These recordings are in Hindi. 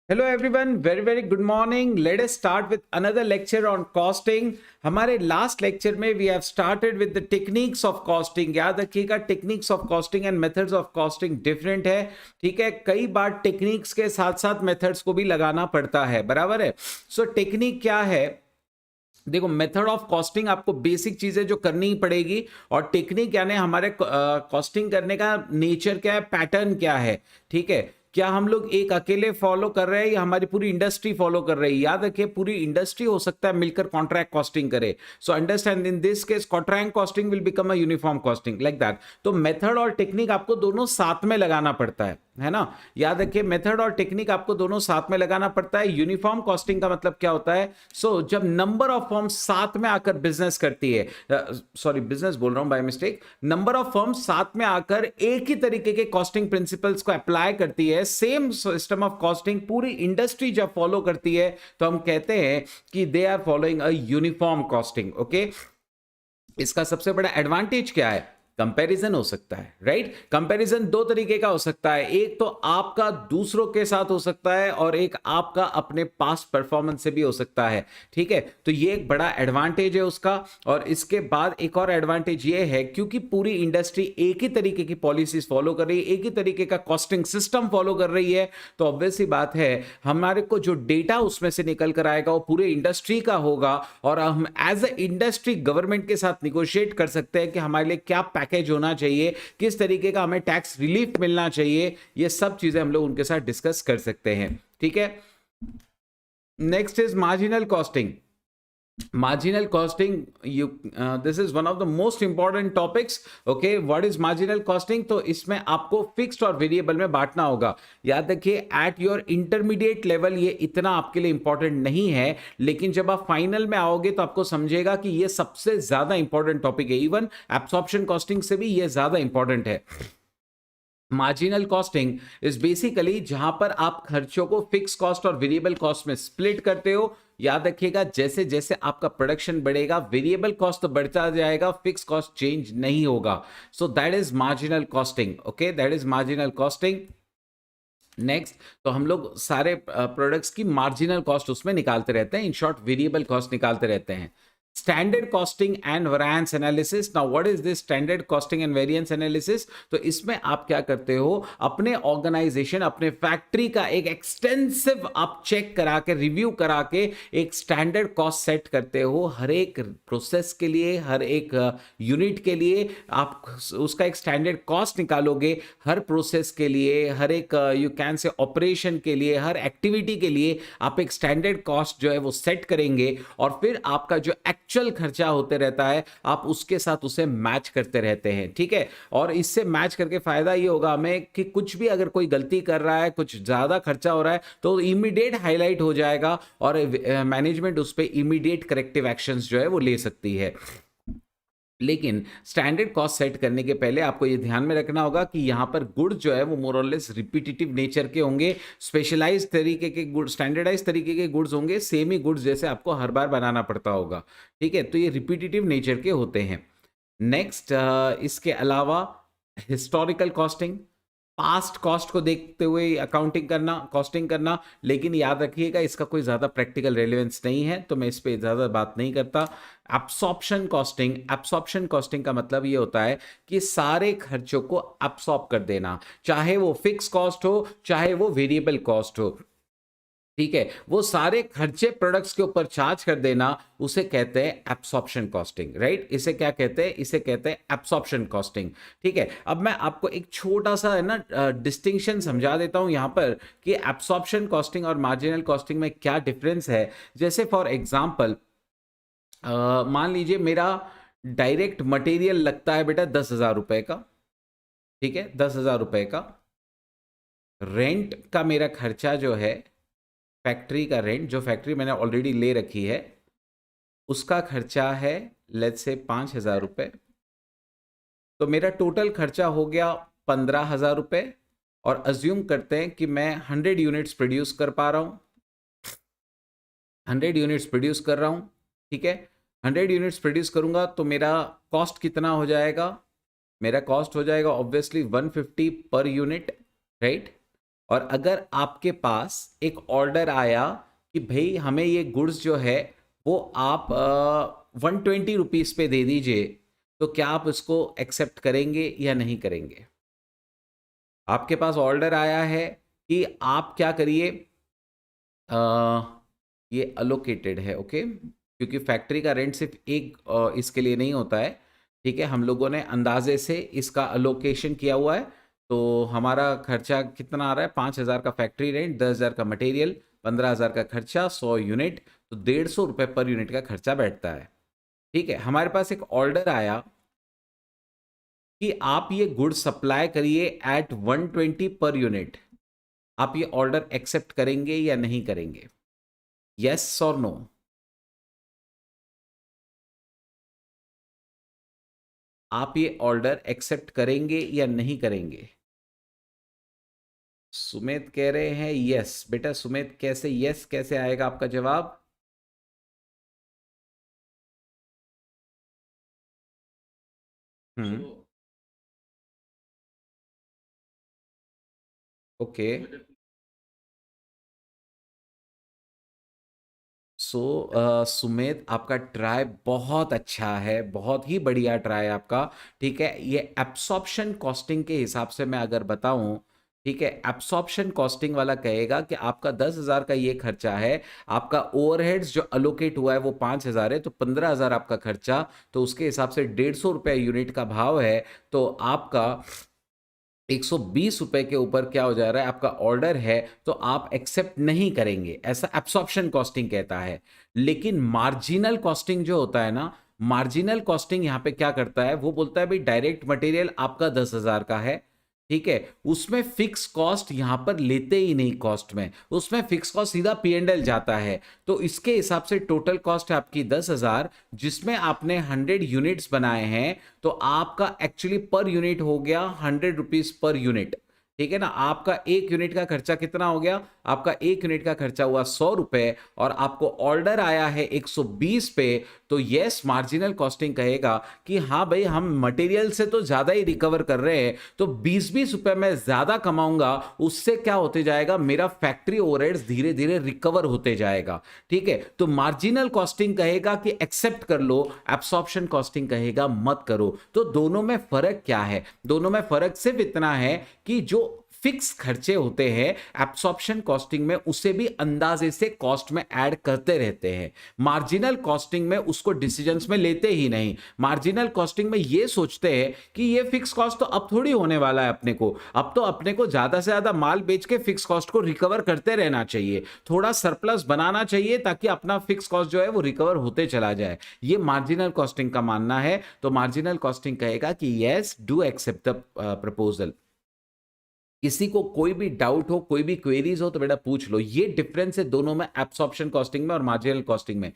Hello everyone, very very good morning. Let us start with another lecture on costing. हमारे लास्ट लेक्चर में we have started with the techniques of costing. याद रखिएगा, techniques of costing and methods of costing different है। ठीक है, कई बार टेक्निक्स के साथ साथ मेथड्स को भी लगाना पड़ता है, बराबर है। सो टेक्निक क्या है? देखो, मेथड ऑफ कॉस्टिंग आपको बेसिक चीजें जो करनी ही पड़ेगी, और टेक्निक यानी हमारे कॉस्टिंग करने का नेचर क्या है, पैटर्न क्या है। ठीक है, क्या हम लोग एक अकेले फॉलो कर रहे हैं या हमारी पूरी इंडस्ट्री फॉलो कर रही है? याद रखिए, पूरी इंडस्ट्री हो सकता है मिलकर कॉन्ट्रैक्ट कॉस्टिंग करे। So understand, in this case contract costing will become a uniform costing like that. तो मेथड और टेक्निक आपको दोनों साथ में लगाना पड़ता है ना। याद रखिए, मेथड और टेक्निक आपको दोनों साथ में लगाना पड़ता है। यूनिफॉर्म कॉस्टिंग का मतलब क्या होता है? जब नंबर ऑफ फर्म साथ में आकर बिजनेस करती है, सॉरी बिजनेस बोल रहा हूं by mistake, number of firm साथ में आकर एक ही तरीके के कॉस्टिंग प्रिंसिपल्स को अप्लाई करती है, सेम सिस्टम ऑफ कॉस्टिंग पूरी इंडस्ट्री जब फॉलो करती है, तो हम कहते हैं कि they are following a uniform costing. Okay, इसका सबसे बड़ा एडवांटेज क्या है? कंपैरिजन हो सकता है, राइट। कंपैरिजन दो तरीके का हो सकता है, एक तो आपका दूसरों के साथ हो सकता है और एक आपका अपने पास्ट परफॉर्मेंस से भी हो सकता है। ठीक है, तो ये एक बड़ा एडवांटेज है उसका। और इसके बाद एक और एडवांटेज ये है, क्योंकि पूरी इंडस्ट्री एक ही तरीके की पॉलिसीज फॉलो कर रही है, एक ही तरीके का कॉस्टिंग सिस्टम फॉलो कर रही है, तो ऑब्वियस सी बात है हमारे को जो डेटा उसमें से निकल कर आएगा वो पूरे इंडस्ट्री का होगा, और हम एज ए इंडस्ट्री गवर्नमेंट के साथ निगोशिएट कर सकते हैं कि हमारे लिए क्या पैकेज होना चाहिए, किस तरीके का हमें टैक्स रिलीफ मिलना चाहिए। ये सब चीजें हम लोग उनके साथ डिस्कस कर सकते हैं। ठीक है, next is marginal costing. marginal costing, you this is one of the most important topics. Okay, what is marginal costing? तो इसमें आपको फिक्स्ड और वेरिएबल में बांटना होगा। याद रखिए, एट योर इंटरमीडिएट लेवल ये इतना आपके लिए इंपॉर्टेंट नहीं है, लेकिन जब आप फाइनल में आओगे तो आपको समझेगा कि ये सबसे ज्यादा इंपॉर्टेंट टॉपिक है। इवन एब्सॉर्प्शन कॉस्टिंग से भी ये ज्यादा इंपॉर्टेंट है। मार्जिनल कॉस्टिंग इज बेसिकली जहां पर आप खर्चों को फिक्स कॉस्ट और वेरिएबल कॉस्ट में स्प्लिट करते हो। याद रखिएगा, जैसे जैसे आपका प्रोडक्शन बढ़ेगा वेरिएबल कॉस्ट तो बढ़ता जाएगा, फिक्स कॉस्ट चेंज नहीं होगा। So that is marginal costing. Okay, that is marginal costing. Next, तो हम लोग सारे प्रोडक्ट्स की मार्जिनल कॉस्ट उसमें निकालते रहते हैं, इन शॉर्ट वेरिएबल कॉस्ट निकालते रहते हैं। Standard costing and variance analysis. Now what is this standard costing and variance analysis? तो इसमें आप क्या करते हो, अपने ऑर्गेनाइजेशन, अपने फैक्ट्री का एक एक्सटेंसिव आप चेक करा के, रिव्यू करा के एक स्टैंडर्ड कॉस्ट सेट करते हो। हर एक प्रोसेस के लिए, हर एक यूनिट के लिए आप उसका एक स्टैंडर्ड कॉस्ट निकालोगे। हर प्रोसेस के लिए, हर एक यू कैन से ऑपरेशन के लिए, हर एक्टिविटी के लिए आप एक स्टैंडर्ड कॉस्ट जो है वो सेट करेंगे, और फिर आपका जो एक्चुअल खर्चा होते रहता है आप उसके साथ उसे मैच करते रहते हैं। ठीक है, और इससे मैच करके फायदा ये होगा हमें कि कुछ भी अगर कोई गलती कर रहा है, कुछ ज्यादा खर्चा हो रहा है, तो इमीडिएट हाईलाइट हो जाएगा और मैनेजमेंट उस पर इमीडिएट करेक्टिव एक्शंस जो है वो ले सकती है। लेकिन स्टैंडर्ड कॉस्ट सेट करने के पहले आपको ये ध्यान में रखना होगा कि यहाँ पर गुड्स जो है वो मोर और लेस रिपीटेटिव नेचर के होंगे, स्पेशलाइज तरीके के गुड्स, स्टैंडर्डाइज तरीके के गुड्स होंगे, सेम ही गुड्स जैसे आपको हर बार बनाना पड़ता होगा। ठीक है, तो ये रिपीटेटिव नेचर के होते हैं। नेक्स्ट, इसके अलावा हिस्टोरिकल कॉस्टिंग, पास्ट कॉस्ट को देखते हुए अकाउंटिंग करना, कॉस्टिंग करना। लेकिन याद रखिएगा, इसका कोई ज़्यादा प्रैक्टिकल रेलेवेंस नहीं है, तो मैं इस पर ज़्यादा बात नहीं करता। एब्सॉर्प्शन कॉस्टिंग, एब्सॉर्प्शन कॉस्टिंग का मतलब ये होता है कि सारे खर्चों को एब्सॉर्ब कर देना, चाहे वो फिक्स कॉस्ट हो, चाहे वो वेरिएबल कॉस्ट हो। ठीक है, वो सारे खर्चे प्रोडक्ट्स के ऊपर चार्ज कर देना, उसे कहते हैं एब्सॉर्प्शन कॉस्टिंग, राइट। इसे क्या कहते हैं? इसे कहते हैं एब्सॉर्प्शन कॉस्टिंग। ठीक है, अब मैं आपको एक छोटा सा है ना डिस्टिंक्शन समझा देता हूं यहां पर कि एब्सॉर्प्शन कॉस्टिंग और मार्जिनल कॉस्टिंग में क्या डिफरेंस है। जैसे फॉर एग्जांपल, मान लीजिए मेरा डायरेक्ट मटेरियल लगता है बेटा 10,000 रुपए का। ठीक है, 10,000 रुपए का रेंट का मेरा खर्चा जो है, फैक्ट्री का रेंट, जो फैक्ट्री मैंने ऑलरेडी ले रखी है उसका खर्चा है लेट्स से 5,000 रुपये। तो मेरा टोटल खर्चा हो गया 15,000 रुपये, और अज्यूम करते हैं कि मैं 100 यूनिट्स प्रोड्यूस कर पा रहा हूँ, 100 यूनिट्स प्रोड्यूस कर रहा हूँ। ठीक है, 100 यूनिट्स प्रोड्यूस करूँगा तो मेरा कॉस्ट कितना हो जाएगा? मेरा कॉस्ट हो जाएगा ऑब्वियसली 150 पर यूनिट, राइट। और अगर आपके पास एक ऑर्डर आया कि भाई हमें ये गुड्स जो है वो आप 120 रुपीज़ पे दे दीजिए, तो क्या आप उसको एक्सेप्ट करेंगे या नहीं करेंगे? आपके पास ऑर्डर आया है कि आप क्या करिए, ये अलोकेटेड है, ओके, क्योंकि फैक्ट्री का रेंट सिर्फ एक इसके लिए नहीं होता है, ठीक है, हम लोगों ने अंदाजे से इसका अलोकेशन किया हुआ है। तो हमारा खर्चा कितना आ रहा है, 5,000 का फैक्ट्री रेंट, 10,000 का मटेरियल, 15,000 का खर्चा, 100 यूनिट, तो 150 रुपये पर यूनिट का खर्चा बैठता है। ठीक है, हमारे पास एक ऑर्डर आया कि आप ये गुड सप्लाई करिए एट 120 पर यूनिट, आप ये ऑर्डर एक्सेप्ट करेंगे या नहीं करेंगे? यस और नो? आप ये ऑर्डर एक्सेप्ट करेंगे या नहीं करेंगे? सुमित कह रहे हैं यस। बेटा सुमित, कैसे यस कैसे आएगा आपका जवाब? हम्म, ओके। सो सुमित, आपका ट्राई बहुत अच्छा है, बहुत ही बढ़िया ट्राई आपका। ठीक है, ये एब्सॉर्प्शन कॉस्टिंग के हिसाब से मैं अगर बताऊं, ठीक है, एब्सॉर्प्शन कॉस्टिंग वाला कहेगा कि आपका 10,000 का ये खर्चा है, आपका ओवरहेड्स जो अलोकेट हुआ है वो 5,000 है, तो 15,000 आपका खर्चा, तो उसके हिसाब से 150 रुपये यूनिट का भाव है, तो आपका 120 रुपए के ऊपर क्या हो जा रहा है, आपका ऑर्डर है, तो आप एक्सेप्ट नहीं करेंगे, ऐसा एब्सॉर्प्शन कॉस्टिंग कहता है। लेकिन मार्जिनल कॉस्टिंग जो होता है ना, मार्जिनल कॉस्टिंग यहाँ पे क्या करता है, वो बोलता है भाई डायरेक्ट मटेरियल आपका 10,000 का है, ठीक है, उसमें फिक्स कॉस्ट यहां पर लेते ही नहीं, कॉस्ट में उसमें फिक्स कॉस्ट सीधा P&L जाता है। तो इसके हिसाब से टोटल कॉस्ट है आपकी 10,000, जिसमें आपने 100 यूनिट्स बनाए हैं, तो आपका एक्चुअली पर यूनिट हो गया 100 रुपीज पर यूनिट। ठीक है ना, आपका एक यूनिट का खर्चा कितना हो गया, आपका एक यूनिट का खर्चा हुआ 100 रुपए, और आपको ऑर्डर आया है 120 पे, तो यस मार्जिनल कॉस्टिंग कहेगा कि हाँ भाई हम मटेरियल से तो ज्यादा ही रिकवर कर रहे हैं, तो 20-20 रुपए में ज्यादा कमाऊंगा, उससे क्या होते जाएगा, मेरा फैक्ट्री ओवरहेड्स धीरे धीरे रिकवर होते जाएगा। ठीक है, तो मार्जिनल कॉस्टिंग कहेगा कि एक्सेप्ट कर लो, एब्सॉर्प्शन कॉस्टिंग कहेगा मत करो। तो दोनों में फर्क क्या है, दोनों में फर्क सिर्फ इतना है कि जो फिक्स खर्चे होते हैं एब्सॉर्प्शन कॉस्टिंग में, उसे भी अंदाजे से कॉस्ट में ऐड करते रहते हैं। मार्जिनल कॉस्टिंग में उसको डिसीजंस में लेते ही नहीं। मार्जिनल कॉस्टिंग में ये सोचते हैं कि ये फिक्स कॉस्ट तो अब थोड़ी होने वाला है अपने को, अब तो अपने को ज्यादा से ज्यादा माल बेच के फिक्स कॉस्ट को रिकवर करते रहना चाहिए, थोड़ा सरप्लस बनाना चाहिए ताकि अपना फिक्स कॉस्ट जो है वो रिकवर होते चला जाए। ये मार्जिनल कॉस्टिंग का मानना है। तो मार्जिनल कॉस्टिंग कहेगा कि yes do accept the proposal. किसी को कोई भी डाउट हो, कोई भी क्वेरीज हो तो बेटा पूछ लो। ये डिफरेंस है दोनों में, एब्सॉर्प्शन कॉस्टिंग में और मार्जिनल कॉस्टिंग में।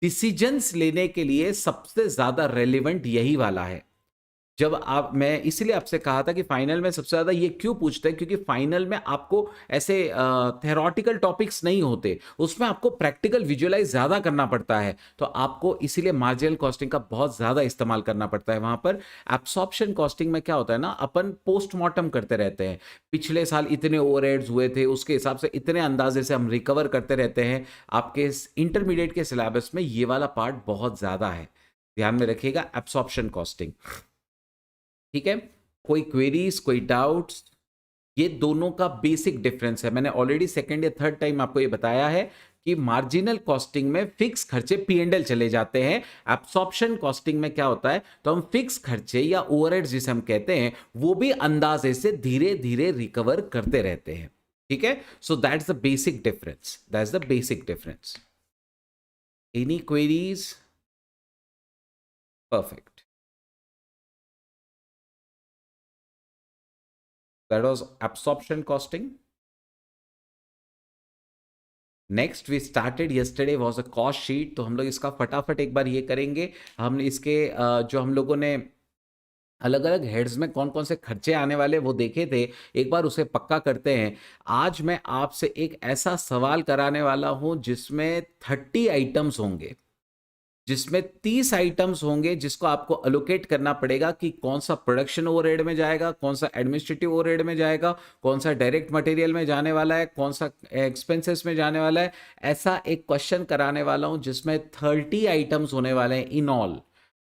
डिसीजंस लेने के लिए सबसे ज्यादा रेलिवेंट यही वाला है। जब आप, मैं इसलिए आपसे कहा था कि फाइनल में सबसे ज्यादा ये क्यों पूछते हैं, क्योंकि फाइनल में आपको ऐसे थेरोटिकल टॉपिक्स नहीं होते, उसमें आपको प्रैक्टिकल विजुअलाइज ज्यादा करना पड़ता है, तो आपको इसीलिए मार्जिनल कॉस्टिंग का बहुत ज्यादा इस्तेमाल करना पड़ता है वहां पर। एब्सॉर्प्शन कॉस्टिंग में क्या होता है ना, अपन पोस्टमार्टम करते रहते हैं, पिछले साल इतने ओवरहेड्स हुए थे, उसके हिसाब से इतने अंदाजे से हम रिकवर करते रहते हैं। आपके इंटरमीडिएट के सिलेबस में ये वाला पार्ट बहुत ज्यादा है, ध्यान में रखिएगा, एब्सॉर्प्शन कॉस्टिंग। ठीक है, कोई क्वेरीज, कोई डाउट्स? ये दोनों का बेसिक डिफरेंस है, मैंने ऑलरेडी सेकंड या थर्ड टाइम आपको ये बताया है कि मार्जिनल कॉस्टिंग में फिक्स खर्चे P&L चले जाते हैं, एब्सॉर्प्शन कॉस्टिंग में क्या होता है, तो हम फिक्स खर्चे या ओवरहेड्स जिसे हम कहते हैं वो भी अंदाजे से धीरे धीरे रिकवर करते रहते हैं। ठीक है, so that's the basic difference, that's the basic difference. Any queries? Perfect, that was absorption costing. Next we started yesterday was a cost sheet, तो हम लोग इसका फटाफट एक बार ये करेंगे। हम इसके जो हम लोगों ने अलग अलग हेड्स में कौन कौन से खर्चे आने वाले वो देखे थे, एक बार उसे पक्का करते हैं। आज मैं आपसे एक ऐसा सवाल कराने वाला हूं जिसमें 30 आइटम्स होंगे। जिसमें 30 आइटम्स होंगे जिसको आपको अलोकेट करना पड़ेगा कि कौन सा प्रोडक्शन ओवरहेड में जाएगा, कौन सा एडमिनिस्ट्रेटिव ओवरहेड में जाएगा, कौन सा डायरेक्ट मटेरियल में जाने वाला है, कौन सा एक्सपेंसेस में जाने वाला है। ऐसा एक क्वेश्चन कराने वाला हूं जिसमें 30 आइटम्स होने वाले हैं इन ऑल।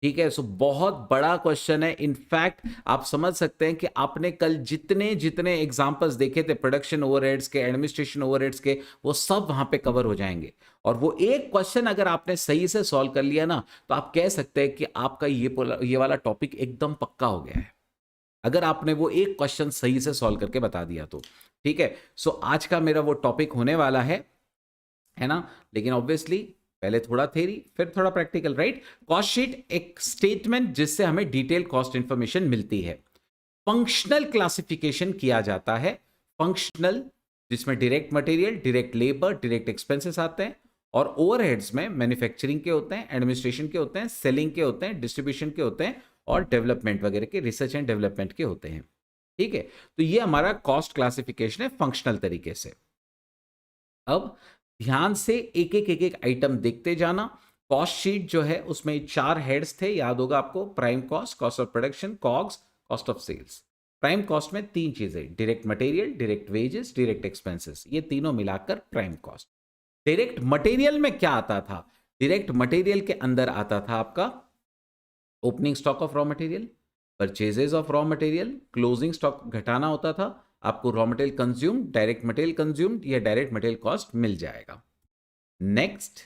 ठीक है, सो बहुत बड़ा क्वेश्चन है। इनफैक्ट आप समझ सकते हैं कि आपने कल जितने जितने एग्जांपल्स देखे थे प्रोडक्शन ओवरहेड्स के, एडमिनिस्ट्रेशन ओवरहेड्स के, वो सब वहां पे कवर हो जाएंगे। और वो एक क्वेश्चन अगर आपने सही से सॉल्व कर लिया ना, तो आप कह सकते हैं कि आपका ये वाला टॉपिक एकदम पक्का हो गया है, अगर आपने वो एक क्वेश्चन सही से सॉल्व करके बता दिया तो। ठीक है, सो आज का मेरा वो टॉपिक होने वाला है ना। लेकिन ऑब्वियसली पहले थोड़ा थ्योरी फिर थोड़ा प्रैक्टिकल, राइट। कॉस्ट शीट एक स्टेटमेंट जिससे हमें डिटेल कॉस्ट इंफॉर्मेशन मिलती है। फंक्शनल क्लासिफिकेशन किया जाता है। फंक्शनल जिसमें direct material, direct labour, direct expenses आते हैं। और ओवरहेड्स में मैन्युफैक्चरिंग के होते हैं, एडमिनिस्ट्रेशन के होते हैं, सेलिंग के होते हैं, डिस्ट्रीब्यूशन के होते हैं, और डेवलपमेंट वगैरह के, रिसर्च एंड डेवलपमेंट के होते हैं। ठीक है, तो ये हमारा कॉस्ट क्लासिफिकेशन है फंक्शनल तरीके से। अब ध्यान से एक एक आइटम देखते जाना। कॉस्ट शीट जो है उसमें 4 हेड्स थे, याद होगा आपको। Prime cost, cost of production, COGS, cost of sales. Prime cost में 3 चीजें, direct material, direct wages, direct expenses, ये तीनों मिलाकर प्राइम कॉस्ट। डायरेक्ट मटेरियल में क्या आता था? डायरेक्ट मटेरियल के अंदर आता था आपका opening stock of raw material, purchases of raw material, closing stock घटाना होता था, आपको raw material consume, direct material consumed या डायरेक्ट मटेरियल कॉस्ट मिल जाएगा। नेक्स्ट,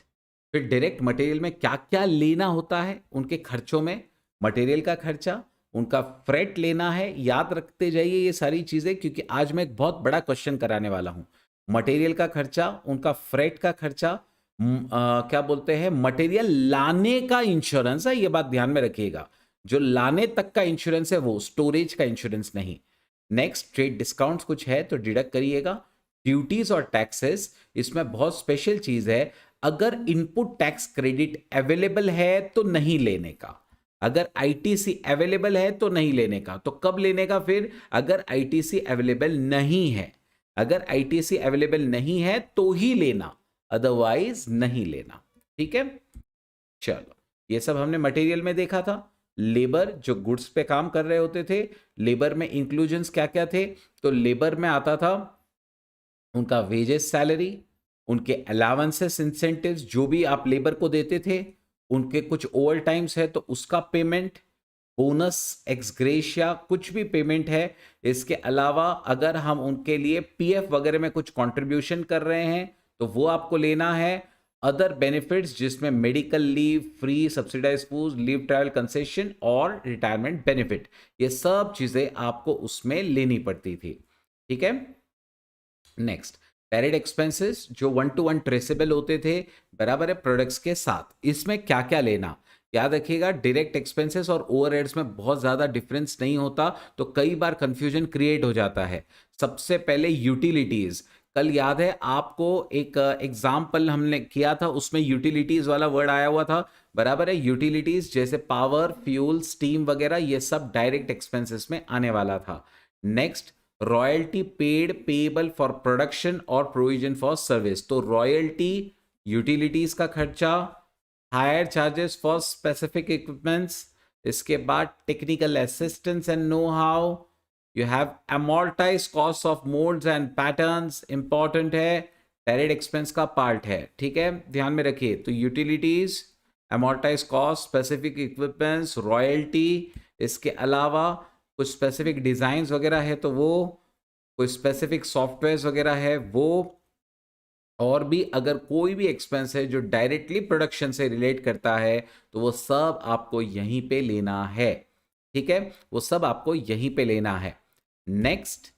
फिर डायरेक्ट मटेरियल में क्या क्या लेना होता है, उनके खर्चों में मटेरियल का खर्चा, उनका फ्रेट लेना है। याद रखते जाइए ये सारी चीजें, क्योंकि आज मैं एक बहुत बड़ा क्वेश्चन कराने वाला हूं। मटेरियल का खर्चा, उनका फ्रेट का खर्चा, क्या बोलते हैं, मटेरियल लाने का इंश्योरेंस है, ये बात ध्यान में रखिएगा। जो लाने तक का इंश्योरेंस है वो, स्टोरेज का इंश्योरेंस नहीं। नेक्स्ट, ट्रेड डिस्काउंट्स कुछ है तो डिडक्ट करिएगा। ड्यूटीज और टैक्सेस, इसमें बहुत स्पेशल चीज है, अगर इनपुट टैक्स क्रेडिट अवेलेबल है तो नहीं लेने का। अगर आईटीसी अवेलेबल है तो नहीं लेने का। तो कब लेने का? फिर अगर आईटीसी अवेलेबल नहीं है, अगर आईटीसी अवेलेबल नहीं है तो ही लेना, अदरवाइज नहीं लेना। ठीक है, चलो ये सब हमने मटेरियल में देखा था। लेबर, जो गुड्स पे काम कर रहे होते थे, लेबर में इंक्लूजन्स क्या क्या थे? तो लेबर में आता था उनका वेजेस, सैलरी, उनके अलाउंसेस, इंसेंटिव्स जो भी आप लेबर को देते थे, उनके कुछ ओवर टाइम्स है तो उसका पेमेंट, बोनस, एक्सग्रेशिया, कुछ भी पेमेंट है। इसके अलावा अगर हम उनके लिए पीएफ वगैरह में कुछ कंट्रीब्यूशन कर रहे हैं तो वो आपको लेना है। अदर बेनिफिट्स जिसमें medical leave, free subsidise food, leave travel concession और रिटायरमेंट बेनिफिट, ये सब चीजें आपको उसमें लेनी पड़ती थी। ठीक है, नेक्स्ट, डायरेक्ट एक्सपेंसेस जो 1 to 1 ट्रेसेबल होते थे, बराबर है, प्रोडक्ट्स के साथ। इसमें क्या क्या लेना, याद रखिएगा। डायरेक्ट एक्सपेंसेस और ओवरहेड्स में बहुत ज्यादा डिफरेंस नहीं होता, तो कई बार कंफ्यूजन क्रिएट हो जाता है। सबसे पहले यूटिलिटीज, कल याद है आपको एक एग्जाम्पल हमने किया था, उसमें यूटिलिटीज वाला वर्ड आया हुआ था, बराबर है। यूटिलिटीज जैसे पावर, फ्यूल, स्टीम वगैरह, ये सब डायरेक्ट एक्सपेंसेस में आने वाला था। Next, royalty paid payable for production और प्रोविजन फॉर सर्विस, तो रॉयल्टी, यूटिलिटीज का खर्चा, higher charges for specific equipments, इसके बाद technical assistance and know how, you have amortized cost of modes and patterns, important है, डायरेक्ट एक्सपेंस का पार्ट है। ठीक है, ध्यान में रखिए। तो utilities, amortized cost, specific equipments, royalty, इसके अलावा कुछ स्पेसिफिक डिजाइन्स वगैरह है तो वो, कोई स्पेसिफिक सॉफ्टवेयर वगैरह है वो, और भी अगर कोई भी एक्सपेंस है जो डायरेक्टली प्रोडक्शन से रिलेट करता है तो वो सब आपको यहीं पे लेना है। ठीक है, वो सब आपको यहीं पे लेना है। नेक्स्ट,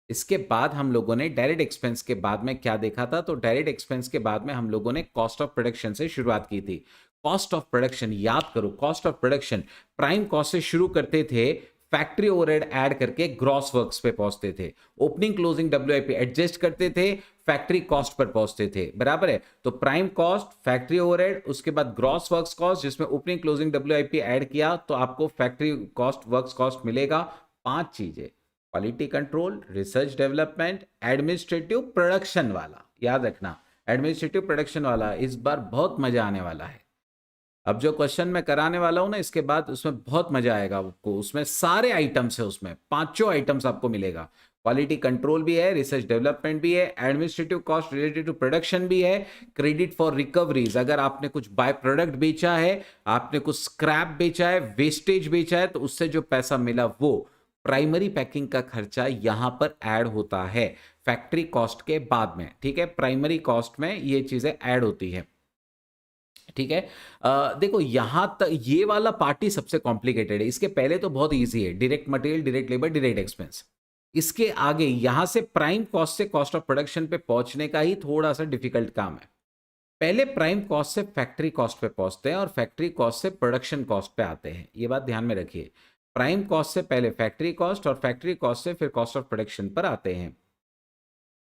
इसके बाद हम लोगों ने डायरेक्ट एक्सपेंस के बाद में क्या देखा था? तो डायरेक्ट एक्सपेंस के बाद में हम लोगों ने कॉस्ट ऑफ प्रोडक्शन से शुरुआत की थी। कॉस्ट ऑफ प्रोडक्शन, याद करो, cost of production prime cost से शुरू करते थे, फैक्ट्री ओवरहेड ऐड करके ग्रॉस वर्क्स पे पहुंचते थे, ओपनिंग क्लोजिंग डब्ल्यूआईपी एडजस्ट करते थे, फैक्ट्री कॉस्ट पर पहुंचते थे, बराबर है। तो प्राइम कॉस्ट, फैक्ट्री ओवरहेड, उसके बाद ग्रॉस वर्क्स कॉस्ट जिसमें ओपनिंग क्लोजिंग डब्ल्यूआईपी ऐड किया तो आपको फैक्ट्री कॉस्ट, वर्क्स कॉस्ट मिलेगा। 5 चीजें, quality control, research development, administrative, production वाला, याद रखना एडमिनिस्ट्रेटिव प्रोडक्शन वाला, इस बार बहुत मजा आने वाला है। अब जो क्वेश्चन मैं कराने वाला हूं ना, इसके बाद उसमें बहुत मजा आएगा आपको। उसमें सारे आइटम्स है, उसमें पांचों आइटम्स आपको मिलेगा। क्वालिटी कंट्रोल भी है, रिसर्च डेवलपमेंट भी है, administrative cost related to production भी है, क्रेडिट फॉर रिकवरीज, अगर आपने कुछ बाय प्रोडक्ट बेचा है, आपने कुछ स्क्रैप बेचा है, वेस्टेज बेचा है, तो उससे जो पैसा मिला वो प्राइमरी पैकिंग का खर्चा यहां पर ऐड होता है फैक्ट्री कॉस्ट के बाद में। ठीक है, प्राइमरी कॉस्ट में ये चीजें ऐड होती है। ठीक है, देखो यहां तक ये वाला पार्ट ही सबसे कॉम्प्लिकेटेड है। इसके पहले तो बहुत इजी है, direct material, direct labour, direct expense. इसके आगे यहां से प्राइम कॉस्ट से कॉस्ट ऑफ प्रोडक्शन पे पहुंचने का ही थोड़ा सा डिफिकल्ट काम है। पहले प्राइम कॉस्ट से फैक्ट्री कॉस्ट पे पहुंचते हैं और फैक्ट्री कॉस्ट से प्रोडक्शन कॉस्ट पे आते हैं, ये बात ध्यान में रखिए। प्राइम कॉस्ट से पहले फैक्ट्री कॉस्ट और फैक्ट्री कॉस्ट से फिर कॉस्ट ऑफ प्रोडक्शन पर आते हैं।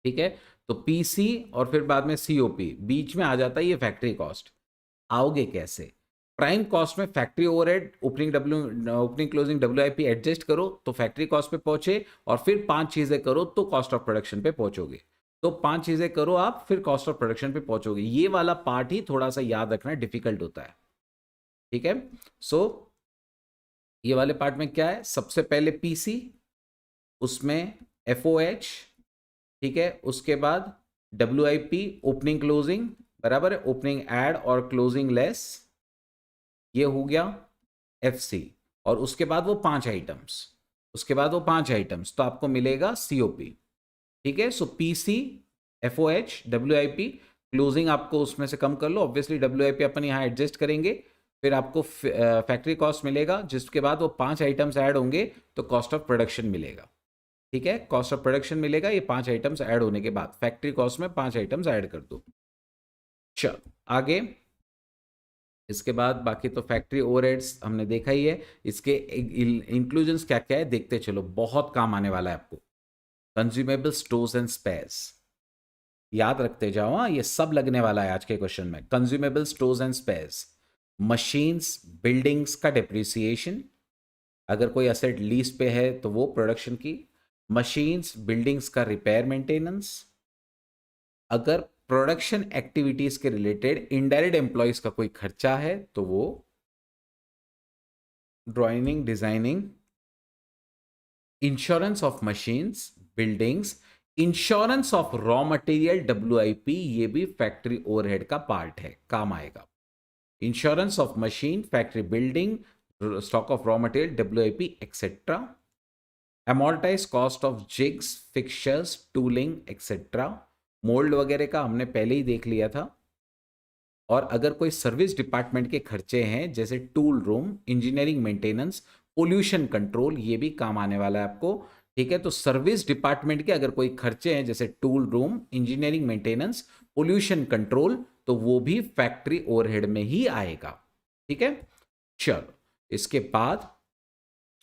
ठीक है, तो पीसी और फिर बाद में सीओपी, बीच में आ जाता है ये फैक्ट्री कॉस्ट। आओगे कैसे? प्राइम कॉस्ट में factory overhead, opening closing WIP adjust करो तो फैक्ट्री कॉस्ट पे पहुंचे, और फिर 5 चीजें करो तो कॉस्ट ऑफ प्रोडक्शन पे पहुंचोगे। तो 5 चीजें करो आप, फिर कॉस्ट ऑफ प्रोडक्शन पे पहुंचोगे। ये वाला पार्ट ही थोड़ा सा याद रखना डिफिकल्ट होता है। ठीक है, सो ये वाले पार्ट में क्या है, सबसे पहले पीसी, उसमें एफओएच, ठीक है, उसके बाद डब्ल्यूआईपी ओपनिंग क्लोजिंग, बराबर है, ओपनिंग ऐड और क्लोजिंग लेस, ये हो गया एफसी, और उसके बाद वो 5 आइटम्स, तो आपको मिलेगा सीओपी। ठीक है, so PC, FOH, WIP, closing आपको उसमें से कम कर लो, ऑब्वियसली डब्ल्यूआईपी अपन यहाँ एडजस्ट करेंगे, फिर आपको फैक्ट्री कॉस्ट मिलेगा, जिसके बाद वो 5 आइटम्स ऐड होंगे तो कॉस्ट ऑफ प्रोडक्शन मिलेगा। ठीक है, कॉस्ट ऑफ प्रोडक्शन मिलेगा ये 5 आइटम्स ऐड होने के बाद, फैक्ट्री कॉस्ट में 5 आइटम्स ऐड कर दो। चल आगे, इसके बाद बाकी तो फैक्ट्री ओवरहेड्स हमने देखा ही है। इसके इंक्लूजन्स क्या क्या है देखते चलो, बहुत काम आने वाला है आपको। कंज्यूमेबल स्टोर्स एंड स्पेयर्स, याद रखते जाओ, हाँ ये सब लगने वाला है आज के क्वेश्चन में। Consumable stores and spheres, machines, buildings का डिप्रिसिएशन, अगर कोई असेट लीज पे है तो वो प्रोडक्शन की, मशीन्स बिल्डिंग्स का रिपेयर मेंटेनेंस, अगर प्रोडक्शन एक्टिविटीज के रिलेटेड इनडायरेक्ट एम्प्लॉयज का कोई खर्चा है तो वो drawing, designing, insurance of machines, buildings, insurance of raw material WIP, ये भी फैक्ट्री ओवरहेड का पार्ट है, काम आएगा। Insurance of machine, factory building, stock of raw material WIP etcetera, amortize cost of jigs, fixtures, tooling etcetera, mould वगैरह का हमने पहले ही देख लिया था। और अगर कोई सर्विस डिपार्टमेंट के खर्चे हैं जैसे tool room, engineering maintenance, pollution control, ये भी काम आने वाला है आपको। ठीक है, तो सर्विस डिपार्टमेंट के अगर कोई खर्चे हैं जैसे tool room, engineering maintenance, pollution control, तो वो भी फैक्ट्री ओवरहेड में ही आएगा। ठीक है, चलो इसके बाद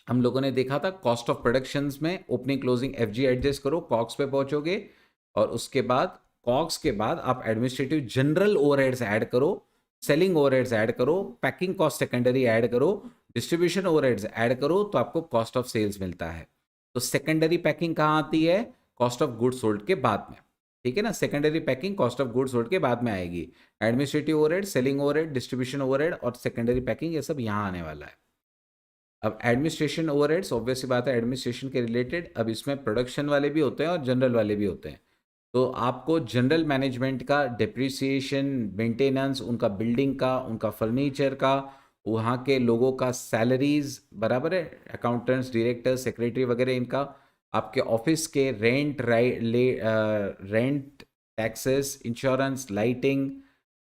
हम लोगों ने देखा था कॉस्ट ऑफ प्रोडक्शंस में ओपनिंग क्लोजिंग एफजी एडजस्ट करो, कॉक्स पे पहुंचोगे, और उसके बाद कॉक्स के बाद आप एडमिनिस्ट्रेटिव जनरल ओवरहेड्स ऐड करो, सेलिंग ओवरहेड्स ऐड करो, पैकिंग कॉस्ट सेकेंडरी ऐड करो, डिस्ट्रीब्यूशन ओवरहेड्स ऐड करो, तो आपको कॉस्ट ऑफ सेल्स मिलता है। तो सेकेंडरी पैकिंग कहाँ आती है? कॉस्ट ऑफ गुड्स सोल्ड के बाद में। ठीक है ना, secondary packing cost of goods sold के बाद में आएगी। Administrative overhead, selling overhead, distribution overhead और सेकेंडरी पैकिंग, ये सब यहाँ आने वाला है। अब एडमिनिस्ट्रेशन ओवरहेड्स, ऑब्वियस सी बात है एडमिनिस्ट्रेशन के रिलेटेड, अब इसमें प्रोडक्शन वाले भी होते हैं और जनरल वाले भी होते हैं। तो आपको जनरल मैनेजमेंट का डिप्रिसिएशन, मेंटेनेंस, उनका बिल्डिंग का, उनका फर्नीचर का, वहाँ के लोगों का सैलरीज, बराबर है, अकाउंटेंट्स, डायरेक्टर, सेक्रेटरी वगैरह, इनका, आपके ऑफिस के rent, rent, taxes, insurance, lighting,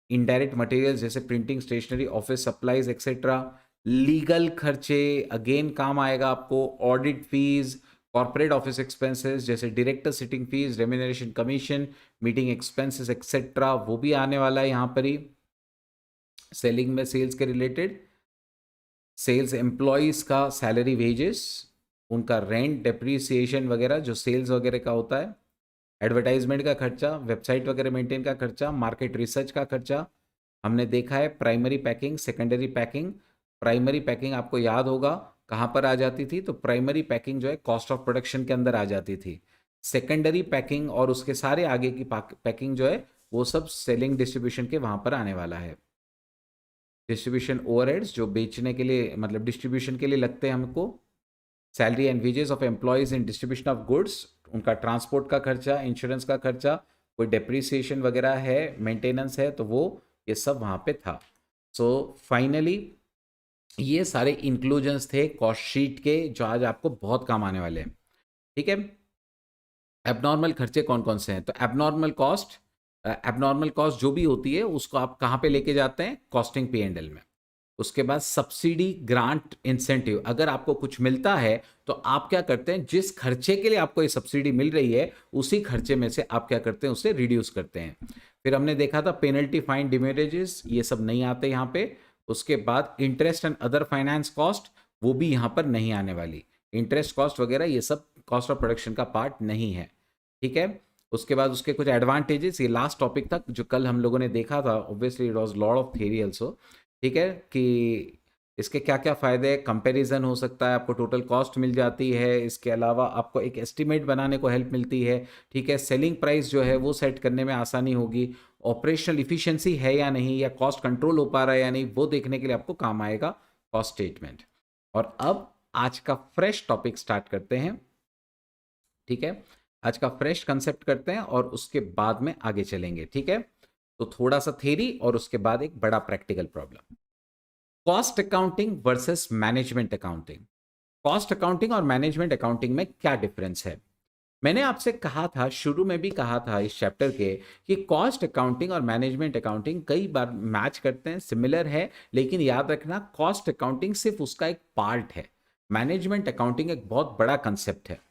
indirect materials जैसे printing, stationery, office supplies etcetera, legal खर्चे अगेन काम आएगा आपको, audit fees, corporate office expenses जैसे director sitting fees, remuneration commission, meeting expenses etcetera, वो भी आने वाला है यहाँ पर ही। सेलिंग में सेल्स के रिलेटेड, सेल्स एम्प्लॉयज का सैलरी, वेजेस, उनका रेंट, डेप्रीसिएशन वगैरह जो सेल्स वगैरह का होता है, एडवर्टाइजमेंट का खर्चा, वेबसाइट वगैरह मेंटेन का खर्चा, मार्केट रिसर्च का खर्चा। हमने देखा है primary packing, secondary packing. Primary packing आपको याद होगा कहाँ पर आ जाती थी, तो प्राइमरी पैकिंग जो है कॉस्ट ऑफ प्रोडक्शन के अंदर आ जाती थी। सेकेंडरी पैकिंग और उसके सारे आगे की पैकिंग जो है वो सब सेलिंग, डिस्ट्रीब्यूशन के वहाँ पर आने वाला है। डिस्ट्रीब्यूशन ओवरहेड्स जो बेचने के लिए मतलब डिस्ट्रीब्यूशन के लिए लगते हैं हमको, salary and wages of employees in distribution of goods, उनका ट्रांसपोर्ट का खर्चा, इंश्योरेंस का खर्चा, कोई डेप्रिसिएशन वगैरह है, मेंटेनेंस है, तो वो ये सब वहाँ पे था। सो फाइनली ये सारे इंक्लूजन्स थे कॉस्ट शीट के जो आज आपको बहुत काम आने वाले हैं। ठीक है, एबनॉर्मल खर्चे कौन कौन से हैं? तो एबनॉर्मल कॉस्ट जो भी होती है उसको आप कहाँ पे लेके जाते हैं? कॉस्टिंग P&L में। उसके बाद सब्सिडी, ग्रांट, इंसेंटिव, अगर आपको कुछ मिलता है तो आप क्या करते हैं, जिस खर्चे के लिए आपको ये सब्सिडी मिल रही है उसी खर्चे में से आप क्या करते हैं, उसे रिड्यूस करते हैं। फिर हमने देखा था पेनल्टी, फाइन, डिमेरेजेस, ये सब नहीं आते यहाँ पे। उसके बाद interest and other finance cost, वो भी यहाँ पर नहीं आने वाली। इंटरेस्ट कॉस्ट वगैरह ये सब कॉस्ट ऑफ प्रोडक्शन का पार्ट नहीं है। ठीक है, उसके बाद उसके कुछ एडवांटेजेस, ये लास्ट टॉपिक था जो कल हम लोगों ने देखा था। Obviously it was lot of theory also. ठीक है, कि इसके क्या क्या फ़ायदे, कंपैरिजन हो सकता है, आपको टोटल कॉस्ट मिल जाती है, इसके अलावा आपको एक एस्टिमेट बनाने को हेल्प मिलती है। ठीक है, सेलिंग प्राइस जो है वो सेट करने में आसानी होगी, ऑपरेशनल इफिशिएंसी है या नहीं, या कॉस्ट कंट्रोल हो पा रहा है या नहीं, वो देखने के लिए आपको काम आएगा कॉस्ट स्टेटमेंट। और अब आज का फ्रेश टॉपिक स्टार्ट करते हैं। ठीक है, आज का फ्रेश कंसेप्ट करते हैं और उसके बाद में आगे चलेंगे। ठीक है, तो थोड़ा सा थ्योरी और उसके बाद एक बड़ा practical problem. Cost accounting versus management accounting. Cost accounting और मैनेजमेंट अकाउंटिंग में क्या डिफरेंस है? मैंने आपसे कहा था, शुरू में भी कहा था इस चैप्टर के, कि कॉस्ट अकाउंटिंग और मैनेजमेंट अकाउंटिंग कई बार मैच करते हैं, सिमिलर है, लेकिन याद रखना कॉस्ट अकाउंटिंग सिर्फ उसका एक पार्ट है, मैनेजमेंट अकाउंटिंग एक बहुत बड़ा कंसेप्ट है।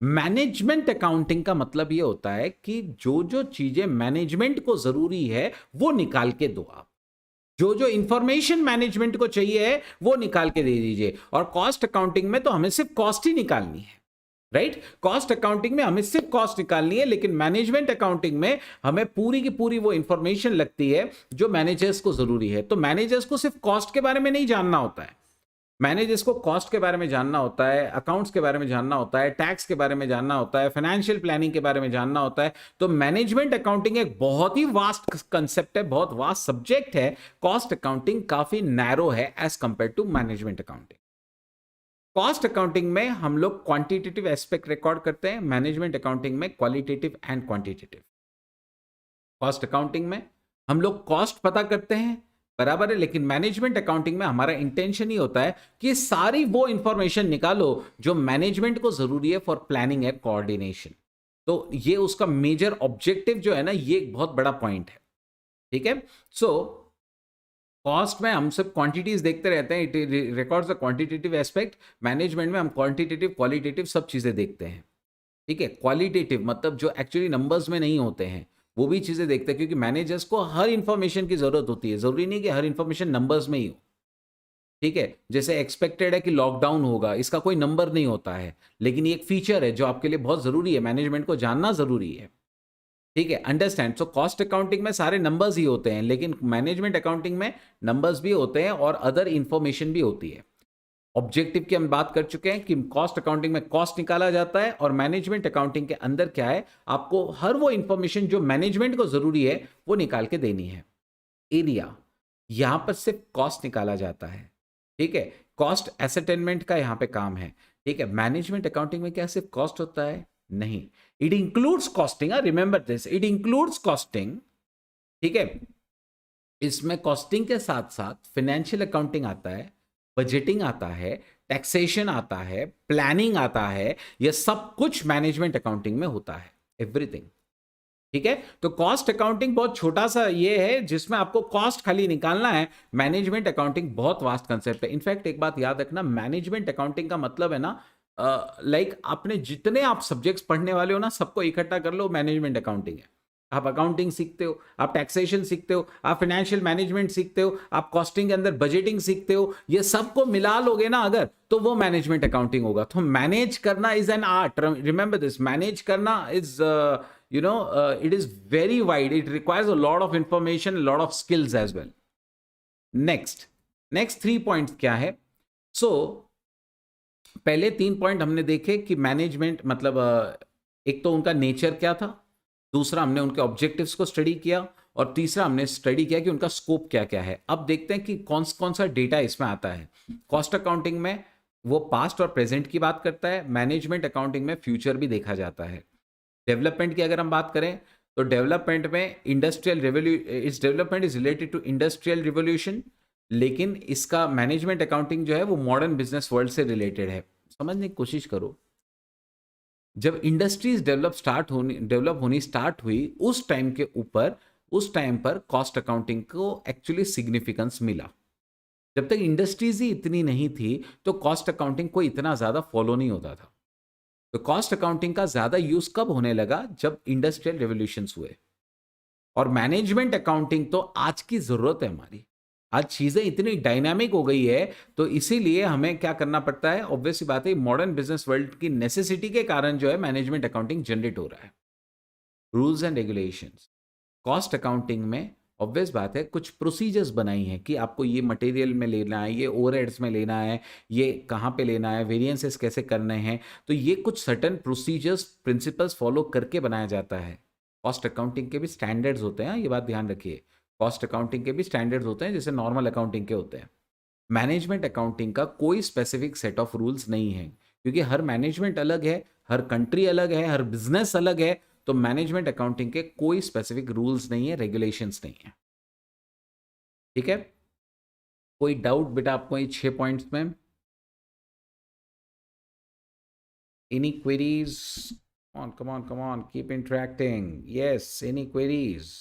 मैनेजमेंट अकाउंटिंग का मतलब यह होता है कि जो जो चीजें मैनेजमेंट को जरूरी है वो निकाल के दो आप, जो जो इंफॉर्मेशन मैनेजमेंट को चाहिए है वो निकाल के दे दीजिए। और कॉस्ट अकाउंटिंग में तो हमें सिर्फ कॉस्ट ही निकालनी है, राइट? कॉस्ट अकाउंटिंग में हमें सिर्फ कॉस्ट निकालनी है, लेकिन मैनेजमेंट अकाउंटिंग में हमें पूरी की पूरी वो इंफॉर्मेशन लगती है जो मैनेजर्स को जरूरी है। तो मैनेजर्स को सिर्फ कॉस्ट के बारे में नहीं जानना होता है, मैनेजर्स को कॉस्ट के बारे में जानना होता है, अकाउंट्स के बारे में जानना होता है, टैक्स के बारे में जानना होता है, फाइनेंशियल प्लानिंग के बारे में जानना होता है। तो मैनेजमेंट अकाउंटिंग एक बहुत ही वास्ट कंसेप्ट है, बहुत वास्ट सब्जेक्ट है। कॉस्ट अकाउंटिंग काफी नैरो है as compare to management accounting. Cost accounting में हम लोग क्वांटिटेटिव एस्पेक्ट रिकॉर्ड करते हैं, मैनेजमेंट अकाउंटिंग में qualitative and quantitative. Cost accounting में हम लोग कॉस्ट पता करते हैं, बराबर है, लेकिन मैनेजमेंट अकाउंटिंग में हमारा इंटेंशन ही होता है कि सारी वो इंफॉर्मेशन निकालो जो मैनेजमेंट को जरूरी है फॉर प्लानिंग एंड कोऑर्डिनेशन। तो ये उसका मेजर ऑब्जेक्टिव जो है ना, ये एक बहुत बड़ा पॉइंट है। ठीक है, सो कॉस्ट में हम सब क्वांटिटीज देखते रहते हैं, it records the quantitative aspect. Management में हम क्वांटिटेटिव, क्वालिटेटिव सब चीजें देखते हैं। ठीक है, क्वालिटेटिव मतलब जो एक्चुअली नंबर्स में नहीं होते हैं वो भी चीजें देखते हैं, क्योंकि मैनेजर्स को हर इंफॉर्मेशन की जरूरत होती है, जरूरी नहीं कि हर इंफॉर्मेशन नंबर्स में ही हो। ठीक है, जैसे एक्सपेक्टेड है कि लॉकडाउन होगा, इसका कोई नंबर नहीं होता है, लेकिन ये एक फीचर है जो आपके लिए बहुत जरूरी है, मैनेजमेंट को जानना जरूरी है। ठीक है, अंडरस्टैंड? सो कॉस्ट अकाउंटिंग में सारे नंबर्स ही होते हैं, लेकिन मैनेजमेंट अकाउंटिंग में नंबर्स भी होते हैं और अदर इंफॉर्मेशन भी होती है। ऑब्जेक्टिव की हम बात कर चुके हैं कि कॉस्ट अकाउंटिंग में कॉस्ट निकाला जाता है, और मैनेजमेंट अकाउंटिंग के अंदर क्या है, आपको हर वो इंफॉर्मेशन जो मैनेजमेंट को जरूरी है वो निकाल के देनी है। एरिया, यहां पर सिर्फ कॉस्ट निकाला जाता है। ठीक है, कॉस्ट एसेटेनमेंट का यहां पे काम है। ठीक है, मैनेजमेंट अकाउंटिंग में क्या सिर्फ कॉस्ट होता है? नहीं, it includes costing. Remember this, it includes costing. ठीक है, इसमें कॉस्टिंग के साथ साथ फाइनेंशियल अकाउंटिंग आता है, बजटिंग आता है, टैक्सेशन आता है, प्लानिंग आता है, यह सब कुछ मैनेजमेंट अकाउंटिंग में होता है, एवरीथिंग। ठीक है, तो कॉस्ट अकाउंटिंग बहुत छोटा सा ये है जिसमें आपको कॉस्ट खाली निकालना है। मैनेजमेंट अकाउंटिंग बहुत वास्ट कंसेप्ट है। इनफैक्ट एक बात याद रखना, मैनेजमेंट अकाउंटिंग का मतलब है ना, लाइक आपने जितने आप सब्जेक्ट्स पढ़ने वाले हो ना, सबको इकट्ठा कर लो, मैनेजमेंट अकाउंटिंग है। आप अकाउंटिंग सीखते हो, आप टैक्सेशन सीखते हो, आप फाइनेंशियल मैनेजमेंट सीखते हो, आप कॉस्टिंग के अंदर बजटिंग सीखते हो, ये सबको मिला लोगे ना अगर, तो वो मैनेजमेंट अकाउंटिंग होगा। तो मैनेज करना is an art, remember this, manage करना is it is very wide, it requires a lot of information, a lot of skills as well. next 3 points क्या है? so पहले 3 पॉइंट हमने देखे कि मैनेजमेंट मतलब एक तो उनका नेचर क्या था, दूसरा हमने उनके ऑब्जेक्टिव्स को स्टडी किया, और तीसरा हमने स्टडी किया कि उनका स्कोप क्या क्या है। अब देखते हैं कि कौन कौन सा डेटा इसमें आता है। कॉस्ट अकाउंटिंग में वो पास्ट और प्रेजेंट की बात करता है, मैनेजमेंट अकाउंटिंग में फ्यूचर भी देखा जाता है। डेवलपमेंट की अगर हम बात करें तो डेवलपमेंट में industrial its development is related to industrial revolution, लेकिन इसका मैनेजमेंट अकाउंटिंग जो है वो मॉडर्न बिजनेस वर्ल्ड से रिलेटेड है। समझने की कोशिश करो, जब इंडस्ट्रीज डेवलप होनी स्टार्ट हुई उस टाइम के ऊपर, उस टाइम पर कॉस्ट अकाउंटिंग को एक्चुअली सिग्निफिकेंस मिला। जब तक इंडस्ट्रीज ही इतनी नहीं थी तो कॉस्ट अकाउंटिंग को इतना ज्यादा फॉलो नहीं होता था। तो कॉस्ट अकाउंटिंग का ज्यादा यूज कब होने लगा? जब इंडस्ट्रियल रेवोल्यूशंस हुए। और मैनेजमेंट अकाउंटिंग तो आज की जरूरत है हमारी। आज चीजें इतनी डायनामिक हो गई है तो इसीलिए हमें क्या करना पड़ता है, ऑब्वियस सी बात है, मॉडर्न बिजनेस वर्ल्ड की नेसेसिटी के कारण जो है मैनेजमेंट अकाउंटिंग जनरेट हो रहा है। Rules and regulations cost accounting में ऑब्वियस बात है कुछ प्रोसीजर्स बनाई हैं कि आपको ये मटेरियल में लेना है, ये ओवरहेड्स में लेना है, ये कहाँ पे लेना है, वेरिएंसेस कैसे करने हैं। तो ये कुछ सर्टेन प्रोसीजर्स प्रिंसिपल्स फॉलो करके बनाया जाता है। कॉस्ट अकाउंटिंग के भी स्टैंडर्ड्स होते हैं, ये बात ध्यान रखिए। कॉस्ट अकाउंटिंग के भी स्टैंडर्ड्स होते हैं जैसे नॉर्मल अकाउंटिंग के होते हैं। मैनेजमेंट अकाउंटिंग का कोई स्पेसिफिक सेट ऑफ रूल्स नहीं है, क्योंकि हर मैनेजमेंट अलग है, हर कंट्री अलग है, हर बिजनेस अलग है। तो मैनेजमेंट अकाउंटिंग के कोई स्पेसिफिक रूल्स नहीं है, रेगुलेशंस नहीं है। ठीक है, कोई डाउट बेटा आपको ये 6 पॉइंट्स में? Any queries? come on, keep interacting. Yes, any queries?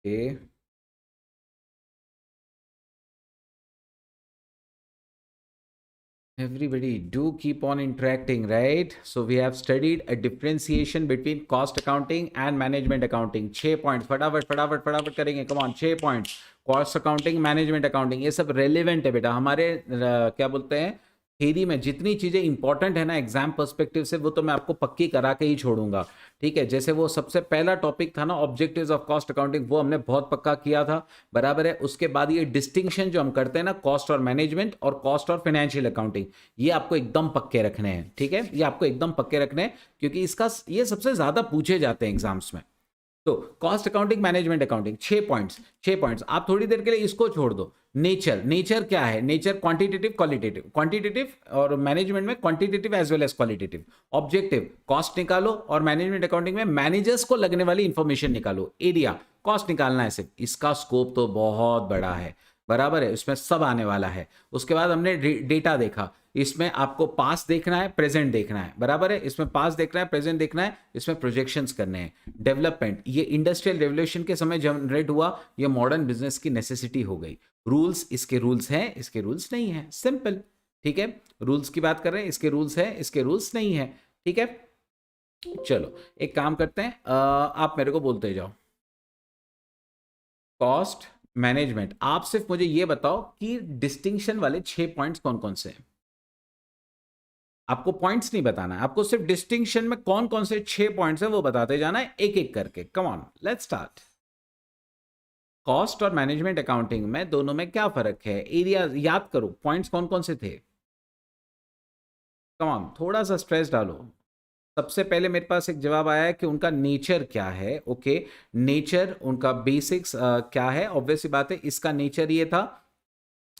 Okay. Everybody do keep on interacting, right? So we have studied a differentiation between cost accounting and management accounting. 6 points फटाफट फटाफट फटाफट करेंगे, come on 6 points. Cost accounting, management accounting, ये सब रेलिवेंट है बेटा हमारे क्या बोलते हैं थ्योरी में। जितनी चीजें इंपॉर्टेंट है ना एग्जाम पर्सपेक्टिव से, वो तो मैं आपको पक्की करा के ही छोड़ूंगा। ठीक है, जैसे वो सबसे पहला टॉपिक था ना ऑब्जेक्टिव्स ऑफ कॉस्ट अकाउंटिंग, वो हमने बहुत पक्का किया था, बराबर है। उसके बाद ये डिस्टिंक्शन जो हम करते हैं ना कॉस्ट और मैनेजमेंट और कॉस्ट और फाइनेंशियल अकाउंटिंग, ये आपको एकदम पक्के रखने हैं। ठीक है, ये आपको एकदम पक्के रखने हैं क्योंकि इसका ये सबसे ज्यादा पूछे जाते हैं एग्जाम्स में। तो cost accounting, management accounting, 6 points. आप थोड़ी देर के लिए इसको छोड़ दो। नेचर क्या है? नेचर क्वांटिटेटिव, क्वांटिटेटिव और मैनेजमेंट में quantitative as well as qualitative. Objective cost निकालो और मैनेजमेंट अकाउंटिंग में मैनेजर्स को लगने वाली इंफॉर्मेशन निकालो। एरिया कॉस्ट निकालना है सिर्फ, इसका स्कोप तो बहुत बड़ा है, बराबर है, इसमें सब आने वाला है। उसके बाद हमने डेटा देखा, इसमें आपको पास देखना है, प्रेजेंट देखना है, बराबर है, इसमें पास देखना है, प्रेजेंट देखना है, इसमें प्रोजेक्शंस करने हैं। डेवलपमेंट, ये इंडस्ट्रियल रेवोल्यूशन के समय जनरेट हुआ, ये मॉडर्न बिजनेस की नेसेसिटी हो गई। रूल्स, इसके रूल्स हैं, इसके रूल्स नहीं है, सिंपल। ठीक है, रूल्स की बात कर रहे हैं, इसके रूल्स हैं, इसके रूल्स नहीं है। ठीक है, चलो एक काम करते हैं, आप मेरे को बोलते जाओ कॉस्ट मैनेजमेंट। आप सिर्फ मुझे ये बताओ कि डिस्टिंक्शन वाले 6 पॉइंट्स कौन कौन से हैं। आपको पॉइंट्स नहीं बताना है, आपको सिर्फ डिस्टिंक्शन में कौन कौन से 6 पॉइंट्स हैं वो बताते जाना है एक एक करके। Come on, let's start. Cost और मैनेजमेंट अकाउंटिंग में दोनों में क्या फर्क है? एरिया याद करो, पॉइंट्स कौन कौन से थे। कम ऑन, थोड़ा सा स्ट्रेस डालो। सबसे पहले मेरे पास एक जवाब आया है कि उनका नेचर क्या है। ओके, नेचर उनका बेसिक्स क्या है? ऑब्वियस बात है, इसका नेचर ये था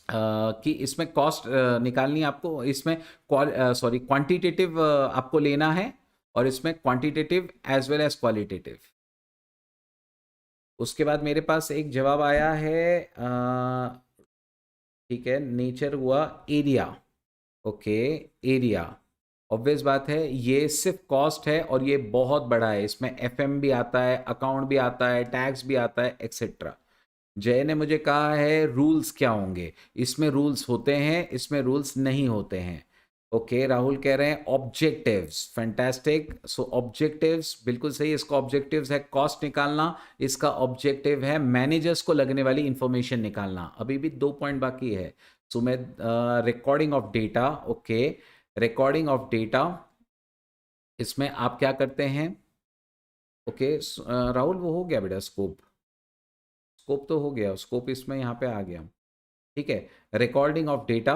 कि इसमें कॉस्ट निकालनी है आपको, इसमें क्वांटिटेटिव आपको लेना है और इसमें quantitative as well as qualitative. उसके बाद मेरे पास एक जवाब आया है, ठीक है, नेचर हुआ एरिया। ओके, एरिया ऑब्वियस बात है, ये सिर्फ कॉस्ट है और ये बहुत बड़ा है, इसमें एफएम भी आता है, अकाउंट भी आता है, टैक्स भी आता है, एक्सेट्रा। जय ने मुझे कहा है रूल्स क्या होंगे, इसमें रूल्स होते हैं, इसमें रूल्स नहीं होते हैं। ओके, राहुल कह रहे हैं ऑब्जेक्टिव्स, फैंटास्टिक। सो ऑब्जेक्टिव्स बिल्कुल सही, इसका ऑब्जेक्टिव्स है कॉस्ट निकालना, इसका ऑब्जेक्टिव है मैनेजर्स को लगने वाली इंफॉर्मेशन निकालना। अभी भी 2 पॉइंट बाकी है। सो मैं recording of data, okay, recording of data, इसमें आप क्या करते हैं? ओके, राहुल वो हो गया बेटा, स्कोप तो हो गया, स्कोप इसमें यहाँ पे आ गया। ठीक है, रिकॉर्डिंग ऑफ डेटा,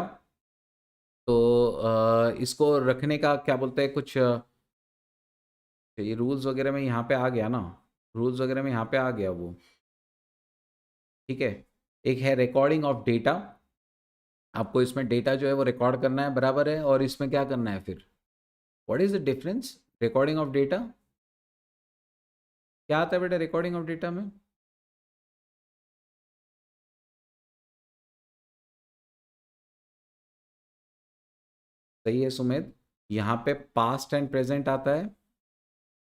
तो इसको रखने का क्या बोलते हैं, कुछ ये रूल्स वगैरह में यहाँ पे आ गया ना, रूल्स वगैरह में यहाँ पे आ गया वो, ठीक है। एक है रिकॉर्डिंग ऑफ डेटा, आपको इसमें डेटा जो है वो रिकॉर्ड करना है, बराबर है, और इसमें क्या करना है फिर, what is the difference, recording of data क्या आता है बेटा रिकॉर्डिंग ऑफ डेटा में? सही है सुमित, यहाँ पे पास्ट एंड प्रेजेंट आता है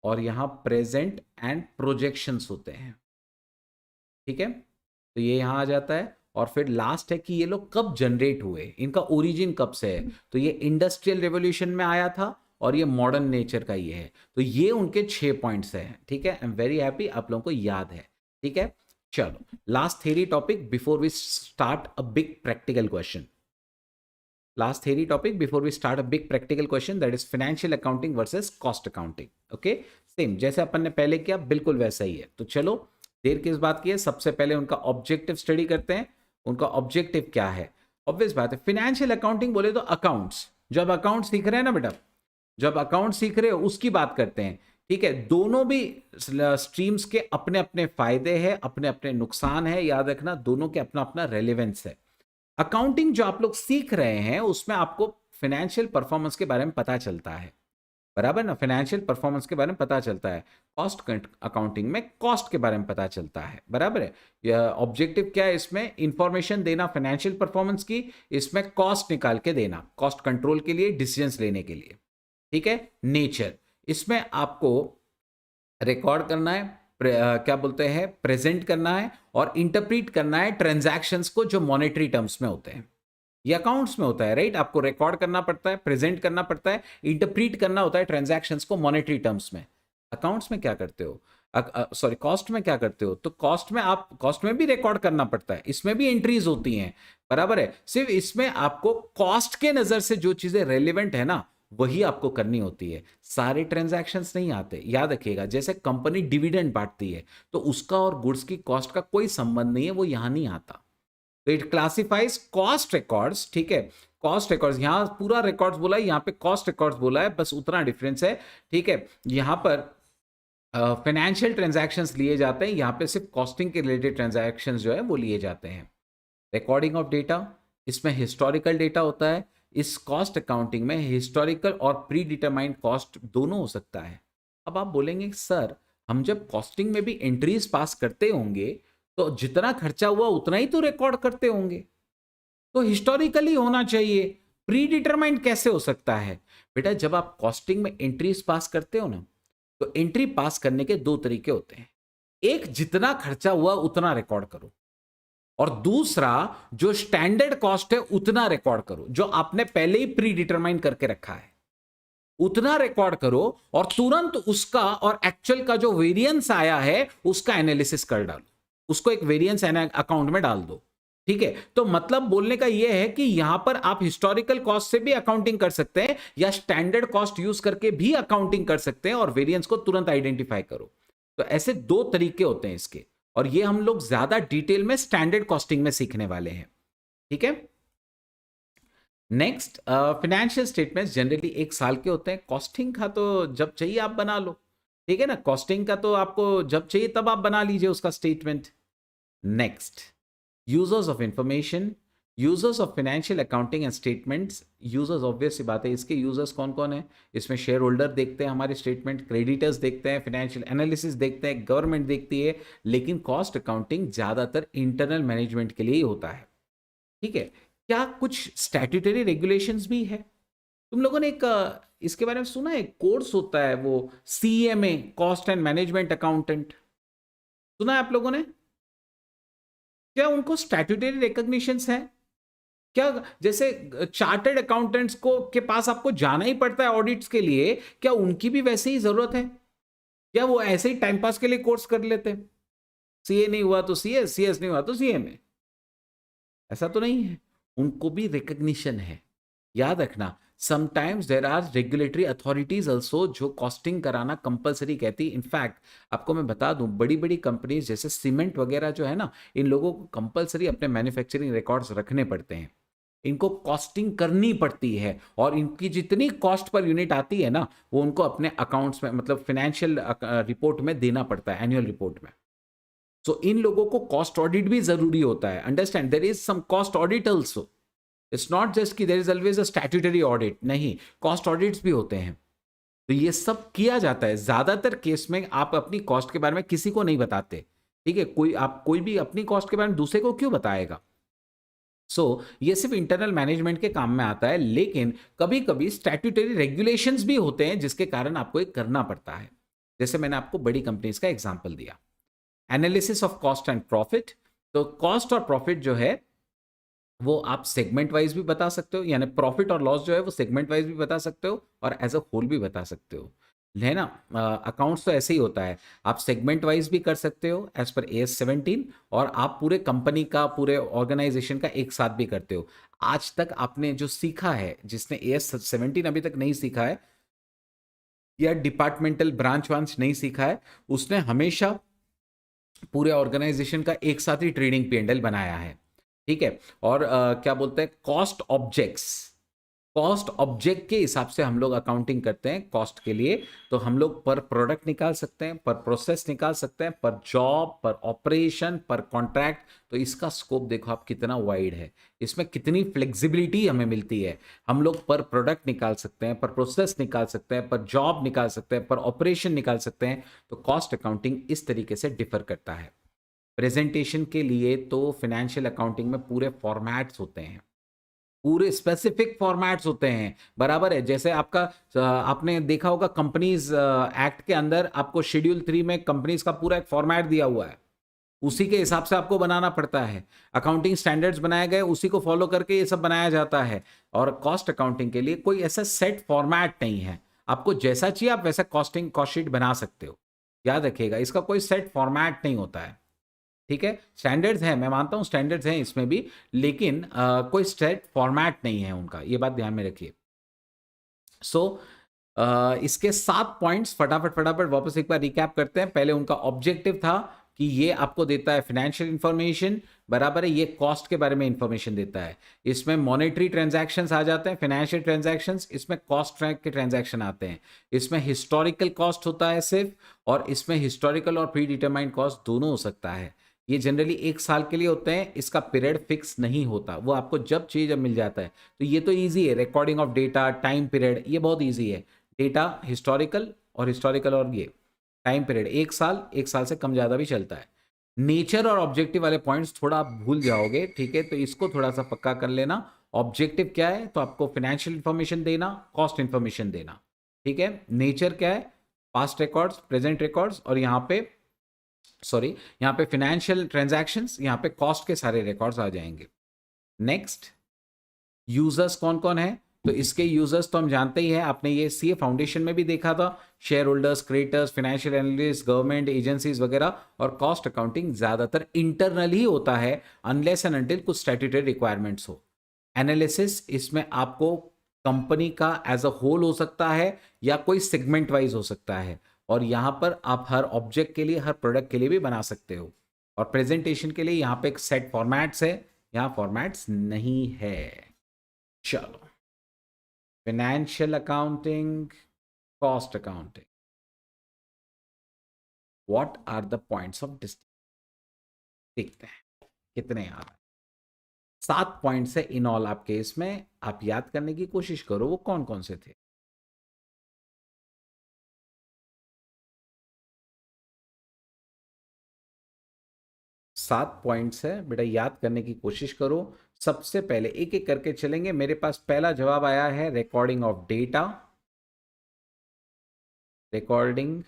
और यहाँ प्रेजेंट एंड प्रोजेक्शंस होते हैं, ठीक है। तो ये यहाँ आ जाता है, और फिर लास्ट है कि ये लोग कब जनरेट हुए, इनका ओरिजिन कब से है। तो ये इंडस्ट्रियल रेवोल्यूशन में आया था और ये मॉडर्न नेचर का ये है। तो ये उनके 6 पॉइंट्स हैं, ठीक है। आई एम वेरी हैप्पी आप लोगों को याद है, ठीक है। चलो last theory topic before we start a big practical question, last theory topic before we start a big practical question, that is financial accounting versus cost accounting. okay, same जैसे अपन ने पहले किया बिल्कुल वैसा ही है। तो चलो देर किस बात की है, सबसे पहले उनका ऑब्जेक्टिव स्टडी करते हैं। उनका ऑब्जेक्टिव क्या है, ऑब्वियस बात है, फाइनेंशियल अकाउंटिंग बोले तो अकाउंट्स, जब अकाउंट सीख रहे हैं ना बेटा, जब अकाउंट सीख रहे हो उसकी बात करते हैं, ठीक है। दोनों भी स्ट्रीम्स के अपने अपने फायदे हैं, अपने अपने नुकसान है, याद रखना दोनों के अपना अपना रेलेवेंस है। अकाउंटिंग जो आप लोग सीख रहे हैं उसमें आपको फाइनेंशियल परफॉर्मेंस के बारे में पता चलता है, बराबर ना, फाइनेंशियल परफॉर्मेंस के बारे में पता चलता है। कॉस्ट अकाउंटिंग में कॉस्ट के बारे में पता चलता है, बराबर है। ऑब्जेक्टिव क्या है इसमें, इंफॉर्मेशन देना फाइनेंशियल परफॉर्मेंस की, इसमें कॉस्ट निकाल के देना, कॉस्ट कंट्रोल के लिए, डिसीजंस लेने के लिए, ठीक है। नेचर, इसमें आपको रिकॉर्ड करना है, क्या बोलते हैं, प्रेजेंट करना है और इंटरप्रीट करना है ट्रांजैक्शंस को जो मॉनेटरी टर्म्स में होते हैं। ये अकाउंट्स में होता है, राइट। आपको रिकॉर्ड करना पड़ता है, प्रेजेंट करना पड़ता है, इंटरप्रीट करना होता है ट्रांजैक्शंस को मॉनेटरी टर्म्स में। अकाउंट्स में क्या करते हो, सॉरी कॉस्ट में क्या करते हो, तो कॉस्ट में आप, कॉस्ट में भी रिकॉर्ड करना पड़ता है, इसमें भी एंट्रीज होती हैं, बराबर है। सिर्फ इसमें आपको कॉस्ट के नजर से जो चीजें रेलिवेंट है ना वही आपको करनी होती है, सारे ट्रांजैक्शंस नहीं आते, याद रखिएगा। जैसे कंपनी डिविडेंड बांटती है तो उसका और गुड्स की कॉस्ट का कोई संबंध नहीं है, वो यहां नहीं आता। तो इट क्लासिफाइज कॉस्ट रिकॉर्ड्स, ठीक है। कॉस्ट रिकॉर्ड्स, यहां पूरा रिकॉर्ड्स बोला है, यहां पे कॉस्ट रिकॉर्ड्स बोला है, बस उतना डिफरेंस है, ठीक है। यहां पर फाइनेंशियल ट्रांजैक्शंस लिए जाते हैं, यहां पे सिर्फ कॉस्टिंग के रिलेटेड ट्रांजैक्शंस जो है वो लिए जाते हैं। रिकॉर्डिंग ऑफ डेटा, इसमें हिस्टोरिकल डेटा होता है। इस कॉस्ट अकाउंटिंग में हिस्टोरिकल और प्री डिटरमाइंड कॉस्ट दोनों हो सकता है। अब आप बोलेंगे सर हम जब कॉस्टिंग में भी एंट्रीज पास करते होंगे तो जितना खर्चा हुआ उतना ही तो रिकॉर्ड करते होंगे, तो हिस्टोरिकली होना चाहिए, प्री डिटरमाइंड कैसे हो सकता है? बेटा जब आप कॉस्टिंग में एंट्रीज पास करते हो ना, तो एंट्री पास करने के 2 तरीके होते हैं। एक, जितना खर्चा हुआ उतना रिकॉर्ड करो, और दूसरा जो स्टैंडर्ड कॉस्ट है उतना रिकॉर्ड करो, जो आपने पहले ही प्री डिटरमाइन करके रखा है उतना रिकॉर्ड करो, और तुरंत उसका और एक्चुअल का जो वेरिएंस आया है उसका एनालिसिस कर डालो, उसको एक वेरिएंस अकाउंट में डाल दो, ठीक है। तो मतलब बोलने का यह है कि यहां पर आप हिस्टोरिकल कॉस्ट से भी अकाउंटिंग कर सकते हैं या स्टैंडर्ड कॉस्ट यूज करके भी अकाउंटिंग कर सकते हैं और वेरिएंस को तुरंत आइडेंटिफाई करो। तो ऐसे 2 तरीके होते हैं इसके, और ये हम लोग ज्यादा डिटेल में स्टैंडर्ड कॉस्टिंग में सीखने वाले हैं, ठीक है। नेक्स्ट, फाइनेंशियल स्टेटमेंट्स जनरली 1 साल के होते हैं। कॉस्टिंग का तो जब चाहिए आप बना लो, ठीक है ना, कॉस्टिंग का तो आपको जब चाहिए तब आप बना लीजिए उसका statement. Next, users of information, users of financial accounting and statements. Users obvious सी बात है, इसके यूजर्स कौन कौन है, इसमें शेयर होल्डर देखते हैं हमारे स्टेटमेंट, क्रेडिटर्स देखते हैं, फाइनेंशियल एनालिसिस देखते हैं, गवर्नमेंट देखती है, लेकिन कॉस्ट अकाउंटिंग ज्यादातर इंटरनल मैनेजमेंट के लिए ही होता है, ठीक है। क्या कुछ स्टैट्यूटरी रेगुलेशंस भी है? तुम लोगों ने एक इसके बारे में सुना है, कोर्स होता है वो CMA, cost and management accountant, सुना है आप लोगों ने? क्या उनको स्टैट्यूटरी रिकॉग्निशंस है क्या? जैसे चार्टर्ड अकाउंटेंट्स को के पास आपको जाना ही पड़ता है ऑडिट्स के लिए, क्या उनकी भी वैसे ही जरूरत है? क्या वो ऐसे ही टाइम पास के लिए कोर्स कर लेते हैं, CA नहीं हुआ तो CS, CS नहीं हुआ तो CMA? ऐसा तो नहीं है, उनको भी रिकग्निशन है। याद रखना, sometimes there are regulatory authorities also जो कॉस्टिंग कराना कंपलसरी कहती है। इनफैक्ट आपको मैं बता दूं, बड़ी बड़ी कंपनीज जैसे सीमेंट वगैरह जो है ना, इन लोगों को कंपलसरी अपने मैन्युफैक्चरिंग रिकॉर्ड्स रखने पड़ते हैं। इनको कॉस्टिंग करनी पड़ती है और इनकी जितनी कॉस्ट पर यूनिट आती है ना वो उनको अपने अकाउंट्स में मतलब फाइनेंशियल रिपोर्ट में देना पड़ता है, एनुअल रिपोर्ट में। सो इन लोगों को कॉस्ट ऑडिट भी जरूरी होता है। Understand, there is some cost audit also, it's not just कि there is always a statutory audit, नहीं, कॉस्ट ऑडिट्स भी होते हैं। तो ये सब किया जाता है। ज्यादातर केस में आप अपनी कॉस्ट के बारे में किसी को नहीं बताते, ठीक है, कोई भी अपनी कॉस्ट के बारे में दूसरे को क्यों बताएगा। ये सिर्फ इंटरनल मैनेजमेंट के काम में आता है, लेकिन कभी कभी स्टैट्यूटरी रेगुलेशंस भी होते हैं जिसके कारण आपको ये करना पड़ता है। जैसे मैंने आपको बड़ी कंपनीज का एग्जांपल दिया। Analysis of cost and profit, तो कॉस्ट और प्रॉफिट जो है वो आप सेगमेंट वाइज भी बता सकते हो, यानी प्रॉफिट और लॉस जो है वो सेगमेंट वाइज भी बता सकते हो और एज अ होल भी बता सकते हो, है ना। अकाउंट्स तो ऐसे ही होता है, आप सेगमेंट वाइज भी कर सकते हो एज पर AS 17 और आप पूरे कंपनी का पूरे ऑर्गेनाइजेशन का एक साथ भी करते हो। आज तक आपने जो सीखा है, जिसने AS 17 अभी तक नहीं सीखा है या डिपार्टमेंटल ब्रांच वांच नहीं सीखा है, उसने हमेशा पूरे ऑर्गेनाइजेशन का एक साथ ही ट्रेडिंग P&L बनाया है, ठीक है। और क्या बोलते हैं, कॉस्ट ऑब्जेक्ट के हिसाब से हम लोग अकाउंटिंग करते हैं कॉस्ट के लिए। तो हम लोग पर प्रोडक्ट निकाल सकते हैं, पर प्रोसेस निकाल सकते हैं, पर जॉब, पर ऑपरेशन, पर कॉन्ट्रैक्ट। तो इसका स्कोप देखो आप कितना वाइड है, इसमें कितनी फ्लेक्सिबिलिटी हमें मिलती है। हम लोग पर प्रोडक्ट निकाल सकते हैं, पर प्रोसेस निकाल सकते हैं, पर जॉब निकाल सकते हैं, पर ऑपरेशन निकाल सकते हैं। तो कॉस्ट अकाउंटिंग इस तरीके से डिफर करता है। प्रेजेंटेशन के लिए तो फाइनेंशियल अकाउंटिंग में पूरे फॉर्मेट्स होते हैं, पूरे स्पेसिफिक फॉर्मेट्स होते हैं, बराबर है। जैसे आपका आपने देखा होगा कंपनीज एक्ट के अंदर आपको शेड्यूल 3 में कंपनीज का पूरा एक फॉर्मेट दिया हुआ है, उसी के हिसाब से आपको बनाना पड़ता है। अकाउंटिंग स्टैंडर्ड्स बनाए गए, उसी को फॉलो करके ये सब बनाया जाता है। और कॉस्ट अकाउंटिंग के लिए कोई ऐसा सेट फॉर्मेट नहीं है, आपको जैसा चाहिए आप वैसा कॉस्ट शीट बना सकते हो। याद रखिएगा, इसका कोई सेट फॉर्मेट नहीं होता है, ठीक है। स्टैंडर्ड्स हैं, मैं मानता हूं स्टैंडर्ड्स हैं इसमें भी, लेकिन कोई स्ट्रेट फॉर्मेट नहीं है उनका, ये बात ध्यान में रखिए। इसके 7 पॉइंट्स फटाफट वापस एक बार रिकैप करते हैं। पहले उनका ऑब्जेक्टिव था कि ये आपको देता है फाइनेंशियल इंफॉर्मेशन, बराबर है, ये कॉस्ट के बारे में इंफॉर्मेशन देता है। इसमें मॉनेटरी ट्रांजैक्शंस आ जाते हैं, फाइनेंशियल ट्रांजैक्शंस, इसमें कॉस्ट ट्रैक के ट्रांजैक्शन आते हैं। इसमें हिस्टोरिकल कॉस्ट होता है सिर्फ, और इसमें हिस्टोरिकल और प्री डिटरमाइंड कॉस्ट दोनों हो सकता है। ये जनरली 1 साल के लिए होते हैं, इसका पीरियड फिक्स नहीं होता, वो आपको जब चाहिए जब मिल जाता है। तो ये तो ईजी है, recording of data, time period, ये बहुत ईजी है। डेटा हिस्टोरिकल और ये टाइम पीरियड 1 साल से कम ज़्यादा भी चलता है। नेचर और ऑब्जेक्टिव वाले पॉइंट्स थोड़ा आप भूल जाओगे, ठीक है, तो इसको थोड़ा सा पक्का कर लेना। ऑब्जेक्टिव क्या है, तो आपको फाइनेंशियल इंफॉर्मेशन देना, कॉस्ट इंफॉर्मेशन देना, ठीक है। नेचर क्या है, पास्ट रिकॉर्ड्स, प्रेजेंट रिकॉर्ड्स, और यहाँ पे फाइनेंशियल ट्रांजैक्शंस, यहाँ पे कॉस्ट के सारे रिकॉर्ड्स आ जाएंगे। नेक्स्ट, यूजर्स कौन कौन है, तो इसके यूजर्स तो हम जानते ही हैं, आपने ये सीए फाउंडेशन में भी देखा था, share holders, creators, financial analyst, government agencies वगैरह। और कॉस्ट अकाउंटिंग ज्यादातर इंटरनल ही होता है, अनलेस एंड अनटिल कुछ स्टैट्यूटरी रिक्वायरमेंट्स हो। एनालिसिस, इसमें आपको कंपनी का एज अ होल हो सकता है या कोई सेगमेंट वाइज हो सकता है, और यहां पर आप हर ऑब्जेक्ट के लिए, हर प्रोडक्ट के लिए भी बना सकते हो। और प्रेजेंटेशन के लिए यहाँ पे एक सेट फॉर्मेट्स है, यहाँ फॉर्मेट्स नहीं है। चलो, financial accounting, cost accounting, what are the points of distinction, देखते हैं कितने आ रहे हैं। 7 पॉइंट्स है इन ऑल आपके, इसमें आप याद करने की कोशिश करो वो कौन कौन से थे। 7 पॉइंट्स है बेटा, याद करने की कोशिश करो। सबसे पहले एक एक करके चलेंगे। मेरे पास पहला जवाब आया है रिकॉर्डिंग ऑफ डेटा, रिकॉर्डिंग,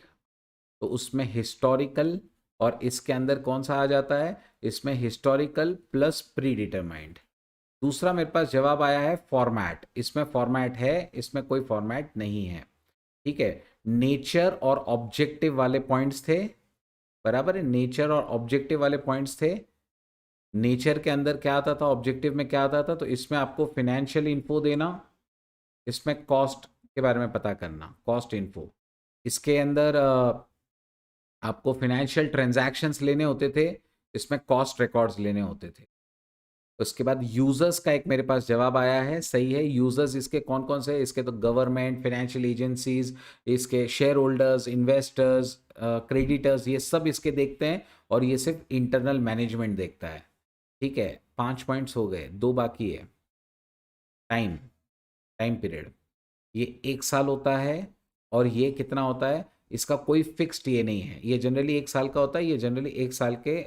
तो उसमें हिस्टोरिकल, और इसके अंदर कौन सा आ जाता है, इसमें हिस्टोरिकल प्लस प्री डिटरमाइंड। दूसरा मेरे पास जवाब आया है फॉर्मेट, इसमें फॉर्मेट है, इसमें कोई फॉर्मेट नहीं है, ठीक है। नेचर और ऑब्जेक्टिव वाले पॉइंट्स थे, बराबर है, नेचर और ऑब्जेक्टिव वाले पॉइंट्स थे। नेचर के अंदर क्या आता था, ऑब्जेक्टिव में क्या आता था, तो इसमें आपको फिनेंशियल इन्फो देना, इसमें कॉस्ट के बारे में पता करना, कॉस्ट इन्फो। इसके अंदर आपको फिनेंशियल ट्रांजैक्शंस लेने होते थे, इसमें कॉस्ट रिकॉर्ड्स लेने होते थे। उसके बाद यूजर्स का एक मेरे पास जवाब आया है, सही है। यूजर्स इसके कौन कौन से हैं? इसके तो गवर्नमेंट, फाइनेंशियल एजेंसीज, इसके शेयर होल्डर्स, इन्वेस्टर्स, क्रेडिटर्स, ये सब इसके देखते हैं, और ये सिर्फ इंटरनल मैनेजमेंट देखता है। ठीक है, 5 पॉइंट्स हो गए, 2 बाकी है। टाइम, टाइम पीरियड, ये 1 साल होता है, और ये कितना होता है? इसका कोई फिक्स्ड ये नहीं है, ये जनरली 1 साल का होता है, ये जनरली 1 साल के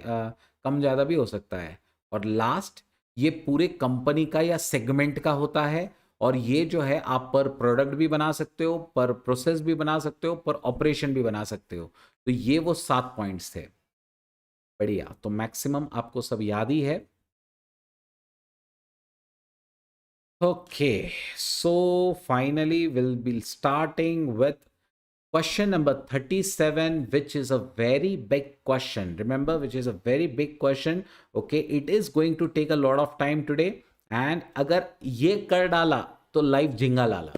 कम ज़्यादा भी हो सकता है। और लास्ट, ये पूरे कंपनी का या सेगमेंट का होता है, और ये जो है आप पर प्रोडक्ट भी बना सकते हो, पर प्रोसेस भी बना सकते हो, पर ऑपरेशन भी बना सकते हो। तो ये वो 7 पॉइंट्स थे। बढ़िया, तो मैक्सिमम आपको सब याद ही है। Okay, so finally we'll be starting with question number 37, which is a very big question. Remember, which is a very big question. Okay, it is going to take a lot of time today. And अगर ये कर डाला तो लाइफ झिंगा लाला।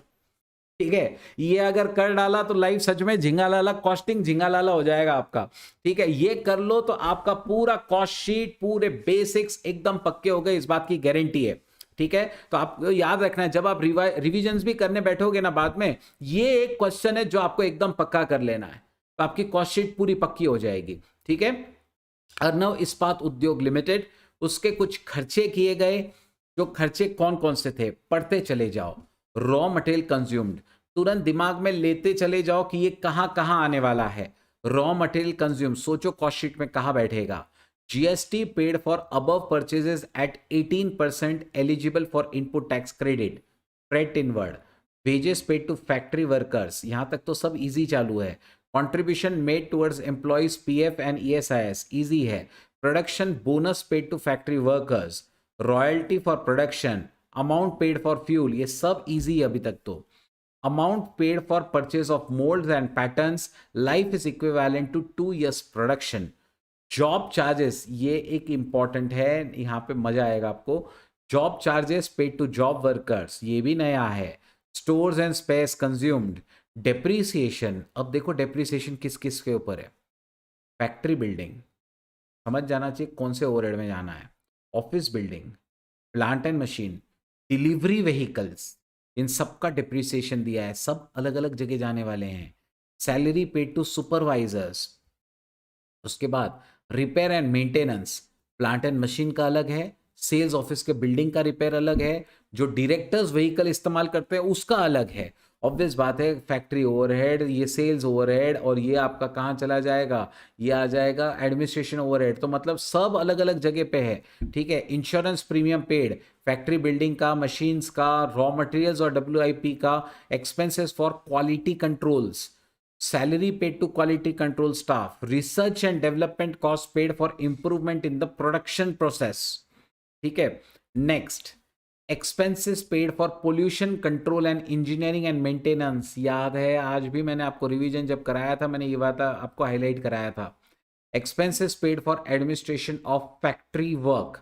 ठीक है, ये अगर कर डाला तो लाइफ सच में झिंगा लाला, कॉस्टिंग झिंगा लाला हो जाएगा आपका। ठीक है, ये कर लो तो आपका पूरा कॉस्ट शीट, पूरे बेसिक्स एकदम पक्के हो गए, इस बात की गारंटी है। ठीक है, तो आपको याद रखना है, जब आप रिविजन्स भी करने बैठोगे ना बाद में, ये एक क्वेश्चन है जो आपको एकदम पक्का कर लेना है, तो आपकी कॉस्ट शीट पूरी पक्की हो जाएगी। ठीक है, अर्नव इस्पात उद्योग लिमिटेड, उसके कुछ खर्चे किए गए। जो खर्चे कौन कौन से थे, पढ़ते चले जाओ। रॉ मटेरियल कंज्यूम्ड, तुरंत दिमाग में लेते चले जाओ कि ये कहां कहां आने वाला है। रॉ मटेरियल कंज्यूम, सोचो कॉस्ट शीट में कहां बैठेगा। GST paid for above purchases at 18% eligible for input tax credit. Fret inward. Wages paid to factory workers. यहाँ तक तो सब easy चालू है. Contribution made towards employees PF and ESIS. Easy है. Production bonus paid to factory workers. Royalty for production. Amount paid for fuel. ये सब easy है अभी तक तो. Amount paid for purchase of molds and patterns. Life is equivalent to 2 years production. Job charges, ये एक इंपॉर्टेंट है, यहां पे मजा आएगा आपको। Job charges paid to job workers, ये भी नया है। Stores and space consumed. Depreciation, अब देखो डेप्रीसिएशन किस किस के ऊपर है। फैक्ट्री बिल्डिंग, समझ जाना चाहिए कौन से ओवरहेड में जाना है। Office building, plant and machine, delivery vehicles, इन सब का डिप्रीसिएशन दिया है, सब अलग अलग जगह जाने वाले हैं। Salary paid to supervisors. उसके बाद repair and maintenance, plant and machine का अलग है, सेल्स ऑफिस के बिल्डिंग का रिपेयर अलग है, जो डायरेक्टर्स व्हीकल इस्तेमाल करते हैं उसका अलग है। ऑब्वियस बात है, फैक्ट्री ओवरहेड, ये सेल्स ओवरहेड, और ये आपका कहाँ चला जाएगा, ये आ जाएगा एडमिनिस्ट्रेशन ओवरहेड। तो मतलब सब अलग अलग जगह पे है। ठीक है, insurance premium paid, factory building का, मशीन्स का, रॉ मटेरियल्स और WIP का, expenses for quality controls, salary paid to quality control staff, research and development costs paid for improvement in the production process. ठीक है, next expenses paid for pollution control and engineering and maintenance. याद है, आज भी मैंने आपको रिवीजन जब कराया था, मैंने ये बात आपको हाईलाइट कराया था। expenses paid for administration of factory work,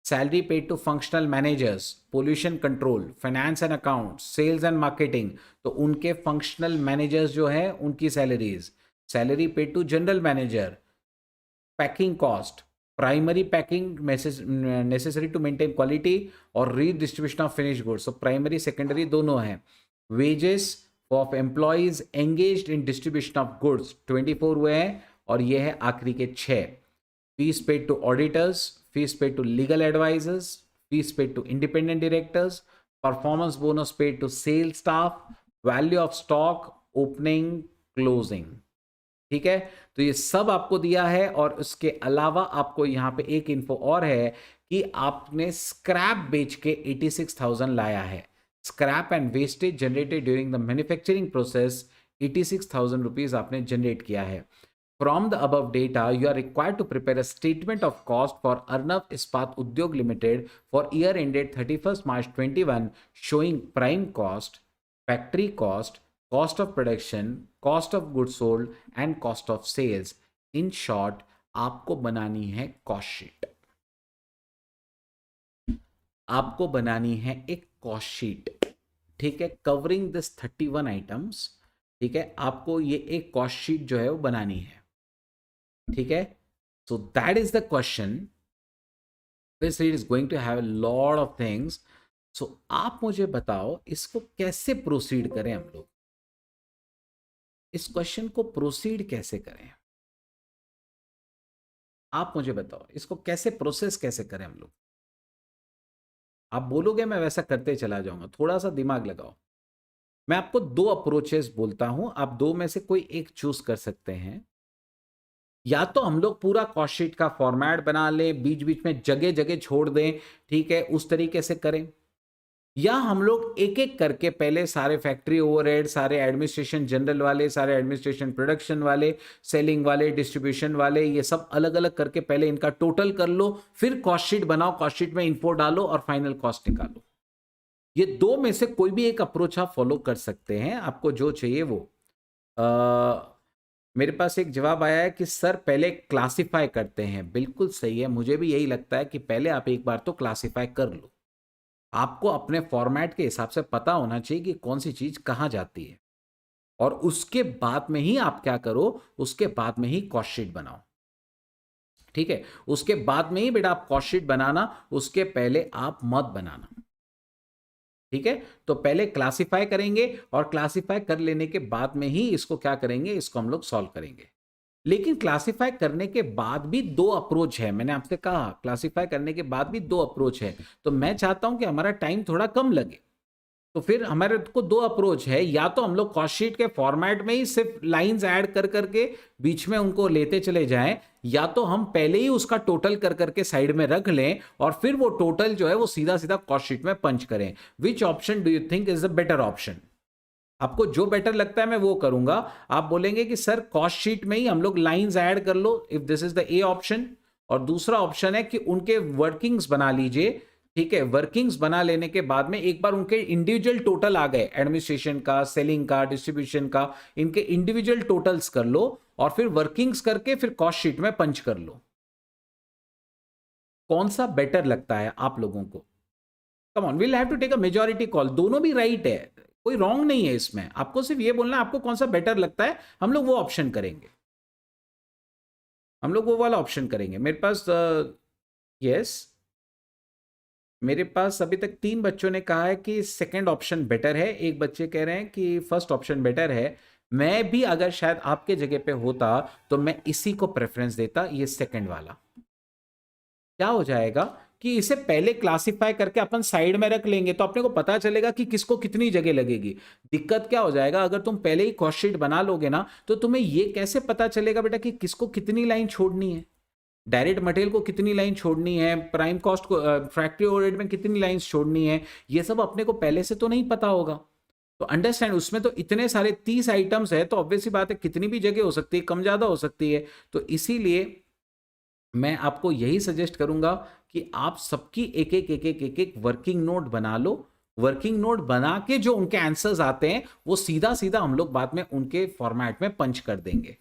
salary paid to functional managers, pollution control, finance and accounts, sales and marketing, तो उनके functional managers जो है उनकी salaries, salary paid to general manager, packing cost, primary packing necessary to maintain quality और redistribution of finished goods, so primary secondary दोनों हैं। wages of employees engaged in distribution of goods 24 हुए हैं, और ये है आखिरी के 6। fees paid to auditors, fees paid to legal advisors, fees paid to independent directors, performance bonus paid to sales staff, value of stock, opening, closing. ठीक है, तो ये सब आपको दिया है। और उसके अलावा आपको यहाँ पे एक इन्फो और है कि आपने स्क्रैप बेच के 86,000 लाया है। Scrap and wastage generated during the manufacturing process 86,000 rupees आपने जनरेट किया है। From the above data, you are required to prepare a statement of cost for Arnav Ispat Udyog Limited for year ended 31st March 21, showing prime cost, factory cost, cost of production, cost of goods sold, and cost of sales. In short, आपको बनानी है cost sheet. आपको बनानी है एक cost sheet. ठीक है, covering this 31 items. ठीक है, आपको ये एक cost sheet जो है वो बनानी है। ठीक है, so that is the question obviously it is going to have a lot of things. So आप मुझे बताओ इसको कैसे प्रोसीड करें हम लोग, इस क्वेश्चन को प्रोसीड कैसे करें, आप मुझे बताओ इसको कैसे प्रोसेस कैसे करें हम लोग। आप बोलोगे मैं वैसा करते चला जाऊंगा, थोड़ा सा दिमाग लगाओ। मैं आपको दो अप्रोचेस बोलता हूं, आप दो में से कोई एक चूज कर सकते हैं। या तो हम लोग पूरा कॉस्ट शीट का फॉर्मेट बना लें, बीच बीच में जगह जगह छोड़ दें, ठीक है, उस तरीके से करें। या हम लोग एक एक करके पहले सारे फैक्ट्री ओवरहेड, सारे एडमिनिस्ट्रेशन जनरल वाले, सारे एडमिनिस्ट्रेशन प्रोडक्शन वाले, सेलिंग वाले, डिस्ट्रीब्यूशन वाले, ये सब अलग अलग करके पहले इनका टोटल कर लो, फिर कॉस्ट शीट बनाओ, कॉस्ट शीट में इन्फो डालो और फाइनल कॉस्ट निकालो। ये दो में से कोई भी एक अप्रोच आप फॉलो कर सकते हैं, आपको जो चाहिए वो। मेरे पास एक जवाब आया है कि सर पहले क्लासिफाई करते हैं। बिल्कुल सही है, मुझे भी यही लगता है कि पहले आप एक बार तो क्लासिफाई कर लो। आपको अपने फॉर्मेट के हिसाब से पता होना चाहिए कि कौन सी चीज कहां जाती है, और उसके बाद में ही आप क्या करो, उसके बाद में ही कॉस्ट शीट बनाओ। ठीक है, उसके बाद में ही बेटा आप कॉस्ट शीट बनाना, उसके पहले आप मत बनाना। ठीक है, तो पहले क्लासिफाई करेंगे और क्लासिफाई कर लेने के बाद में ही इसको क्या करेंगे, इसको हम लोग सॉल्व करेंगे। लेकिन क्लासिफाई करने के बाद भी दो अप्रोच है, मैंने आपसे कहा क्लासिफाई करने के बाद भी दो अप्रोच है। तो मैं चाहता हूं कि हमारा टाइम थोड़ा कम लगे, तो फिर हमारे को दो अप्रोच है। या तो हम लोग कॉस्ट शीट के फॉर्मेट में ही सिर्फ लाइंस ऐड कर करके बीच में उनको लेते चले जाएं, या तो हम पहले ही उसका टोटल कर करके साइड में रख लें और फिर वो टोटल जो है वो सीधा सीधा कॉस्ट शीट में पंच करें। Which option do you think is the better option? आपको जो बेटर लगता है मैं वो करूंगा। आप बोलेंगे कि सर कॉस्ट शीट में ही हम लोग लाइंस ऐड कर लो, if this is the A option. और दूसरा ऑप्शन है कि उनके वर्किंग्स बना लीजिए। ठीक है, वर्किंग्स बना लेने के बाद में एक बार उनके इंडिविजुअल टोटल आ गए, एडमिनिस्ट्रेशन का, सेलिंग का, डिस्ट्रीब्यूशन का, इनके इंडिविजुअल टोटल्स कर लो और फिर वर्किंग्स करके फिर कॉस्ट शीट में पंच कर लो। कौन सा बेटर लगता है आप लोगों को? Come on, will have to take a majority call. दोनों भी राइट है, कोई रॉन्ग नहीं है इसमें। आपको सिर्फ ये बोलना है आपको कौन सा बेटर लगता है, हम लोग वो ऑप्शन करेंगे, हम लोग वो वाला ऑप्शन करेंगे। मेरे पास यस मेरे पास अभी तक तीन बच्चों ने कहा है कि सेकंड ऑप्शन बेटर है, एक बच्चे कह रहे हैं कि फर्स्ट ऑप्शन बेटर है। मैं भी अगर शायद आपके जगह पे होता तो मैं इसी को प्रेफरेंस देता, ये सेकंड वाला। क्या हो जाएगा कि इसे पहले क्लासिफाई करके अपन साइड में रख लेंगे तो अपने को पता चलेगा कि किसको कितनी जगह लगेगी। दिक्कत क्या हो जाएगा, अगर तुम पहले ही कॉस्ट शीट बना लोगे ना तो तुम्हें ये कैसे पता चलेगा बेटा कि किसको कितनी लाइन छोड़नी है, डायरेक्ट मटेरियल को कितनी लाइन छोड़नी है, प्राइम कॉस्ट को, फैक्ट्री ओवरहेड में कितनी लाइंस छोड़नी है, ये सब अपने को पहले से तो नहीं पता होगा। तो अंडरस्टैंड, उसमें तो इतने सारे 30 आइटम्स है, तो ऑब्वियस सी बात है कितनी भी जगह हो सकती है, कम ज्यादा हो सकती है। तो इसीलिए मैं आपको यही सजेस्ट करूंगा कि आप सबकी एक एक वर्किंग नोट बना लो। वर्किंग नोट बना के जो उनके आंसर्स आते हैं वो सीधा सीधा हम लोग बाद में उनके फॉर्मेट में पंच कर देंगे।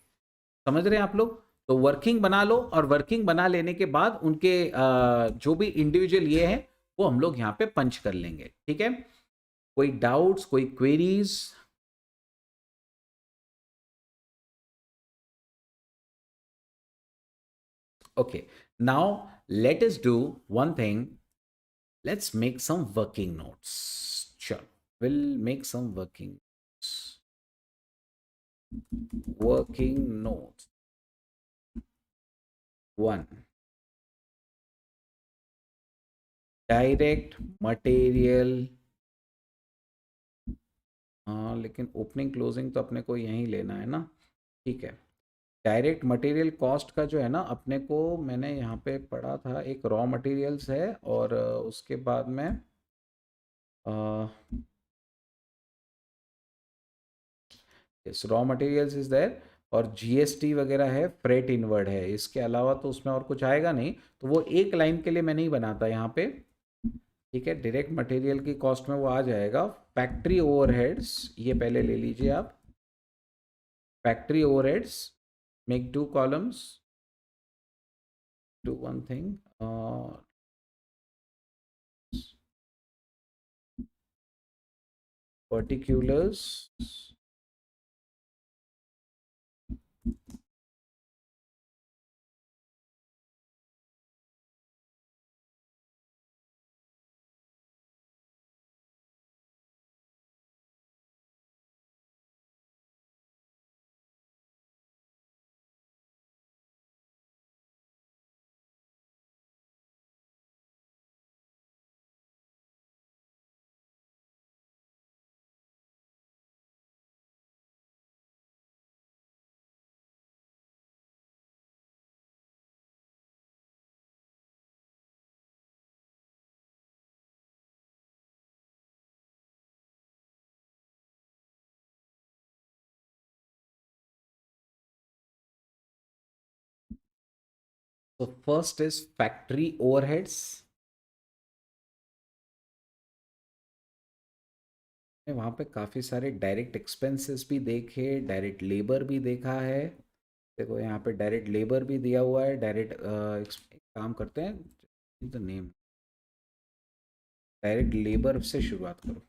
समझ रहे हैं आप लोग? तो वर्किंग बना लो और वर्किंग बना लेने के बाद उनके जो भी इंडिविजुअल ये है वो हम लोग यहाँ पे पंच कर लेंगे। ठीक है, कोई डाउट्स, कोई queries? Okay, now let us do one thing. Let's make some working notes. Sure, we'll make some working notes. Working notes. One, direct material. हाँ, लेकिन ओपनिंग क्लोजिंग तो अपने को यहीं लेना है ना। ठीक है, डायरेक्ट मटेरियल कॉस्ट का जो है ना अपने को, मैंने यहाँ पे पढ़ा था, एक रॉ मटेरियल्स है और उसके बाद में yes, raw materials is there और जीएसटी वगैरह है, फ्रेट इनवर्ड है, इसके अलावा तो उसमें और कुछ आएगा नहीं। तो वो एक लाइन के लिए मैं नहीं बनाता यहाँ पे। ठीक है, डायरेक्ट मटेरियल की कॉस्ट में वो आ जाएगा। फैक्ट्री ओवरहेड्स ये पहले ले लीजिए आप। Factory overheads, make two columns, do one thing, particulars, So first is factory overheads. वहाँ पे काफ़ी सारे डायरेक्ट एक्सपेंसेस भी देखे, डायरेक्ट लेबर भी देखा है। देखो यहाँ पे डायरेक्ट लेबर भी दिया हुआ है, डायरेक्ट काम करते हैं द नेम, डायरेक्ट लेबर से शुरुआत करो।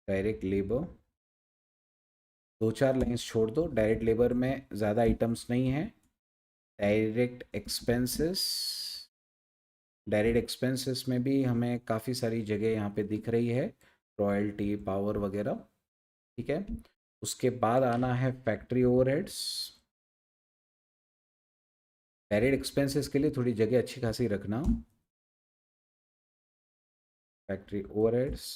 डायरेक्ट लेबर, दो चार लाइंस छोड़ दो, डायरेक्ट लेबर में ज़्यादा आइटम्स नहीं है। डायरेक्ट एक्सपेंसेस, डायरेक्ट एक्सपेंसेस में भी हमें काफ़ी सारी जगह यहाँ पे दिख रही है, रॉयल्टी, पावर वगैरह। ठीक है, उसके बाद आना है फैक्ट्री ओवरहेड्स। डायरेक्ट एक्सपेंसेस के लिए थोड़ी जगह अच्छी खासी रखना। फैक्ट्री ओवरहेड्स,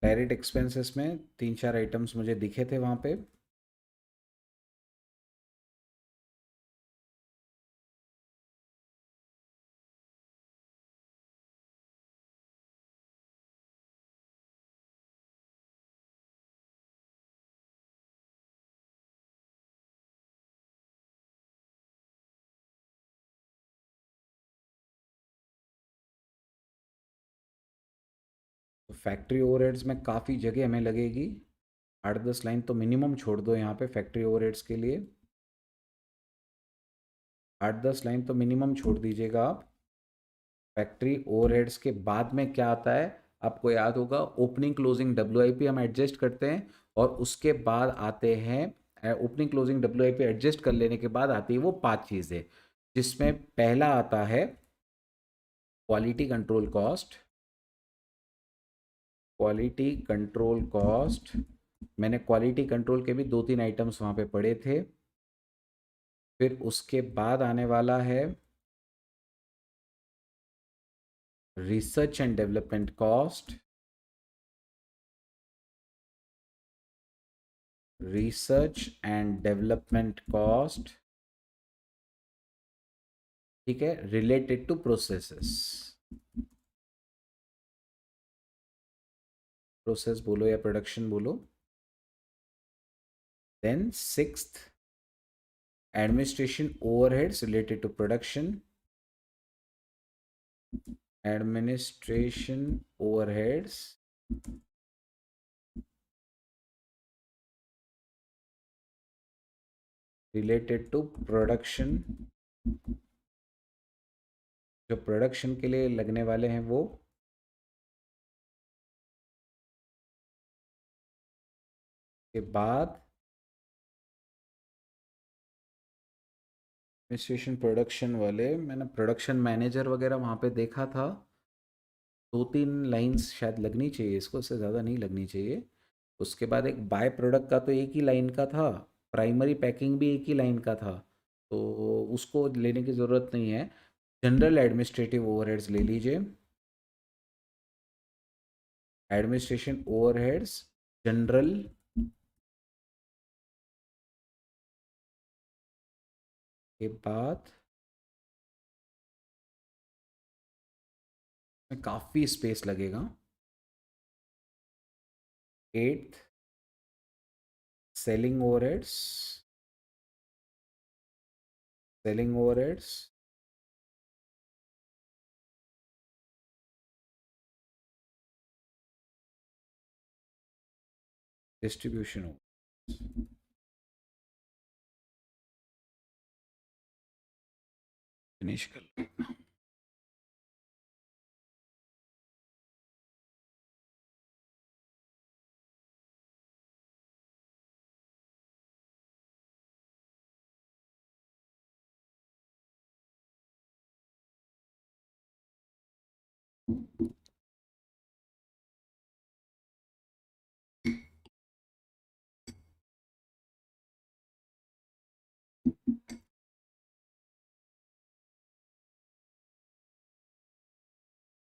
डायरेक्ट एक्सपेंसेस में तीन चार आइटम्स मुझे दिखे थे वहाँ पे। तो फैक्ट्री ओवरहेड्स में काफ़ी जगह हमें लगेगी, 8-10 लाइन तो मिनिमम छोड़ दो यहाँ पे फैक्ट्री ओवरहेड्स के लिए। 8-10 लाइन तो मिनिमम छोड़ दीजिएगा आप। फैक्ट्री ओवरहेड्स के बाद में क्या आता है, आपको याद होगा, ओपनिंग क्लोजिंग WIP हम एडजस्ट करते हैं, और उसके बाद आते हैं ओपनिंग क्लोजिंग WIP एडजस्ट कर लेने के बाद आती है वो 5 चीज़ें, जिसमें पहला आता है quality control cost. Quality control cost, मैंने क्वालिटी कंट्रोल के भी 2-3 आइटम्स वहाँ पे पढ़े थे। फिर उसके बाद आने वाला है research and development cost. Research and development cost, ठीक है, रिलेटेड टू प्रोसेसेस। प्रोसेस बोलो या प्रोडक्शन बोलो। Then sixth, administration overheads related to production. Administration overheads related to production, जो प्रोडक्शन के लिए लगने वाले हैं वो। के बाद एडमिनिस्ट्रेशन प्रोडक्शन वाले, मैंने प्रोडक्शन मैनेजर वगैरह वहाँ पे देखा था, 2-3 लाइंस शायद लगनी चाहिए इसको, इससे ज़्यादा नहीं लगनी चाहिए। उसके बाद एक बाय प्रोडक्ट का तो एक ही लाइन का था, प्राइमरी पैकिंग भी एक ही लाइन का था, तो उसको लेने की ज़रूरत नहीं है। जनरल एडमिनिस्ट्रेटिव ओवरहेड्स ले लीजिए। एडमिनिस्ट्रेशन ओवरहेड्स जनरल, के बाद में काफ़ी स्पेस लगेगा। 8th, selling overheads. Selling overheads, distribution overheads, finish कर लो।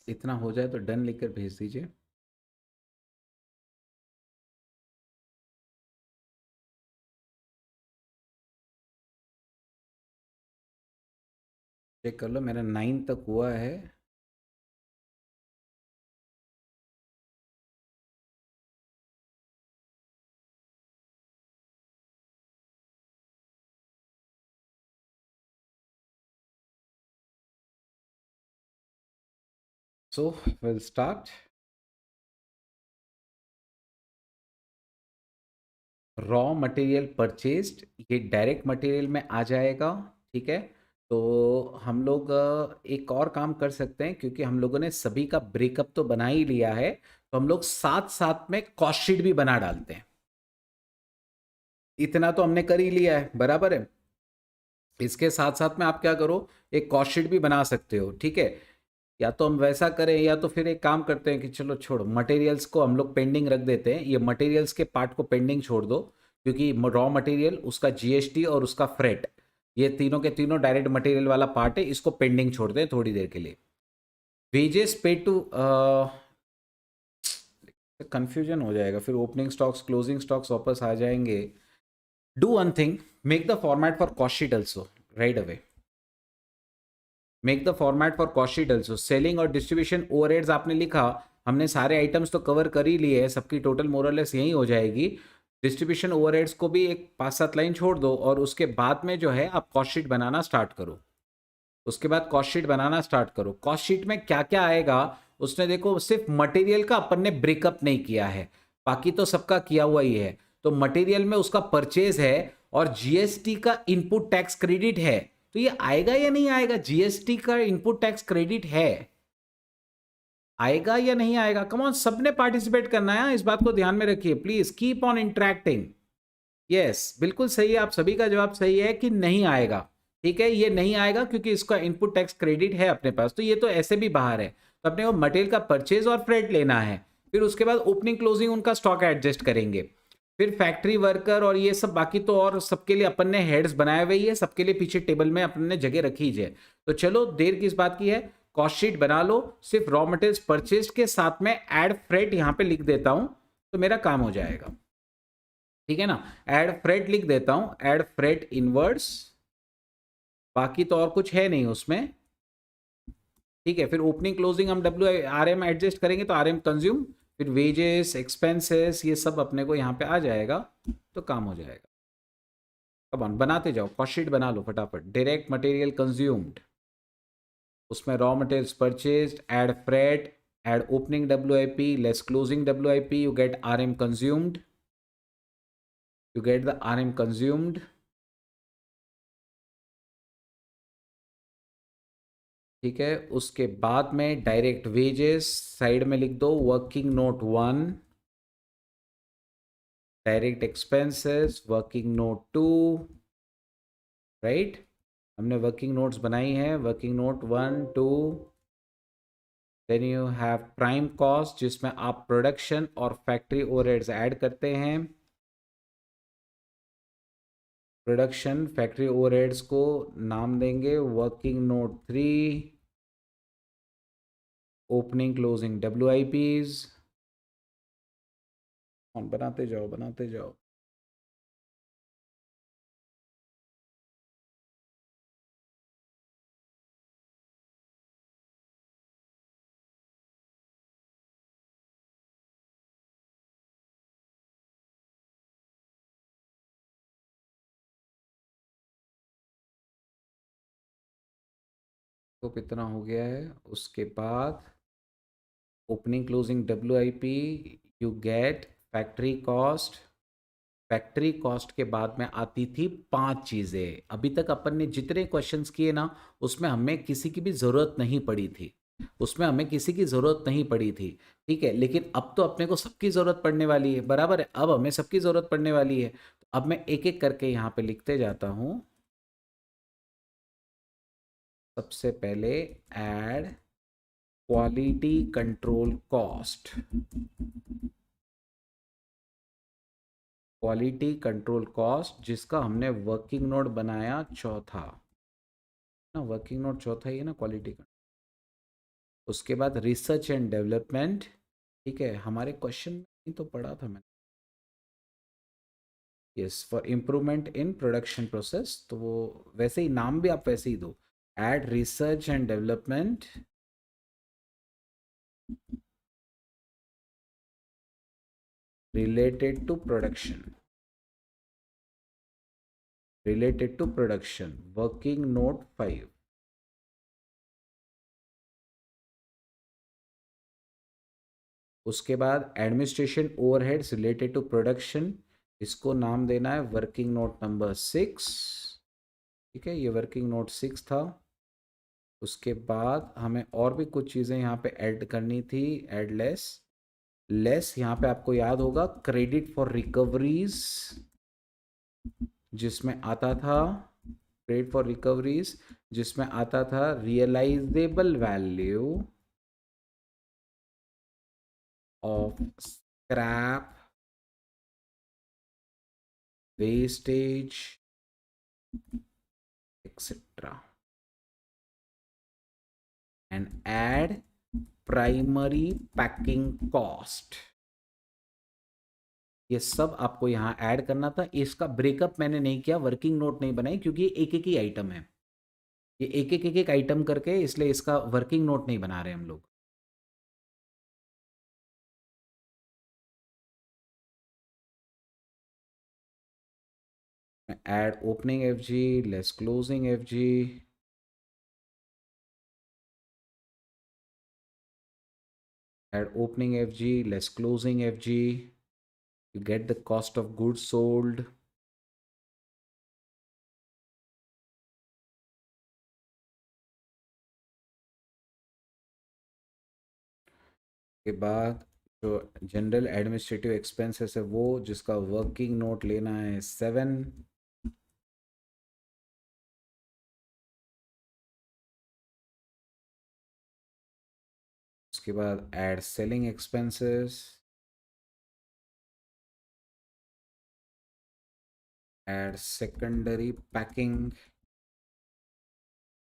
इतना हो जाए तो डन लिखकर भेज दीजिए। चेक कर लो, मेरा 9 तक हुआ है। So we'll start. Raw material purchased, ये डायरेक्ट मटेरियल में आ जाएगा। ठीक है, तो हम लोग एक और काम कर सकते हैं, क्योंकि हम लोगों ने सभी का ब्रेकअप तो बना ही लिया है, तो हम लोग साथ साथ में कॉस्ट शीट भी बना डालते हैं। इतना तो हमने कर ही लिया है, बराबर है। इसके साथ साथ में आप क्या करो, एक कॉस्ट शीट भी बना सकते हो। ठीक है, या तो हम वैसा करें, या तो फिर एक काम करते हैं कि चलो छोड़ो, मटेरियल्स को हम लोग पेंडिंग रख देते हैं, ये मटेरियल्स के पार्ट को पेंडिंग छोड़ दो, क्योंकि रॉ मटेरियल, उसका जीएसटी और उसका फ्रेट, ये तीनों के तीनों डायरेक्ट मटेरियल वाला पार्ट है, इसको पेंडिंग छोड़ दें थोड़ी देर के लिए। वेजेस पे टू, कंफ्यूजन हो जाएगा फिर, ओपनिंग स्टॉक्स क्लोजिंग स्टॉक्स वापस आ जाएंगे। Do one thing, make the format for cost sheet also right away. Make the format for cost sheet also. Selling और डिस्ट्रीब्यूशन ओवरहेड्स आपने लिखा, हमने सारे आइटम्स तो कवर कर ही लिए हैं, सबकी टोटल मोरलेस यही हो जाएगी। डिस्ट्रीब्यूशन ओवरहेड्स को भी एक 5-7 लाइन छोड़ दो, और उसके बाद में जो है आप कॉस्ट शीट बनाना स्टार्ट करो। उसके बाद कॉस्ट शीट बनाना स्टार्ट करो। कॉस्ट शीट में क्या क्या आएगा, उसने देखो सिर्फ मटेरियल का अपन ने ब्रेकअप नहीं किया है, बाकी तो सबका किया हुआ ही है। तो मटेरियल में उसका परचेज है, और जीएसटी का इनपुट टैक्स क्रेडिट है, तो ये आएगा या नहीं आएगा? जीएसटी का इनपुट टैक्स क्रेडिट है, आएगा या नहीं आएगा? कम ऑन, सबने पार्टिसिपेट करना है, इस बात को ध्यान में रखिए please, keep on interacting. Yes, बिल्कुल सही है, आप सभी का जवाब सही है कि नहीं आएगा। ठीक है, ये नहीं आएगा क्योंकि इसका इनपुट टैक्स क्रेडिट है अपने पास, तो ये तो ऐसे भी बाहर है। तो अपने को मटेरियल का परचेज और फ्रेट लेना है, फिर उसके बाद ओपनिंग क्लोजिंग उनका स्टॉक एडजस्ट करेंगे, फिर फैक्ट्री वर्कर और ये सब बाकी तो, और सबके लिए अपन ने हेड्स बनाए हुए ही है, सबके लिए पीछे टेबल में अपन ने जगह रखी है। तो चलो, देर किस बात की है, कॉस्ट शीट बना लो, सिर्फ रॉ मटेरियल्स परचेज के साथ में एड फ्रेट यहां पे लिख देता हूं, तो मेरा काम हो जाएगा। ठीक है ना, एड फ्रेट लिख देता हूं, एड फ्रेट इनवर्ड्स, बाकी तो और कुछ है नहीं उसमें। ठीक है, फिर ओपनिंग क्लोजिंग हम डब्ल्यू आर एम एडजस्ट करेंगे, तो आर एम कंज्यूम, फिर वेजेस एक्सपेंसेस ये सब अपने को यहाँ पे आ जाएगा, तो काम हो जाएगा। कम ऑन, बनाते जाओ, कॉस्ट शीट बना लो फटाफट। डायरेक्ट मटेरियल कंज्यूम्ड, उसमें raw materials purchased, add freight, add opening WIP less closing WIP, you get R M consumed, you get the R M consumed. ठीक है, उसके बाद में डायरेक्ट वेजेस साइड में लिख दो, working note 1, direct expenses working note 2, right. हमने वर्किंग नोट्स बनाई है, working note 1 2। Then you have prime cost, जिसमें आप प्रोडक्शन और फैक्ट्री ओवरहेड्स ऐड करते हैं। प्रोडक्शन फैक्ट्री ओवरहेड्स को नाम देंगे वर्किंग नोट 3, ओपनिंग क्लोजिंग डब्ल्यूआईपीज। बनाते जाओ बनाते जाओ। तो कितना हो गया है, उसके बाद opening closing WIP, you gate factory cost. Factory cost के बाद में आती थी 5 चीजें। अभी तक अपन ने जितने क्वेश्चंस किए ना, उसमें हमें किसी की भी जरूरत नहीं पड़ी थी, उसमें हमें किसी की जरूरत नहीं पड़ी थी। ठीक है, लेकिन अब तो अपने को सबकी जरूरत पड़ने वाली है, बराबर है, अब हमें सबकी जरूरत पड़ने वाली है। तो अब मैं एक एक करके यहाँ पे लिखते जाता हूँ। सबसे पहले add quality control cost, quality control cost जिसका हमने वर्किंग नोट बनाया चौथा ना, वर्किंग नोट चौथा ही है ना क्वालिटी का। उसके बाद रिसर्च एंड डेवलपमेंट। ठीक है, हमारे क्वेश्चन में तो पढ़ा था मैंने, yes, for improvement in production process, तो वो वैसे ही नाम भी आप वैसे ही दो, add research and development related to production, related to production, working note 5। उसके बाद administration overheads related to production, इसको नाम देना है वर्किंग नोट नंबर 6। ठीक है, ये वर्किंग नोट 6 था। उसके बाद हमें और भी कुछ चीज़ें यहाँ पे ऐड करनी थी। ऐड लेस, लेस यहाँ पे आपको याद होगा क्रेडिट फॉर रिकवरीज, जिसमें आता था क्रेडिट फॉर रिकवरीज, जिसमें आता था realisable value of scrap, wastage etcetera, and add primary packing cost. ये सब आपको यहाँ ऐड करना था। इसका ब्रेकअप मैंने नहीं किया, वर्किंग नोट नहीं बनाई, क्योंकि एक एक ही आइटम है, ये एक एक आइटम करके, इसलिए इसका वर्किंग नोट नहीं बना रहे हम लोग। Add opening F G less closing F G, add opening FG less closing FG, you get the cost of goods sold. के बाद जो जनरल एडमिनिस्ट्रेटिव एक्सपेंसेस है वो, जिसका वर्किंग नोट लेना है 7। उसके बाद add selling expenses, add secondary packing,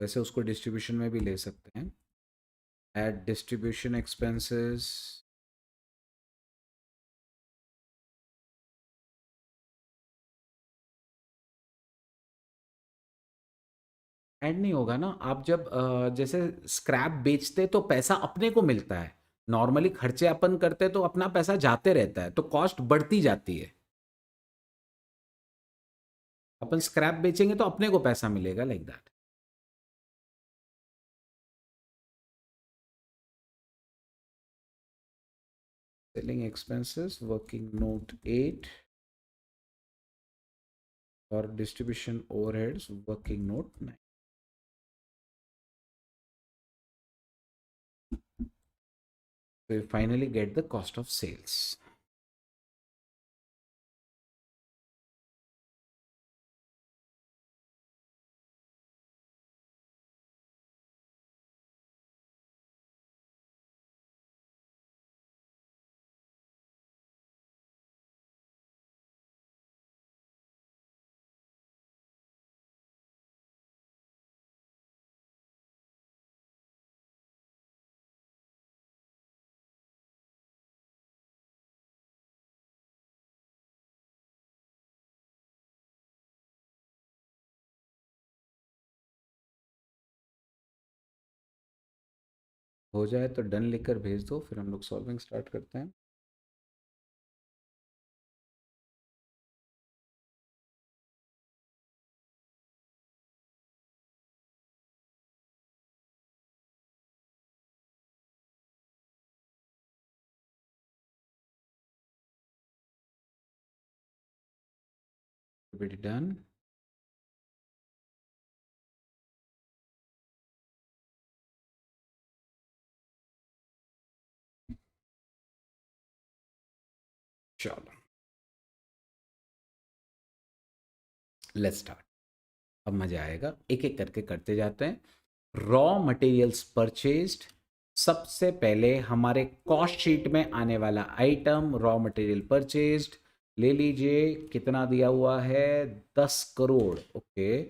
वैसे उसको डिस्ट्रीब्यूशन में भी ले सकते हैं। ऐड डिस्ट्रीब्यूशन एक्सपेंसेस, ऐड नहीं होगा ना। आप जब जैसे स्क्रैप बेचते तो पैसा अपने को मिलता है, नॉर्मली खर्चे अपन करते तो अपना पैसा जाते रहता है, तो कॉस्ट बढ़ती जाती है। अपन स्क्रैप बेचेंगे तो अपने को पैसा मिलेगा, like that. Selling expenses working note 8 और distribution overheads working note 9। So you finally get the cost of sales. हो जाए तो डन लिखकर भेज दो, फिर हम लोग सॉल्विंग स्टार्ट करते हैं। डन। चलो लेट्स स्टार्ट। अब मजा आएगा, एक एक करके करते जाते हैं। रॉ मटेरियल्स परचेज्ड, सबसे पहले हमारे कॉस्ट शीट में आने वाला आइटम रॉ मटेरियल परचेज्ड, ले लीजिए कितना दिया हुआ है, 10 करोड़। ओके,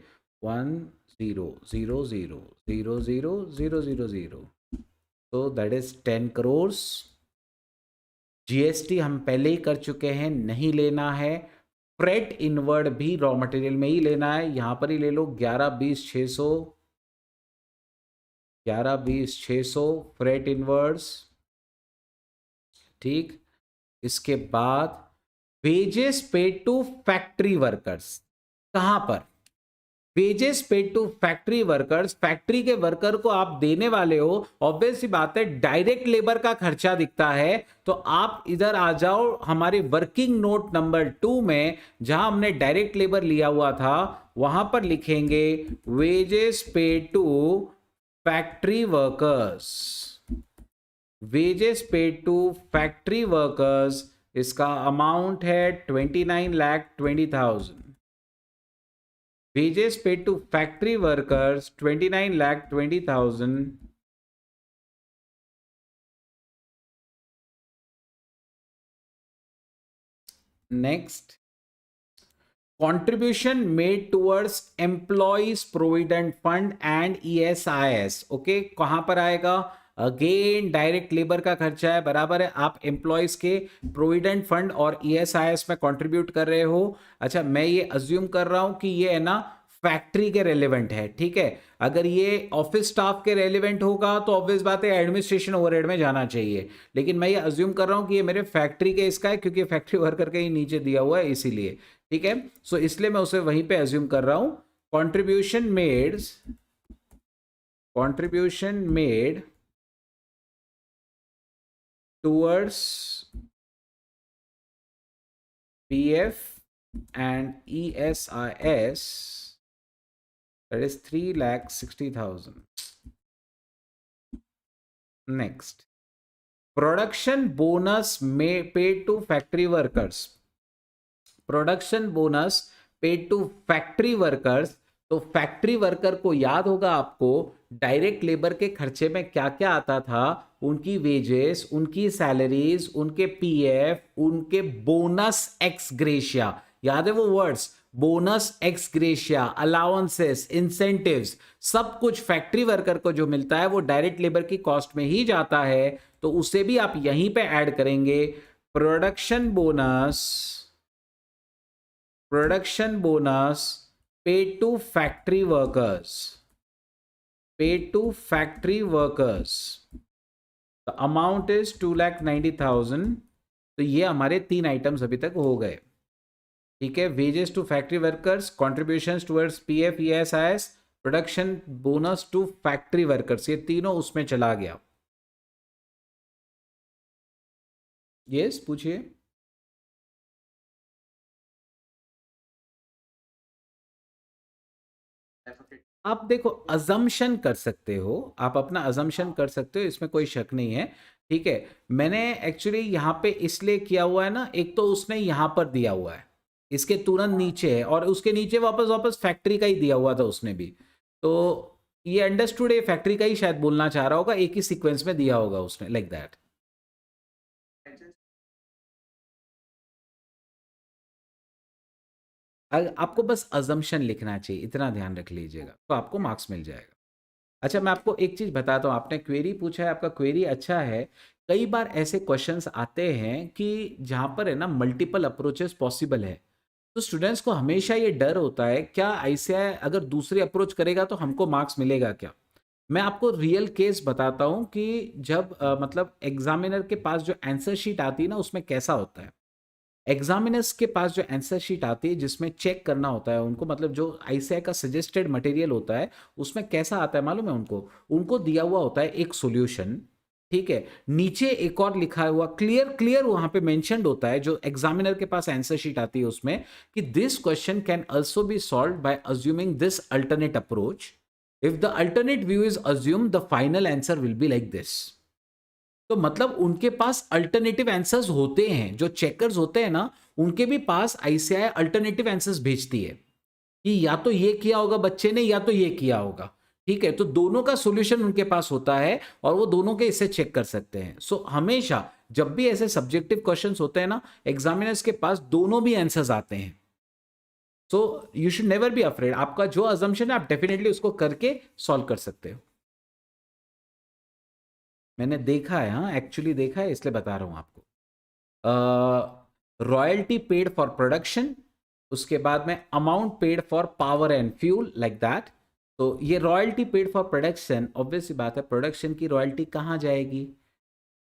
1,0,0,0,0,0,0,0, तो दैट इज 10 करोड़। जीएसटी हम पहले ही कर चुके हैं, नहीं लेना है। फ्रेट इनवर्ड भी रॉ मटेरियल में ही लेना है, यहां पर ही ले लो 11,20,600, 11,20,600 फ्रेट इनवर्ड्स। ठीक, इसके बाद wages paid to factory workers, कहां पर wages paid to factory workers, factory के वर्कर को आप देने वाले हो, ऑब्वियस सी बात है डायरेक्ट लेबर का खर्चा दिखता है, तो आप इधर आ जाओ हमारे वर्किंग नोट नंबर 2 में, जहां हमने डायरेक्ट लेबर लिया हुआ था, वहां पर लिखेंगे wages paid to factory workers, wages paid to factory workers, इसका अमाउंट है 29,20,000। wages paid to factory workers 29,20,000. Next, contribution made towards employees provident fund and ESIS. Okay, कहां पर आएगा? अगेन डायरेक्ट लेबर का खर्चा है, बराबर है, आप एम्प्लॉयज के प्रोविडेंट फंड और ESIS में कंट्रीब्यूट कर रहे हो। अच्छा, मैं ये अज्यूम कर रहा हूं कि ये है ना फैक्ट्री के रेलेवेंट है, ठीक है। अगर ये ऑफिस स्टाफ के रेलेवेंट होगा तो ऑब्वियस बात है एडमिनिस्ट्रेशन ओवरहेड में जाना चाहिए, लेकिन मैं ये अज्यूम कर रहा हूं कि ये मेरे फैक्ट्री के इसका है, क्योंकि फैक्ट्री वर्कर के ही नीचे दिया हुआ है इसीलिए, ठीक है। सो इसलिए मैं उसे वहीं पे अज्यूम कर रहा हूं। Contribution made towards PF and ESIS, that is 3,60,000. Next, production bonus may paid to factory workers, production bonus paid to factory workers. तो फैक्ट्री वर्कर को याद होगा आपको डायरेक्ट लेबर के खर्चे में क्या क्या आता था, उनकी वेजेस, उनकी सैलरीज, उनके पीएफ, उनके बोनस एक्स ग्रेशिया, याद है वो words, bonus x gratia, allowances, incentives, सब कुछ फैक्ट्री वर्कर को जो मिलता है वो डायरेक्ट लेबर की कॉस्ट में ही जाता है, तो उसे भी आप यहीं पे ऐड करेंगे। Production bonus paid to factory workers, the amount is 2,90,000। तो ये हमारे 3 आइटम्स अभी तक हो गए, ठीक है। Wages to factory workers, contributions towards PF ESIS, production bonus to factory workers, ये तीनों उसमें चला गया। यस, पूछिए। आप देखो अजम्पशन कर सकते हो, आप अपना अजम्पशन कर सकते हो, इसमें कोई शक नहीं है, ठीक है। मैंने एक्चुअली यहाँ पे इसलिए किया हुआ है ना, एक तो उसने यहाँ पर दिया हुआ है, इसके तुरंत नीचे है, और उसके नीचे वापस फैक्ट्री का ही दिया हुआ था उसने भी, तो ये अंडरस्टूड है, फैक्ट्री का ही शायद बोलना चाह रहा होगा, एक ही सीक्वेंस में दिया होगा उसने, लाइक दैट। आपको बस अजम्पशन लिखना चाहिए, इतना ध्यान रख लीजिएगा, तो आपको मार्क्स मिल जाएगा। अच्छा, मैं आपको एक चीज बताता हूँ, आपने क्वेरी पूछा है, आपका क्वेरी अच्छा है। कई बार ऐसे क्वेश्चंस आते हैं कि जहां पर है ना मल्टीपल अप्रोचेस पॉसिबल है, तो स्टूडेंट्स को हमेशा ये डर होता है क्या ICAI अगर दूसरी अप्रोच करेगा तो हमको मार्क्स मिलेगा क्या। मैं आपको रियल केस बताता हूँ कि जब मतलब एग्जामिनर के पास जो आंसर शीट आती है ना, उसमें कैसा होता है, एग्जामिनर्स के पास जो आंसर शीट आती है जिसमें चेक करना होता है उनको, मतलब जो ICAI का सजेस्टेड मटेरियल होता है उसमें कैसा आता है मालूम है उनको दिया हुआ होता है एक सॉल्यूशन, ठीक है। नीचे एक और लिखा हुआ क्लियर वहां पे मेंशन्ड होता है, जो एग्जामिनर के पास आंसर शीट आती है उसमें, कि this question can also be solved by assuming this alternate approach. If the alternate view is assumed, the final answer will be like this. तो मतलब उनके पास अल्टरनेटिव आंसर्स होते हैं, जो चेकर्स होते हैं ना, उनके भी पास ICAI अल्टरनेटिव आंसर्स भेजती है कि या तो ये किया होगा बच्चे ने, या तो ये किया होगा, ठीक है। तो दोनों का सॉल्यूशन उनके पास होता है और वो दोनों के इसे चेक कर सकते हैं। सो हमेशा जब भी ऐसे सब्जेक्टिव क्वेश्चंस होते हैं ना, एग्जामिनर्स के पास दोनों भी आंसर्स आते हैं। So you should never be afraid, आपका जो अजम्पशन है आप डेफिनेटली उसको करके सॉल्व कर सकते हो। मैंने देखा है, हाँ एक्चुअली देखा है, इसलिए बता रहा हूं आपको। रॉयल्टी पेड फॉर प्रोडक्शन, उसके बाद में amount paid for power and fuel, like that. तो ये royalty paid for production, obvious सी बात है, प्रोडक्शन की रॉयल्टी कहाँ जाएगी,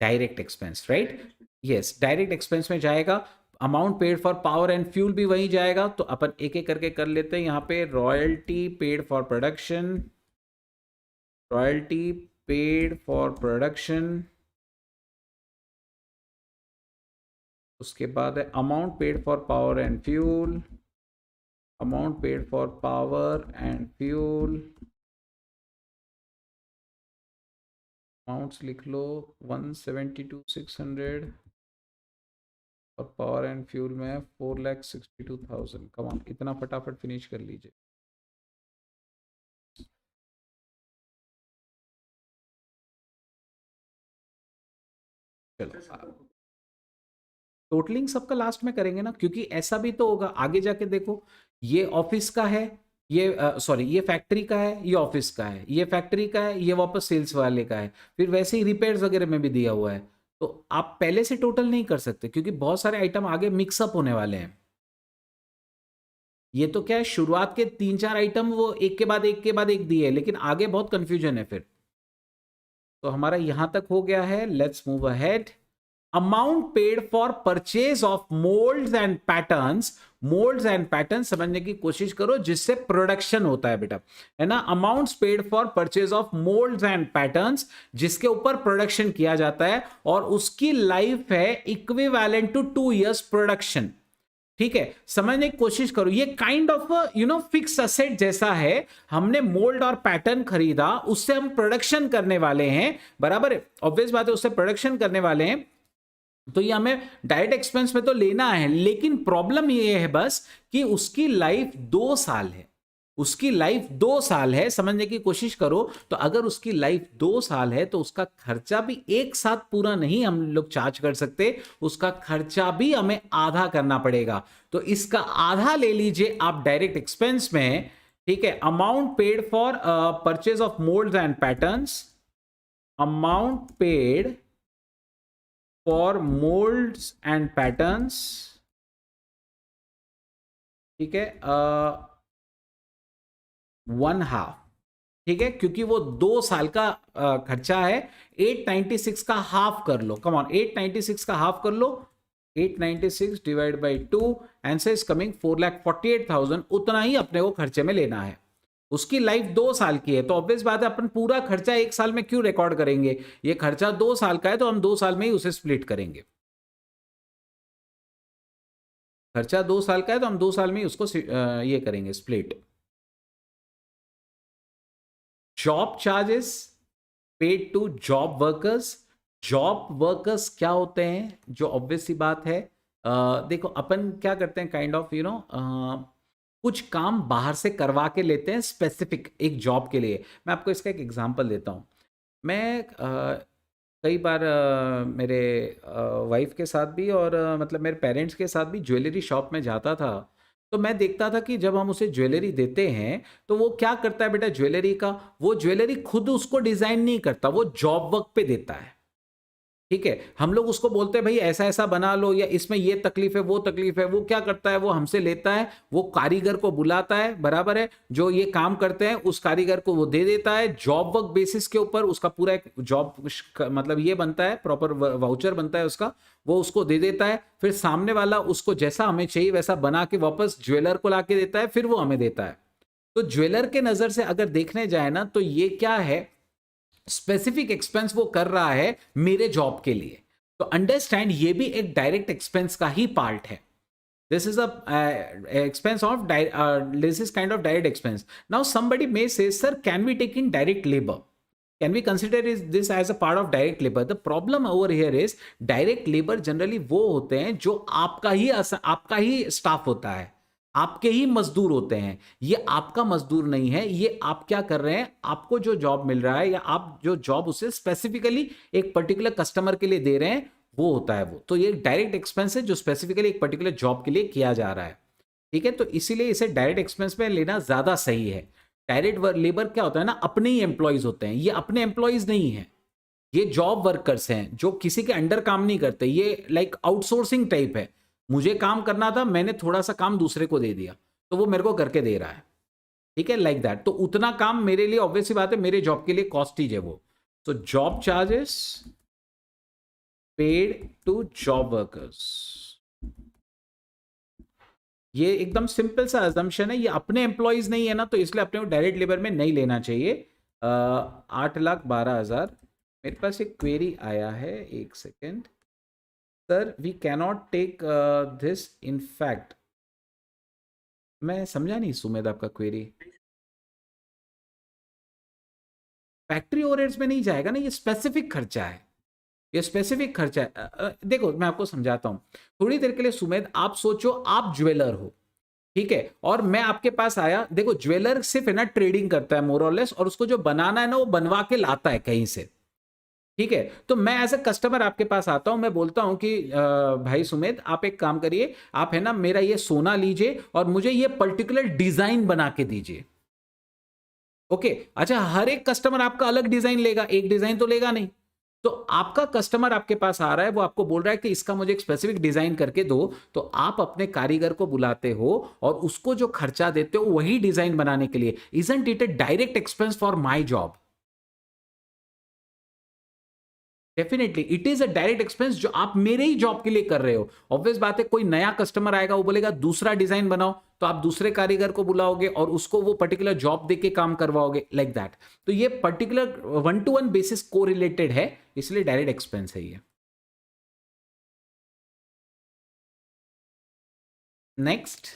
direct expense, right. Yes, direct expense में जाएगा। Amount paid for power and fuel भी वही जाएगा, तो अपन एक एक करके कर लेते हैं। यहाँ पे royalty paid for production, royalty paid for production, उसके बाद है amount paid for power and fuel, amount paid for power and fuel, amounts लिख लो 172,600 और पावर एंड फ्यूल में 4,62,000। कम ऑन, इतना फटाफट फिनिश कर लीजिए। चलो टोटलिंग सबका लास्ट में करेंगे ना, क्योंकि ऐसा भी तो होगा आगे जाके। देखो ये ऑफिस का है, ये सॉरी ये फैक्ट्री का है, ये ऑफिस का है, ये फैक्ट्री का है, ये वापस सेल्स वाले का है, फिर वैसे ही रिपेयर्स वगैरह में भी दिया हुआ है। तो आप पहले से टोटल नहीं कर सकते, क्योंकि बहुत सारे आइटम आगे मिक्सअप होने वाले हैं। ये तो क्या है, शुरुआत के 3-4 आइटम वो एक के बाद एक के बाद एक दिए, लेकिन आगे बहुत कंफ्यूजन है फिर। तो हमारा यहां तक हो गया है, let's move ahead. Amount paid for purchase of moulds and patterns, moulds and pattern समझने की कोशिश करो, जिससे प्रोडक्शन होता है बेटा, है ना। Amounts paid for purchase of moulds and patterns, जिसके ऊपर प्रोडक्शन किया जाता है और उसकी लाइफ है इक्विवेलेंट टू 2 years प्रोडक्शन। ठीक है, समझने की कोशिश करो, ये काइंड ऑफ फिक्स असेट जैसा है। हमने मोल्ड और पैटर्न खरीदा, उससे हम प्रोडक्शन करने वाले हैं, बराबर है, ऑब्वियस बात है, उससे प्रोडक्शन करने वाले हैं, तो ये हमें डायरेक्ट एक्सपेंस में तो लेना है। लेकिन प्रॉब्लम ये है बस कि उसकी लाइफ 2 साल है, उसकी लाइफ 2 साल है, समझने की कोशिश करो। तो अगर उसकी लाइफ 2 साल है तो उसका खर्चा भी एक साथ पूरा नहीं हम लोग चार्ज कर सकते, उसका खर्चा भी हमें आधा करना पड़ेगा। तो इसका आधा ले लीजिए आप डायरेक्ट एक्सपेंस में। ठीक है, amount paid for purchase of moulds and patterns, amount paid for moulds and patterns, ठीक है, 1/2। ठीक है, क्योंकि वो 2 साल का खर्चा है। 896 का हाफ कर लो, कम ऑन, 896 का हाफ कर लो, 896 divide by 2, answer is coming 4,48,000। उतना ही अपने को खर्चे में लेना है। उसकी लाइफ 2 साल की है, तो ऑब्वियस बात है अपन पूरा खर्चा 1 साल में क्यों रिकॉर्ड करेंगे। ये खर्चा 2 साल का है, तो हम 2 साल में ही उसे स्प्लिट करेंगे। खर्चा 2 साल का है, तो हम 2 साल में ही उसको ये करेंगे split. Job charges paid to job workers, job workers क्या होते हैं, जो ऑब्वियस सी बात है, देखो अपन क्या करते हैं, काइंड ऑफ कुछ काम बाहर से करवा के लेते हैं स्पेसिफिक एक जॉब के लिए। मैं आपको इसका एक एग्जांपल देता हूँ। मैं कई बार मेरे वाइफ के साथ भी और मतलब मेरे पेरेंट्स के साथ भी ज्वेलरी शॉप में जाता था। तो मैं देखता था कि जब हम उसे ज्वेलरी देते हैं तो वो क्या करता है बेटा, ज्वेलरी का, वो ज्वेलरी खुद उसको डिजाइन नहीं करता, वो जॉब वर्क पे देता है। ठीक है, हम लोग उसको बोलते हैं भाई ऐसा ऐसा बना लो, या इसमें ये तकलीफ है वो तकलीफ है। वो क्या करता है, वो हमसे लेता है, वो कारीगर को बुलाता है, बराबर है, जो ये काम करते हैं उस कारीगर को वो दे देता है, जॉब वर्क बेसिस के ऊपर उसका पूरा एक जॉब मतलब ये बनता है, प्रॉपर वाउचर बनता है उसका, वो उसको दे देता है। फिर सामने वाला उसको जैसा हमें चाहिए वैसा बना के वापस ज्वेलर को ला के देता है, फिर वो हमें देता है। तो ज्वेलर के नजर से अगर देखने जाए ना, तो ये क्या है, स्पेसिफिक एक्सपेंस वो कर रहा है मेरे जॉब के लिए। तो अंडरस्टैंड, ये भी एक डायरेक्ट एक्सपेंस का ही पार्ट है। This is expense of this is kind of direct expense. Now somebody may say, sir, can we take in direct labor, can we consider this as a part of direct labor? The problem over here is direct labor generally वो होते हैं जो आपका ही स्टाफ होता है, आपके ही मजदूर होते हैं। ये आपका मजदूर नहीं है, ये आप क्या कर रहे हैं, आपको जो जॉब मिल रहा है या आप जो जॉब उसे स्पेसिफिकली एक पर्टिकुलर कस्टमर के लिए दे रहे हैं, वो होता है वो। तो ये डायरेक्ट एक्सपेंस है जो स्पेसिफिकली एक पर्टिकुलर जॉब के लिए किया जा रहा है। ठीक है, तो इसीलिए इसे डायरेक्ट एक्सपेंस में लेना ज्यादा सही है। डायरेक्ट लेबर क्या होता है ना, अपने ही एम्प्लॉयज होते हैं, ये अपने एम्प्लॉयज नहीं है, ये जॉब वर्कर्स हैं जो किसी के अंडर काम नहीं करते। ये लाइक आउटसोर्सिंग टाइप है, मुझे काम करना था, मैंने थोड़ा सा काम दूसरे को दे दिया, तो वो मेरे को करके दे रहा है। ठीक है, लाइक दैट। तो उतना काम मेरे लिए ऑब्वियसली बात है, मेरे जॉब के लिए कॉस्टेज है वो। तो job charges paid to job workers, ये एकदम सिंपल सा अजम्पशन है, ये अपने एम्प्लॉयज नहीं है ना, तो इसलिए अपने को डायरेक्ट लेबर में नहीं लेना चाहिए। 8,12,000। मेरे पास एक क्वेरी आया है, एक second sir, we cannot take this in fact. मैं समझा नहीं सुमेध आपका क्वेरी। फैक्ट्री ओवरहेड्स में नहीं जाएगा ना, ये स्पेसिफिक खर्चा है, ये स्पेसिफिक खर्चा है। देखो मैं आपको समझाता हूं थोड़ी देर के लिए। सुमेध आप सोचो, आप ज्वेलर हो, ठीक है, और मैं आपके पास आया। देखो ज्वेलर सिर्फ है ना ट्रेडिंग करता है मोर और लेस, और उसको जो बनाना है ना वो बनवा के लाता है कहीं से, ठीक है। तो मैं एज अ कस्टमर आपके पास आता हूं, मैं बोलता हूं कि भाई सुमेध आप एक काम करिए, आप है ना मेरा ये सोना लीजिए और मुझे ये पर्टिकुलर डिजाइन बना के दीजिए। ओके, अच्छा, हर एक कस्टमर आपका अलग डिजाइन लेगा, एक डिजाइन तो लेगा नहीं। तो आपका कस्टमर आपके पास आ रहा है, वो आपको बोल रहा है कि इसका मुझे एक स्पेसिफिक डिजाइन करके दो, तो आप अपने कारीगर को बुलाते हो और उसको जो खर्चा देते हो वही डिजाइन बनाने के लिए। Isn't it A direct expense for my job? Definitely it is a direct expense जो आप मेरे ही जॉब के लिए कर रहे हो। ऑब्वियस बात है, कोई नया कस्टमर आएगा, वो बोलेगा दूसरा डिजाइन बनाओ, तो आप दूसरे कारीगर को बुलाओगे और उसको वो पर्टिकुलर जॉब दे के काम करवाओगे, लाइक दैट। तो ये particular one two one basis को रिलेटेड है, इसलिए डायरेक्ट एक्सपेंस है ये। Next,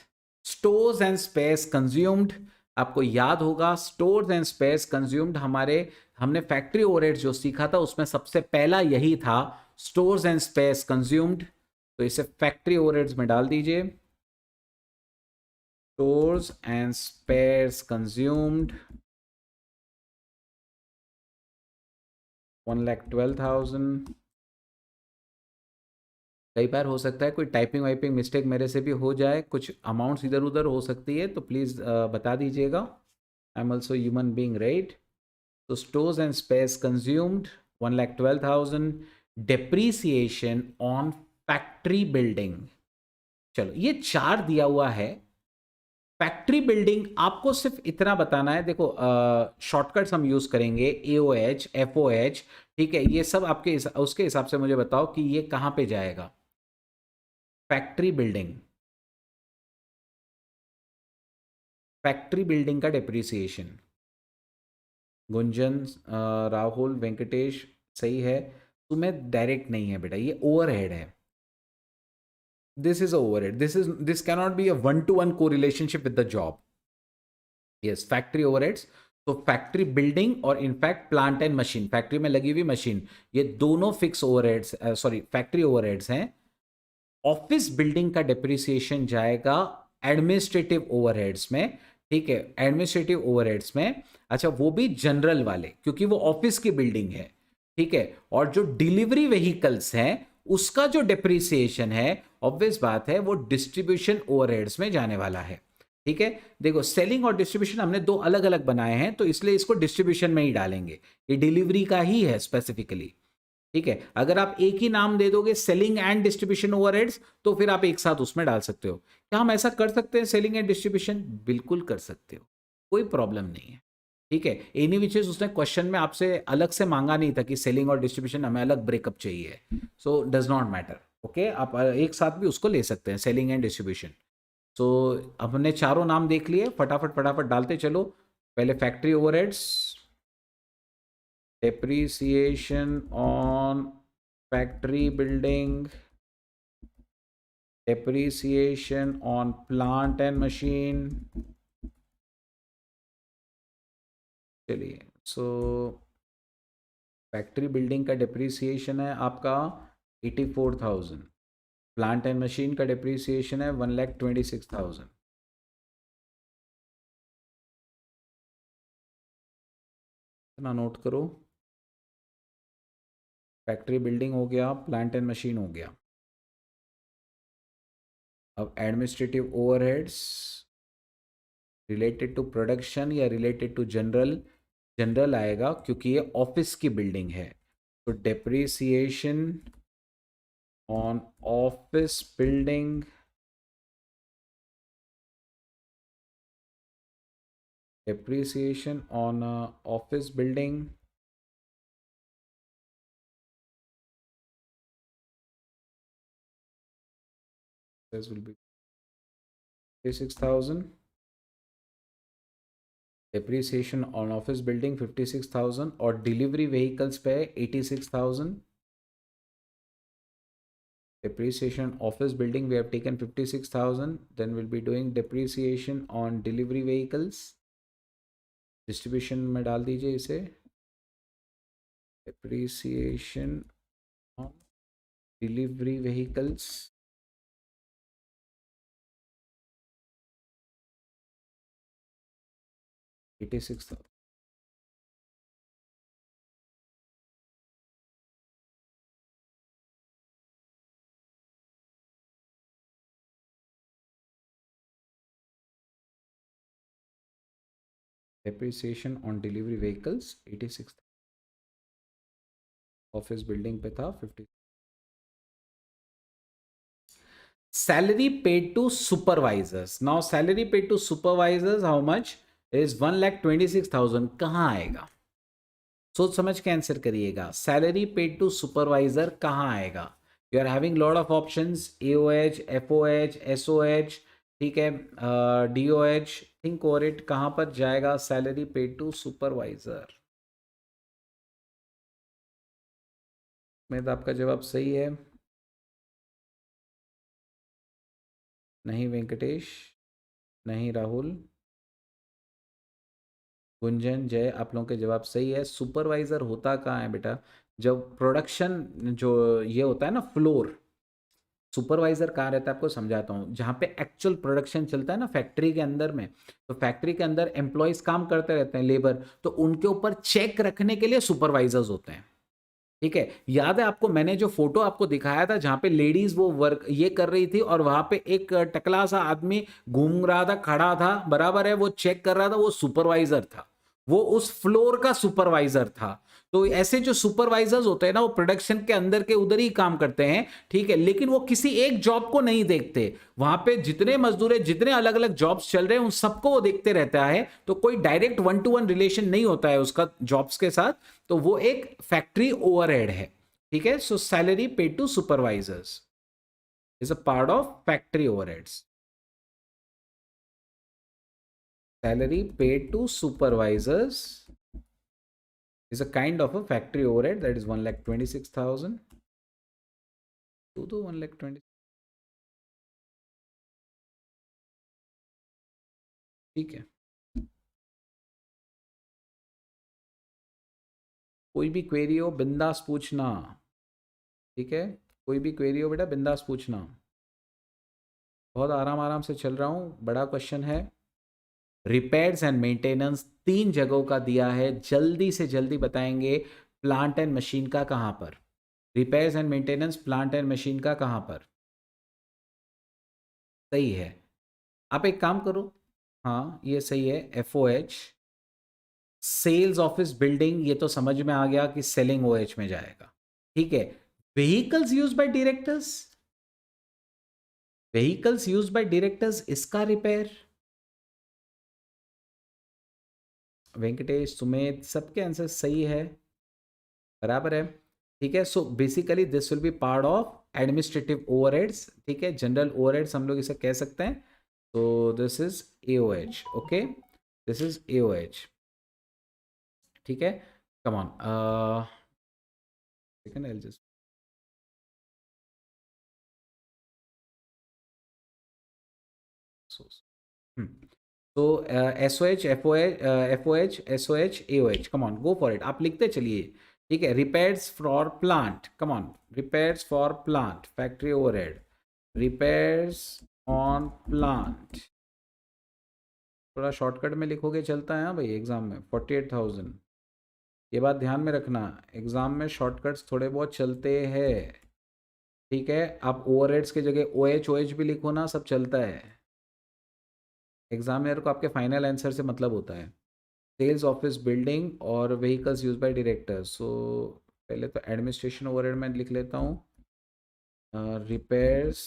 stores and space consumed. आपको याद होगा स्टोर्स एंड स्पेस कंज्यूम्ड हमारे, हमने फैक्ट्री ओवरहेड जो सीखा था उसमें सबसे पहला यही था, स्टोर्स एंड स्पेस कंज्यूम्ड। तो इसे फैक्ट्री ओवरहेड्स में डाल दीजिए, स्टोर्स एंड स्पेस कंज्यूम्ड 1,12,000। कई बार हो सकता है कोई टाइपिंग वाइपिंग मिस्टेक मेरे से भी हो जाए, कुछ अमाउंट्स इधर उधर हो सकती है, तो प्लीज़ बता दीजिएगा। I am also human being, right. तो stores and space consumed 1,12,000, depreciation on factory building। चलो ये चार दिया हुआ है। फैक्ट्री बिल्डिंग आपको सिर्फ इतना बताना है, देखो शॉर्टकट्स हम यूज करेंगे, AOH FOH, ठीक है, ये सब आपके उसके हिसाब से मुझे बताओ कि ये कहां पे जाएगा। फैक्ट्री बिल्डिंग, फैक्ट्री बिल्डिंग का डेप्रिसिएशन। गुंजन, राहुल, वेंकटेश, सही है। तुम्हें डायरेक्ट नहीं है बेटा, ये ओवरहेड है। This is overhead. This cannot be a one-to-one correlationship with the job. Yes, factory overheads। तो फैक्ट्री बिल्डिंग और in fact plant and machine, factory में लगी हुई मशीन, ये दोनों fix overheads, sorry factory overheads हैं। ऑफिस बिल्डिंग का डेप्रिसिएशन जाएगा एडमिनिस्ट्रेटिव ओवरहेड्स में, ठीक है, एडमिनिस्ट्रेटिव ओवरहेड्स में। अच्छा, वो भी जनरल वाले, क्योंकि वो ऑफिस की बिल्डिंग है, ठीक है। और जो डिलीवरी व्हीकल्स हैं उसका जो डेप्रिसिएशन है, ऑब्वियस बात है, वो डिस्ट्रीब्यूशन ओवरहेड्स में जाने वाला है, ठीक है। देखो सेलिंग और डिस्ट्रीब्यूशन हमने दो अलग अलग बनाए हैं, तो इसलिए इसको डिस्ट्रीब्यूशन में ही डालेंगे, ये डिलीवरी का ही है स्पेसिफिकली, ठीक है। अगर आप एक ही नाम दे दोगे सेलिंग एंड डिस्ट्रीब्यूशन ओवरहेड्स, तो फिर आप एक साथ उसमें डाल सकते हो। क्या हम ऐसा कर सकते हैं सेलिंग एंड डिस्ट्रीब्यूशन? बिल्कुल कर सकते हो, कोई प्रॉब्लम नहीं है, ठीक है। एनी विच इज उसने क्वेश्चन में आपसे अलग से मांगा नहीं था कि सेलिंग और डिस्ट्रीब्यूशन हमें अलग ब्रेकअप चाहिए, so does not matter. Okay, आप एक साथ भी उसको ले सकते हैं, सेलिंग एंड डिस्ट्रीब्यूशन। सो हमने चारों नाम देख लिए, फटाफट फटाफट डालते चलो। पहले factory overheads, depreciation on factory building, depreciation on plant and machine। चलिए, सो फैक्ट्री बिल्डिंग का डिप्रिसिएशन है आपका 84,000, प्लांट एंड मशीन का डिप्रिसिएशन है 1,26,000। इतना नोट करो, फैक्ट्री बिल्डिंग हो गया, प्लांट एंड मशीन हो गया। अब administrative overheads related to production या रिलेटेड टू जनरल, जनरल आएगा क्योंकि ये ऑफिस की बिल्डिंग है। तो depreciation on office building, depreciation on office building, this will be 56,000. Depreciation on office building 56,000 और delivery vehicles पे 86,000. Depreciation office building we have taken 56,000. Then we'll be doing depreciation on delivery vehicles. Distribution में डाल दीजिए इसे. Depreciation on delivery vehicles. $86,000. Depreciation on delivery vehicles 86,000. Office building पे था 50. Salary paid to supervisors. Now salary paid to supervisors how much is 1,26,000. कहाँ आएगा? सोच समझ के आंसर करिएगा. सैलरी पेड टू सुपरवाइजर कहाँ आएगा? You are having lot of options. AOH, FOH, SOH, ठीक है, DOH. Think over it. कहाँ पर जाएगा सैलरी पेड टू सुपरवाइजर? मैं तो आपका जवाब सही है. नहीं वेंकटेश, नहीं राहुल, गुंजन, जय, आप लोगों के जवाब सही है. सुपरवाइजर होता कहाँ है बेटा? जब प्रोडक्शन जो ये होता है ना फ्लोर, सुपरवाइजर कहाँ रहता है आपको समझाता हूँ. जहाँ पे एक्चुअल प्रोडक्शन चलता है ना फैक्ट्री के अंदर में, तो फैक्ट्री के अंदर एम्प्लॉयज काम करते रहते हैं, लेबर, तो उनके ऊपर चेक रखने के लिए सुपरवाइजर्स होते हैं. ठीक है, याद है आपको मैंने जो फोटो आपको दिखाया था जहां पे लेडीज वो वर्क ये कर रही थी और वहां पे एक टकला सा आदमी घूम रहा था, खड़ा था, बराबर है, वो चेक कर रहा था, वो सुपरवाइजर था, वो उस फ्लोर का सुपरवाइजर था. तो ऐसे जो सुपरवाइजर्स होते हैं ना वो प्रोडक्शन के अंदर के उधर ही काम करते हैं. ठीक है, लेकिन वो किसी एक जॉब को नहीं देखते. वहां पे जितने मजदूर है, जितने अलग अलग जॉब्स चल रहे हैं, उन सबको वो देखते रहता है. तो कोई डायरेक्ट 1-to-1 रिलेशन नहीं होता है उसका जॉब्स के साथ. तो वो एक फैक्ट्री ओवरहेड है. ठीक है, so salary paid to supervisors is a part of factory overheads. Salary paid to supervisors is a kind of a factory overhead that is 1,26,000 to the 1,20,000. ठीक है, कोई भी क्वेरी हो बिंदास पूछना. ठीक है, कोई भी क्वेरी हो बेटा बिंदास पूछना. बहुत आराम आराम से चल रहा हूँ. बड़ा क्वेश्चन है. रिपेयर्स एंड मेंटेनेंस 3 जगहों का दिया है, जल्दी से जल्दी बताएंगे. प्लांट एंड मशीन का कहाँ पर? Repairs and maintenance plant and machine का कहाँ पर? सही है. आप एक काम करो, हाँ ये सही है. FOH सेल्स ऑफिस बिल्डिंग, ये तो समझ में आ गया कि सेलिंग OH में जाएगा. ठीक है, vehicles use by directors, vehicles use by directors, इसका रिपेयर. वेंकटेश, सुमेध, सबके आंसर सही है, बराबर है. ठीक है, so basically this will be part of administrative overheads. ठीक है, जनरल ओवरहेड्स हम लोग इसे कह सकते हैं. तो this is AOH. Okay, this is AOH. ठीक है, come on. Second I just तो SOH, FOH, SOH, AOH, come on, go for it. आप लिखते चलिए. ठीक है, repairs for plant, come on, repairs for plant, factory overhead, repairs on plant. थोड़ा शॉर्टकट में लिखोगे चलता है हाँ भाई. एग्जाम में 48,000, ये बात ध्यान में रखना. एग्जाम में शॉर्टकट्स थोड़े बहुत चलते हैं. ठीक है, आप ओवरहेड्स की जगह OH भी लिखो ना, सब चलता है. एग्जामिनर को आपके फाइनल आंसर से मतलब होता है. सेल्स ऑफिस बिल्डिंग और व्हीकल्स यूज बाय डायरेक्टर. सो पहले तो एडमिनिस्ट्रेशन ओवरहेड में लिख लेता हूँ. Repairs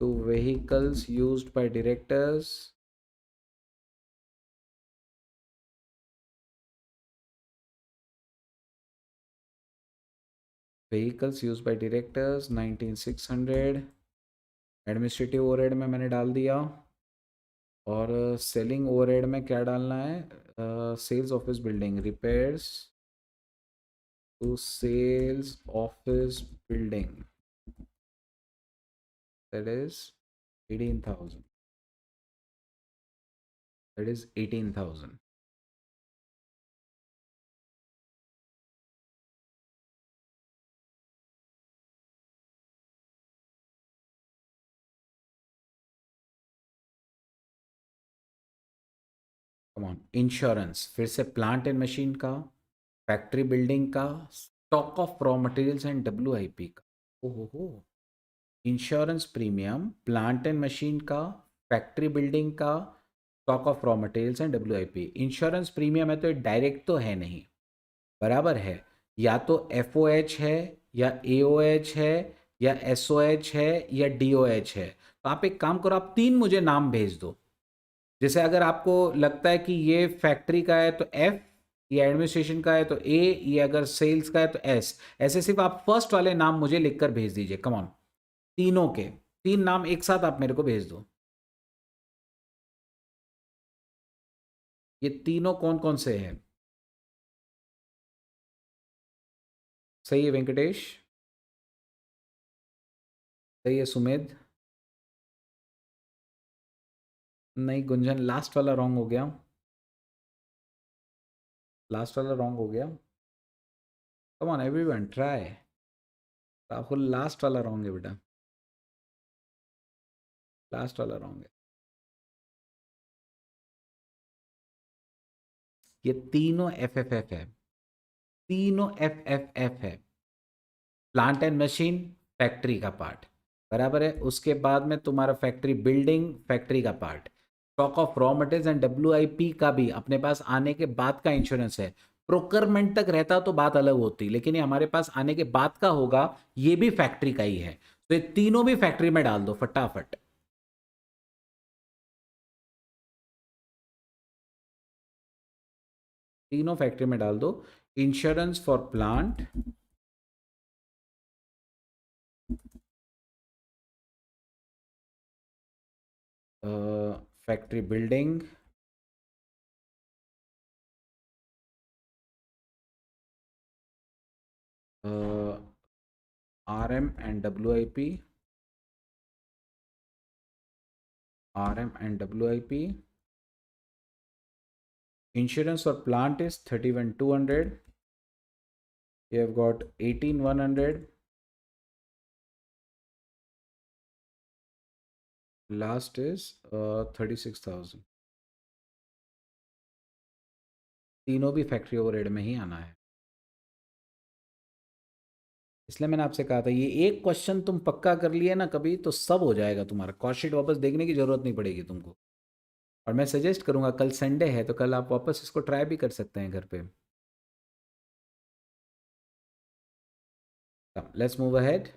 two vehicles used by directors, vehicles used by directors 19,600. Administrative overhead में मैंने डाल दिया, और सेलिंग ओवरहेड में क्या डालना है? Sales office building, repairs to sales office building, that is 18,000, that is 18,000. Come on. Insurance, फिर से प्लांट एंड मशीन का, फैक्ट्री बिल्डिंग का, stock of raw materials and WIP का. ओहो, insurance premium, plant and machine का, फैक्ट्री बिल्डिंग का, stock of raw materials and WIP. Insurance premium है तो डायरेक्ट तो है नहीं, बराबर है, या तो FOH है, या AOH है, या SOH है, या DOH है. तो आप एक काम करो, आप 3 मुझे नाम भेज दो. जैसे अगर आपको लगता है कि ये फैक्ट्री का है तो F, ये एडमिनिस्ट्रेशन का है तो A, ये अगर सेल्स का है तो S. ऐसे सिर्फ आप फर्स्ट वाले नाम मुझे लिखकर भेज दीजिए. कम ऑन, तीनों के 3 नाम एक साथ आप मेरे को भेज दो. ये तीनों कौन कौन से हैं? सही है वेंकटेश, सही है सुमेध. नहीं गुंजन, लास्ट वाला रॉन्ग हो गया, लास्ट वाला रॉन्ग हो गया. Come on everyone try. Rahul, last वाला रॉन्ग है बेटा, लास्ट वाला रॉन्ग है. ये तीनों FFF है, तीनों FFF है. प्लांट एंड मशीन फैक्ट्री का पार्ट, बराबर है. उसके बाद में तुम्हारा फैक्ट्री बिल्डिंग फैक्ट्री का part, stock of raw materials and WIP का भी अपने पास आने के बाद का इंश्योरेंस है. प्रोक्योरमेंट तक रहता तो बात अलग होती, लेकिन ये हमारे पास आने के बाद का होगा, ये भी फैक्ट्री का ही है. तो ये तीनों भी फैक्ट्री में डाल दो फटाफट. तीनों फैक्ट्री में डाल दो. Insurance for plant, factory building, RM and WIP, RM and WIP. Insurance for plant is 31,200. You have got 18,100. Last is 36,000. तीनों भी फैक्ट्री ओवरहेड में ही आना है. इसलिए मैंने आपसे कहा था ये एक क्वेश्चन तुम पक्का कर लिए ना कभी तो सब हो जाएगा तुम्हारा. कॉस्ट शीट वापस देखने की जरूरत नहीं पड़ेगी तुमको. और मैं सजेस्ट करूंगा, कल संडे है तो कल आप वापस इसको ट्राई भी कर सकते हैं घर पे. Let's move ahead.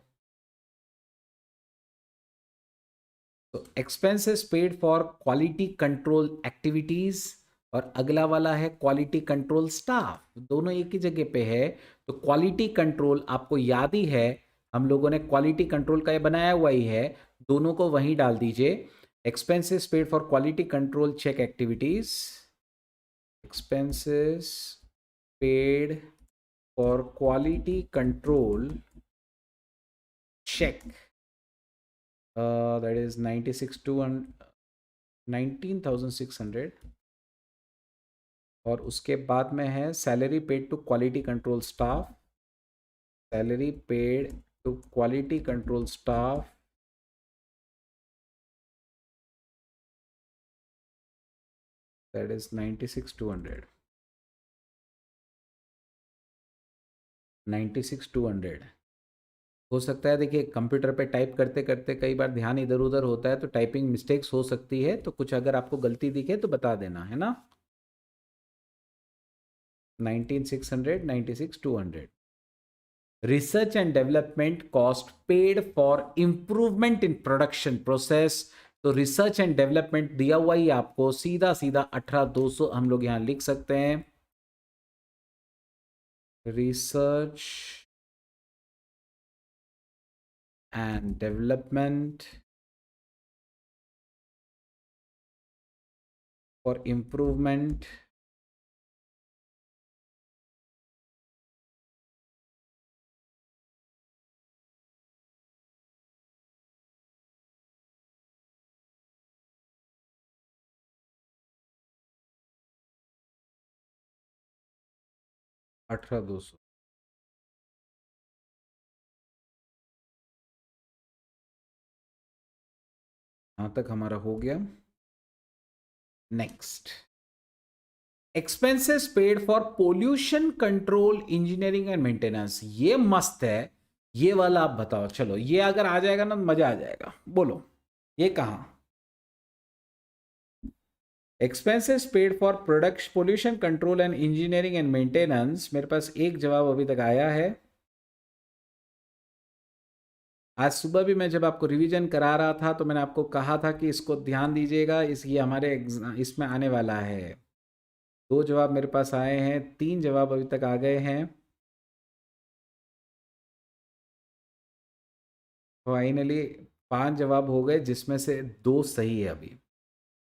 तो expenses paid for quality control activities, और अगला वाला है क्वालिटी कंट्रोल स्टाफ. दोनों एक ही जगह पे है. तो क्वालिटी कंट्रोल आपको याद ही है, हम लोगों ने क्वालिटी कंट्रोल का ये बनाया हुआ ही है, दोनों को वहीं डाल दीजिए. Expenses paid for quality control check activities, expenses paid for quality control check, that is 19,600. और उसके बाद में है salary paid to quality control staff, salary paid to quality control staff, that is 96,200. 96,200 हो सकता है. देखिए कंप्यूटर पे टाइप करते करते कई बार ध्यान इधर उधर होता है तो टाइपिंग मिस्टेक्स हो सकती है, तो कुछ अगर आपको गलती दिखे तो बता देना, है ना. 19,600, 96,200. Research and development cost paid for improvement in production process. तो रिसर्च एंड डेवलपमेंट दिया हुआ ही आपको, सीधा सीधा 18,200 हम लोग यहां लिख सकते हैं. Research and development for improvement अठारह दो सौ। यहां तक हमारा हो गया। Next, expenses paid for pollution control engineering and maintenance. ये मस्त है, ये वाला आप बताओ। चलो ये अगर आ जाएगा ना मजा आ जाएगा। बोलो ये कहां? Expenses paid for product pollution control and engineering and maintenance. मेरे पास एक जवाब अभी तक आया है। आज सुबह भी मैं जब आपको रिवीजन करा रहा था तो मैंने आपको कहा था कि इसको ध्यान दीजिएगा, इस ये हमारे इसमें आने वाला है। दो जवाब मेरे पास आए हैं, तीन जवाब अभी तक आ गए हैं। फाइनली पांच जवाब हो गए जिसमें से दो सही है अभी।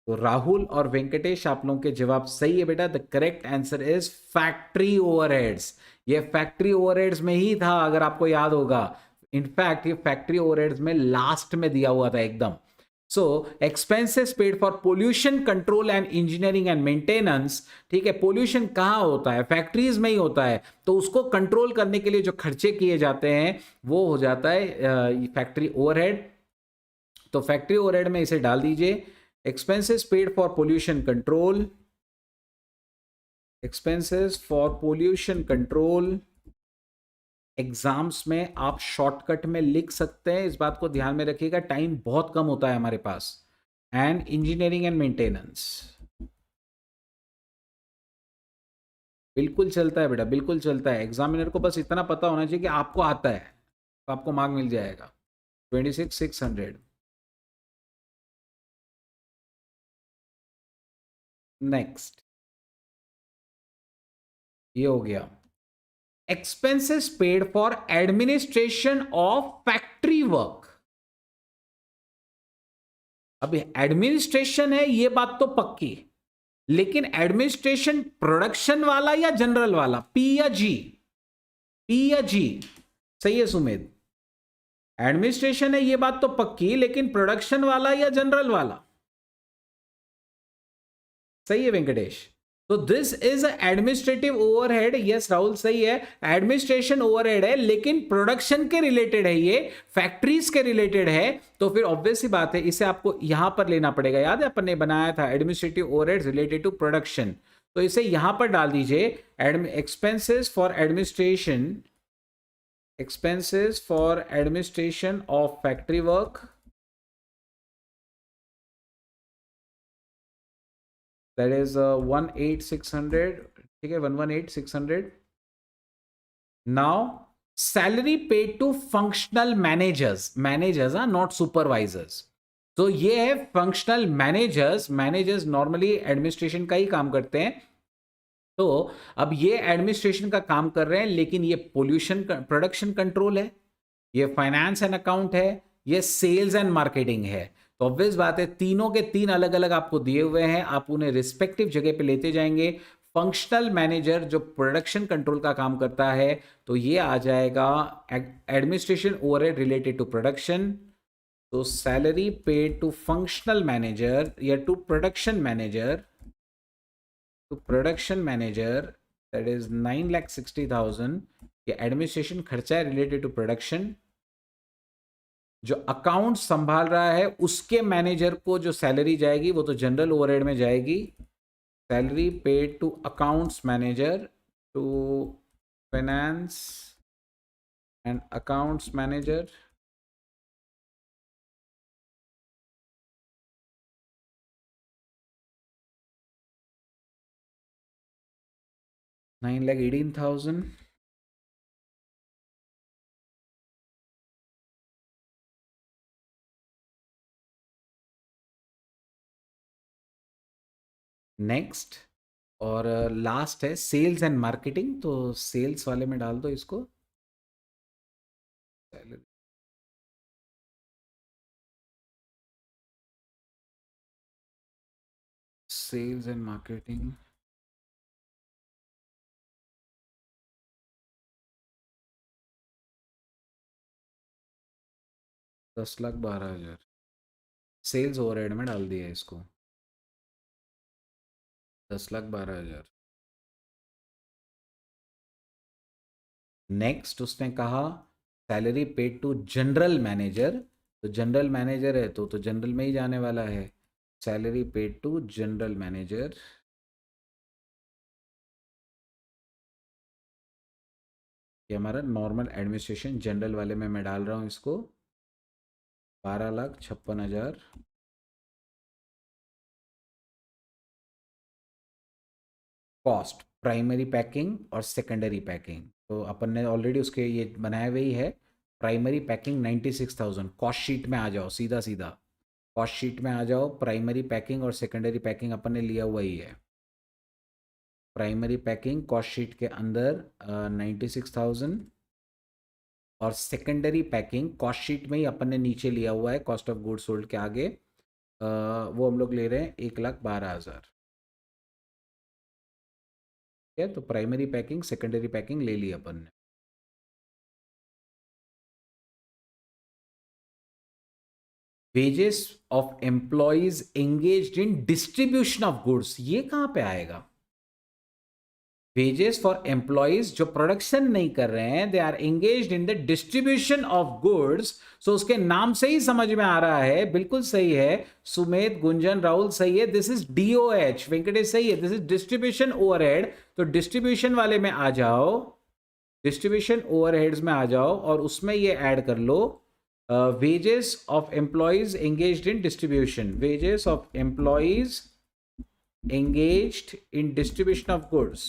तो राहुल और वेंकटेश आप लोगों के जवाब सही है बेटा। The correct answer is factory overheads. ये फैक्ट्री ओवरहेड्स में ही था अगर आपको याद होगा। इनफैक्ट ये फैक्ट्री ओवरहेड्स में लास्ट में दिया हुआ था एकदम। So expenses paid for pollution control and engineering and maintenance. ठीक है, पोल्यूशन कहां होता है? फैक्ट्रीज में ही होता है। तो उसको कंट्रोल करने के लिए जो खर्चे किए जाते हैं वो हो जाता है फैक्ट्री ओवरहेड। तो फैक्ट्री ओवरहेड में इसे डाल दीजिए। Expenses paid for pollution control, expenses for pollution control. Exams में आप शॉर्टकट में लिख सकते हैं, इस बात को ध्यान में रखिएगा, टाइम बहुत कम होता है हमारे पास। एंड इंजीनियरिंग एंड मेंटेनेंस बिल्कुल चलता है बेटा, बिल्कुल चलता है। एग्जामिनर को बस इतना पता होना चाहिए कि आपको आता है तो आपको मार्क मिल जाएगा। 26,600। नेक्स्ट, ये हो गया। Expenses paid for administration of factory work. अभी एडमिनिस्ट्रेशन है ये बात तो पक्की, लेकिन एडमिनिस्ट्रेशन प्रोडक्शन वाला या जनरल वाला? पी या जी? पी या जी? सही है सुमेध। एडमिनिस्ट्रेशन है ये बात तो पक्की, लेकिन प्रोडक्शन वाला या जनरल वाला? सही है वेंकटेश। तो this is administrative overhead. Yes Rahul सही है, एडमिनिस्ट्रेशन ओवरहेड है लेकिन प्रोडक्शन के रिलेटेड है, ये फैक्ट्रीज के रिलेटेड है। तो फिर ऑब्वियस सी बात है इसे आपको यहां पर लेना पड़ेगा। याद है अपन ने बनाया था administrative overhead related to production, तो इसे यहां पर डाल दीजिए। Expenses for administration, expenses for administration of factory work, that is 1,8,600। ठीक है, 118,600। Now salary paid to functional managers, managers not supervisors. तो ये है functional managers. Managers normally administration का ही काम करते हैं। तो अब ये एडमिनिस्ट्रेशन का काम कर रहे हैं, लेकिन ये पोल्यूशन प्रोडक्शन कंट्रोल है, ये फाइनेंस एंड अकाउंट है, ये सेल्स एंड मार्केटिंग है। तो ऑब्वियस बात है तीनों के तीन अलग अलग आपको दिए हुए हैं, आप उन्हें रिस्पेक्टिव जगह पे लेते जाएंगे। फंक्शनल मैनेजर जो प्रोडक्शन कंट्रोल का काम करता है, तो ये आ जाएगा administration overhead related to production. तो salary paid to functional manager या to production manager, to production manager, that is 9,60,000। ये एडमिनिस्ट्रेशन खर्चा है रिलेटेड टू प्रोडक्शन। जो अकाउंट संभाल रहा है उसके मैनेजर को जो सैलरी जाएगी वो तो जनरल ओवरहेड में जाएगी। Salary paid to accounts manager, to finance and accounts manager. $9,18,000। Next और लास्ट है सेल्स एंड मार्केटिंग, तो सेल्स वाले में डाल दो इसको। सेल्स एंड मार्केटिंग, दस लाख 12,000 सेल्स ओवरहेड में डाल दिया इसको, 10,12,000। नेक्स्ट उसने कहा salary paid to general manager, तो जनरल मैनेजर है तो जनरल में ही जाने वाला है, salary paid to general manager, ये हमारा नॉर्मल एडमिनिस्ट्रेशन जनरल वाले में मैं डाल रहा हूँ इसको, 12,56,000। कॉस्ट प्राइमरी पैकिंग और सेकेंडरी पैकिंग, तो अपन ने ऑलरेडी उसके ये बनाए हुए ही है। प्राइमरी पैकिंग 96,000, कॉस्ट शीट में आ जाओ, सीधा सीधा कॉस्ट शीट में आ जाओ। प्राइमरी पैकिंग और सेकेंडरी पैकिंग अपन ने लिया हुआ ही है। प्राइमरी पैकिंग कॉस्ट शीट के अंदर 96,000 और सेकेंडरी पैकिंग कॉस्ट शीट में ही अपन ने नीचे लिया हुआ है, कॉस्ट ऑफ गुड्स सोल्ड के आगे वो हम लोग ले रहे हैं 1,12,000। ठीक है, तो प्राइमरी पैकिंग सेकेंडरी पैकिंग ले ली अपन ने। Wages of employees engaged in distribution of goods, ये कहां पे आएगा? वेजेस फॉर एम्प्लॉइज जो प्रोडक्शन नहीं कर रहे हैं, they are engaged in the distribution of goods. So उसके नाम से ही समझ में आ रहा है, बिल्कुल सही है सुमेध, गुंजन, राहुल सही है, दिस इज डीओएच, वेंकटेश सही है, दिस इज डिस्ट्रीब्यूशन ओवरहेड। तो डिस्ट्रीब्यूशन वाले में आ जाओ, डिस्ट्रीब्यूशन ओवरहेड्स में आ जाओ और उसमें ये ऐड कर लो wages of employees engaged in distribution, wages of employees engaged in distribution of goods.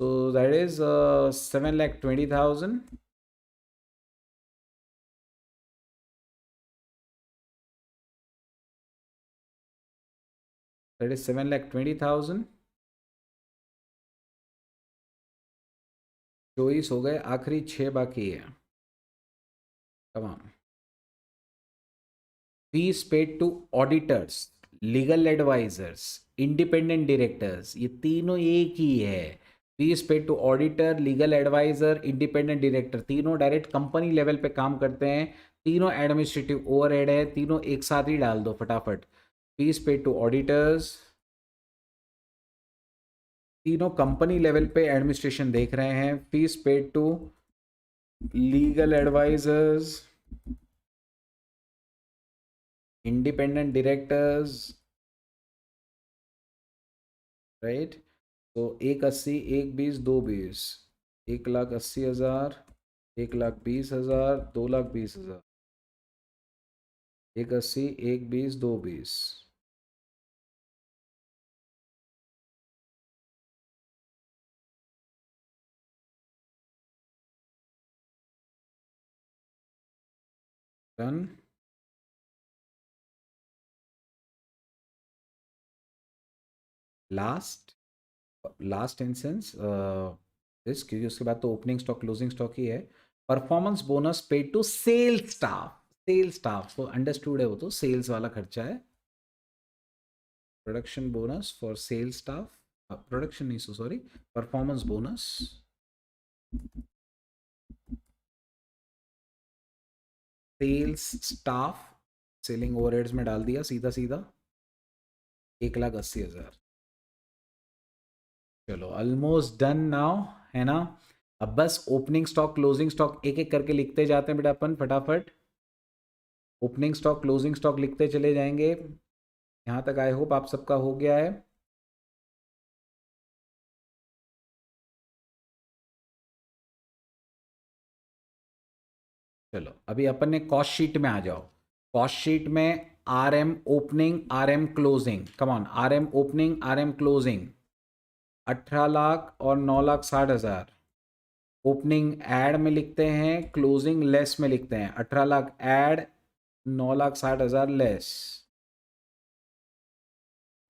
So that is 7,20,000. That is 7,20,000. चौबीस हो गए, आखिरी 6 बाकी है। तमाम fees paid to auditors, legal advisers, independent directors, ये तीनों एक ही है। Fees paid to auditor, legal adviser, independent director, तीनों डायरेक्ट कंपनी लेवल पे काम करते हैं, तीनों एडमिनिस्ट्रेटिव ओवरहेड है, तीनों एक साथ ही डाल दो फटाफट। फीस पेड टू ऑडिटर्स, तीनों कंपनी लेवल पे एडमिनिस्ट्रेशन देख रहे हैं। Fees paid to legal advisers, independent directors, right. तो 1,80, 1,20, 2,20, 1,80,000, 1,20,000, 2,20,000, 1,80, 1,20, 2,20। डन। लास्ट इंस्टेंस दिस, क्योंकि उसके बाद तो ओपनिंग स्टॉक क्लोजिंग स्टॉक ही है। Performance bonus paid to sales staff, sales staff तो अंडरस्टूड है, वो तो सेल्स वाला खर्चा है। Production bonus for sales staff, production नहीं, so sorry, performance bonus. Sales staff selling overheads में डाल दिया सीधा सीधा, 1,80,000। चलो ऑलमोस्ट डन नाउ, है ना। अब बस ओपनिंग स्टॉक क्लोजिंग स्टॉक एक एक करके लिखते जाते हैं बेटा अपन फटाफट। ओपनिंग स्टॉक क्लोजिंग स्टॉक लिखते चले जाएंगे। यहाँ तक आई होप आप सबका हो गया है। चलो अभी अपन ने कॉस्ट शीट में आ जाओ। कॉस्ट शीट में R am opening, are M closing, come on, R am opening, are M closing, 18 lakh और 9,60,000। ओपनिंग ऐड में लिखते हैं, क्लोजिंग लेस में लिखते हैं। 18 lakh add, 9,60,000 less.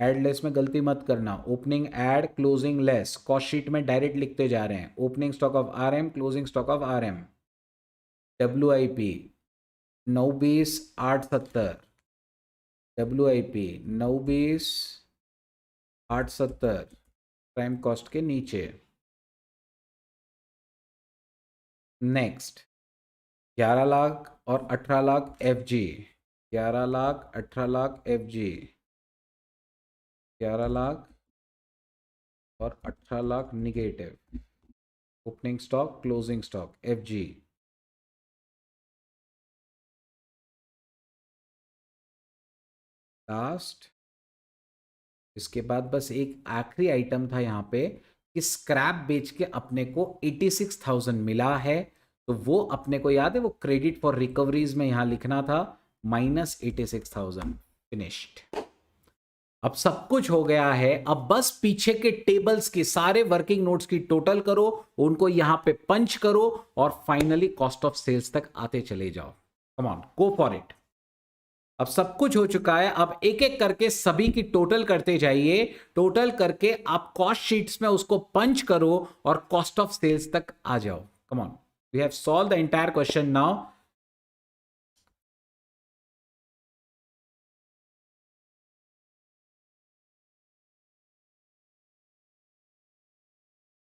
Add less में गलती मत करना, opening add, closing less, cost sheet में डायरेक्ट लिखते जा रहे हैं। Opening stock of R M, closing stock of R M. WIP 9,20,870, WIP 920,870 prime cost के नीचे। नेक्स्ट 11 लाख और 18 लाख FG, 11 लाख 18 लाख FG, 11 लाख और 18 lakh negative. Opening stock, closing stock FG। Last, इसके बाद बस एक आखिरी आइटम था यहाँ पे कि स्क्रैप बेच के अपने को 86,000 मिला है, तो वो अपने को याद है, वो क्रेडिट फॉर रिकवरीज में यहाँ लिखना था -86,000। फिनिश्ड। अब सब कुछ हो गया है, अब बस पीछे के टेबल्स के सारे वर्किंग नोट्स की टोटल करो, उनको यहां पे पंच करो और फाइनली कॉस्ट ऑफ सेल्स तक आते चले जाओ। Come on, go for it. अब सब कुछ हो चुका है, अब एक एक करके सभी की टोटल करते जाइए। टोटल करके आप कॉस्ट शीट्स में उसको पंच करो और कॉस्ट ऑफ सेल्स तक आ जाओ। Come on, we have solved the entire question now.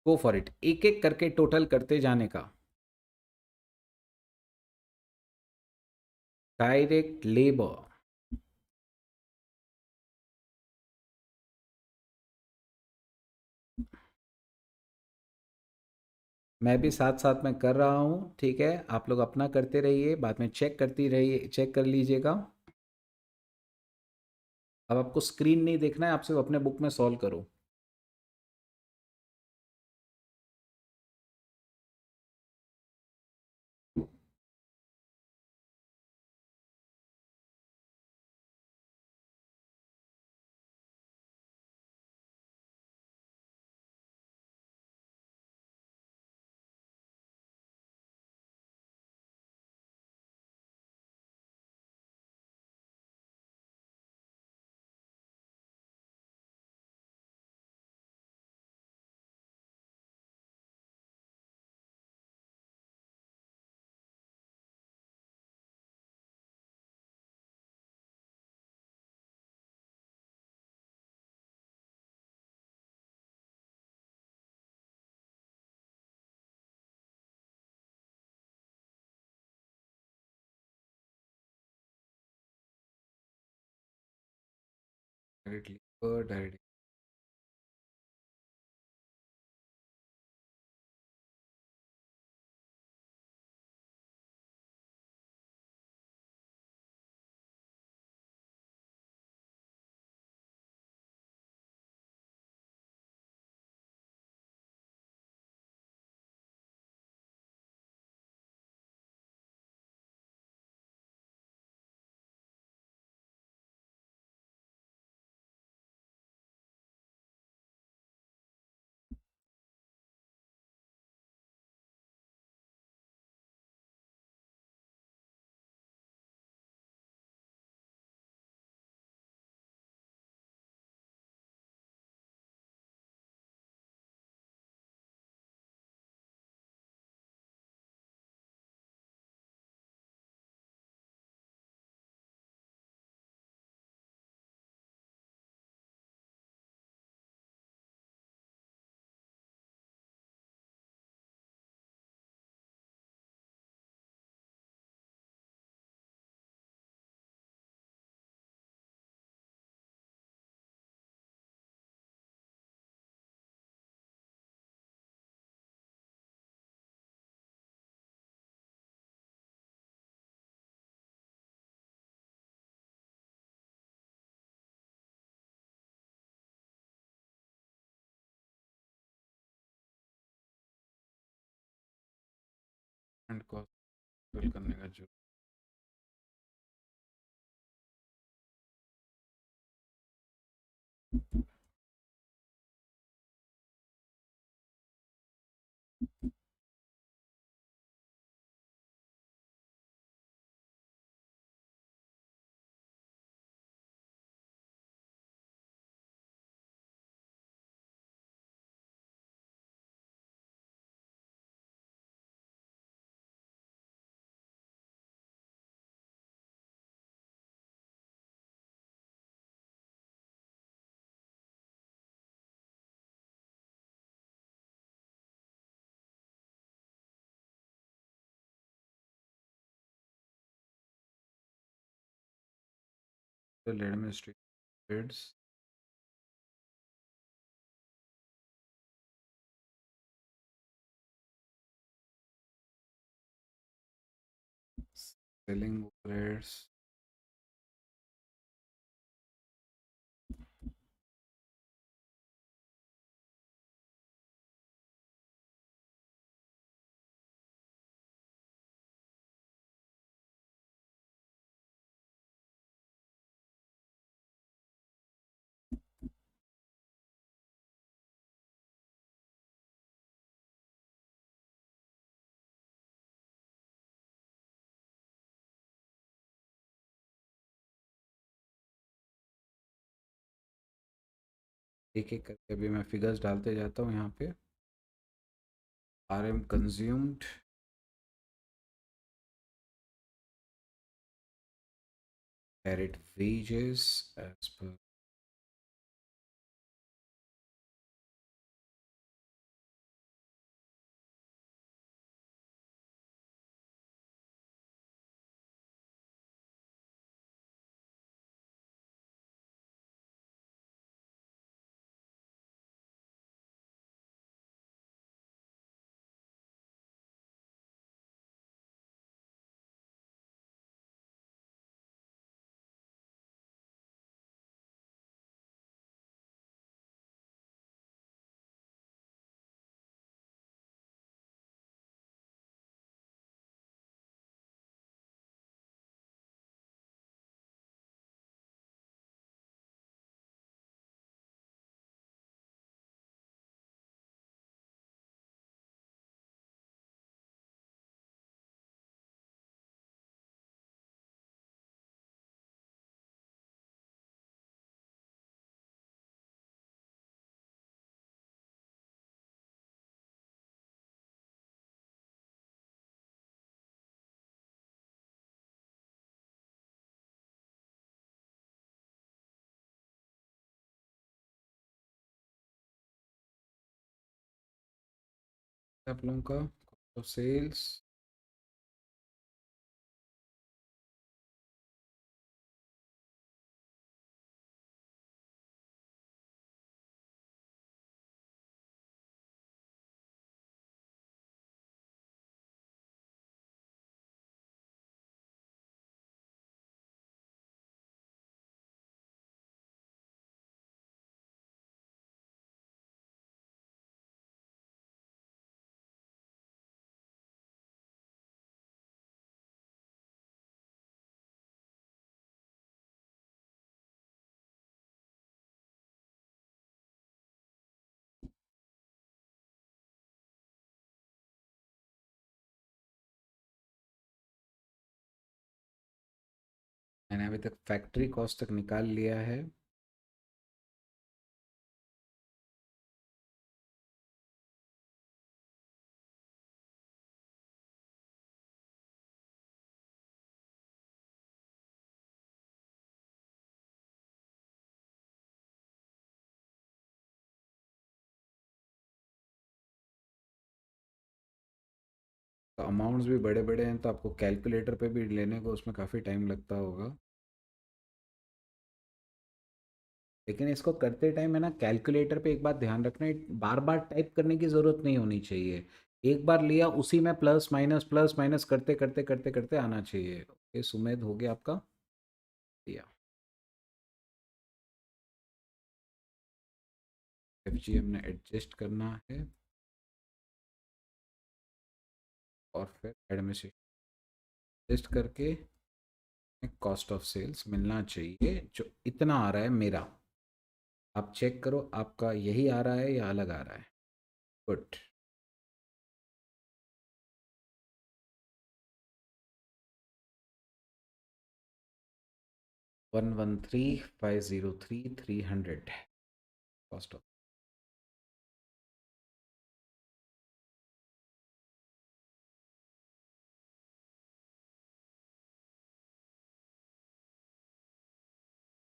Go for it, एक एक करके टोटल करते जाने का। डायरेक्ट लेबर, मैं भी साथ साथ में कर रहा हूँ, ठीक है, आप लोग अपना करते रहिए, बाद में चेक करती रहिए, चेक कर लीजिएगा। अब आपको स्क्रीन नहीं देखना है, आप सिर्फ अपने बुक में सॉल्व करो। डायरेक्टली, एंड कॉस्ट करने का जो administrative bids. Selling overheads. एक एक करके अभी मैं फिगर्स डालते जाता हूँ यहाँ पे. RM consumed, merit wages as per आप लोगों का cost of sales. मैंने अभी तक फैक्ट्री कॉस्ट तक निकाल लिया है. तो अमाउंट्स भी बड़े बड़े हैं तो आपको कैलकुलेटर पे भी लेने को उसमें काफ़ी टाइम लगता होगा. लेकिन इसको करते टाइम है ना, कैलकुलेटर पे एक बात ध्यान रखना, बार बार टाइप करने की ज़रूरत नहीं होनी चाहिए. एक बार लिया उसी में प्लस माइनस करते करते करते करते आना चाहिए. ओके सुमेध, हो गया आपका? या FG हमने एडजस्ट करना है और फिर एडमिनिस्ट्रेशन एडजस्ट करके कॉस्ट ऑफ सेल्स मिलना चाहिए जो इतना आ रहा है मेरा. आप चेक करो आपका यही आ रहा है या अलग आ रहा है. गुड. 113,503,300 cost of.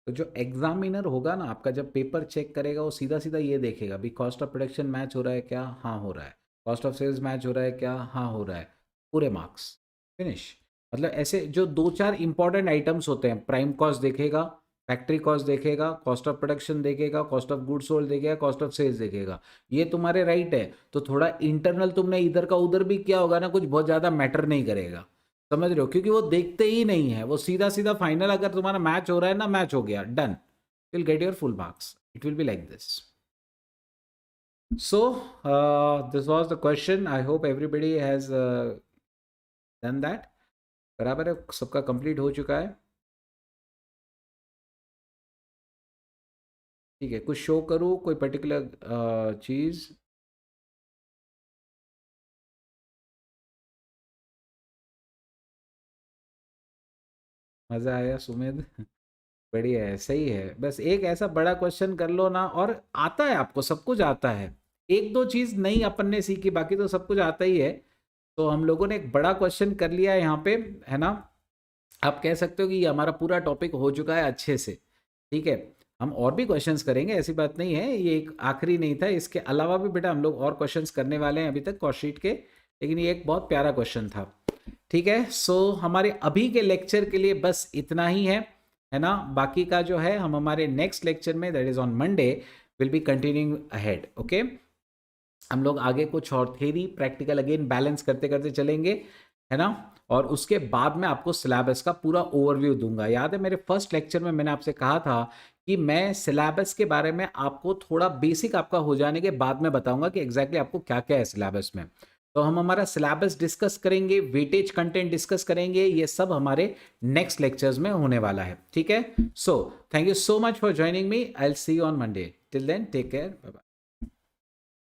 तो जो एग्जामिनर होगा ना आपका, जब पेपर चेक करेगा वो सीधा सीधा ये देखेगा भी कॉस्ट ऑफ प्रोडक्शन मैच हो रहा है क्या, हाँ हो रहा है. कॉस्ट ऑफ सेल्स मैच हो रहा है क्या, हाँ हो रहा है. पूरे मार्क्स. फिनिश. मतलब ऐसे जो दो चार इंपॉर्टेंट आइटम्स होते हैं, प्राइम कॉस्ट देखेगा, फैक्ट्री कॉस्ट देखेगा, कॉस्ट ऑफ प्रोडक्शन देखेगा, कॉस्ट ऑफ गुड्स सोल्ड देखेगा, कॉस्ट ऑफ सेल्स देखेगा। ये तुम्हारे राइट है। तो थोड़ा इंटरनल तुमने इधर का उधर भी किया होगा ना, कुछ बहुत ज़्यादा मैटर नहीं करेगा, समझ रहे हो, क्योंकि वो देखते ही नहीं है, वो सीधा सीधा फाइनल अगर तुम्हारा मैच हो रहा है ना, मैच हो गया, done, will get your full marks, it will be like this. So this was the question. I hope everybody has done that. बराबर है, सबका कंप्लीट हो चुका है। ठीक है, कुछ शो करूँ कोई पर्टिकुलर चीज़? मज़ा आया सुमेध? बढ़िया है, सही है। बस एक ऐसा बड़ा क्वेश्चन कर लो ना, और आता है आपको, सब कुछ आता है, एक दो चीज़ नहीं अपन ने सीखी, बाकी तो सब कुछ आता ही है। तो हम लोगों ने एक बड़ा क्वेश्चन कर लिया है यहाँ पे, है ना। आप कह सकते हो कि ये हमारा पूरा टॉपिक हो चुका है अच्छे से। ठीक है, हम और भी क्वेश्चंस करेंगे, ऐसी बात नहीं है, ये एक आखिरी नहीं था, इसके अलावा भी बेटा हम लोग और क्वेश्चंस करने वाले हैं अभी तक कॉस्ट शीट के, लेकिन ये एक बहुत प्यारा क्वेश्चन था। ठीक है, सो हमारे अभी के लेक्चर के लिए बस इतना ही है ना। बाकी का जो है हम हमारे नेक्स्ट लेक्चर में, that is on Monday, will be continuing ahead. Okay, हम लोग आगे कुछ और थ्योरी प्रैक्टिकल अगेन बैलेंस करते करते चलेंगे, है ना। और उसके बाद में आपको सिलेबस का पूरा ओवरव्यू दूंगा। याद है मेरे फर्स्ट लेक्चर में मैंने आपसे कहा था कि मैं सिलेबस के बारे में आपको थोड़ा बेसिक आपका हो जाने के बाद में बताऊंगा कि एग्जैक्टली आपको क्या क्या है सिलेबस में। तो हम हमारा सिलेबस डिस्कस करेंगे, वेटेज कंटेंट डिस्कस करेंगे, ये सब हमारे नेक्स्ट लेक्चर्स में होने वाला है। ठीक है, so thank you so much for joining me, I will see you on Monday. Till then take care, bye bye.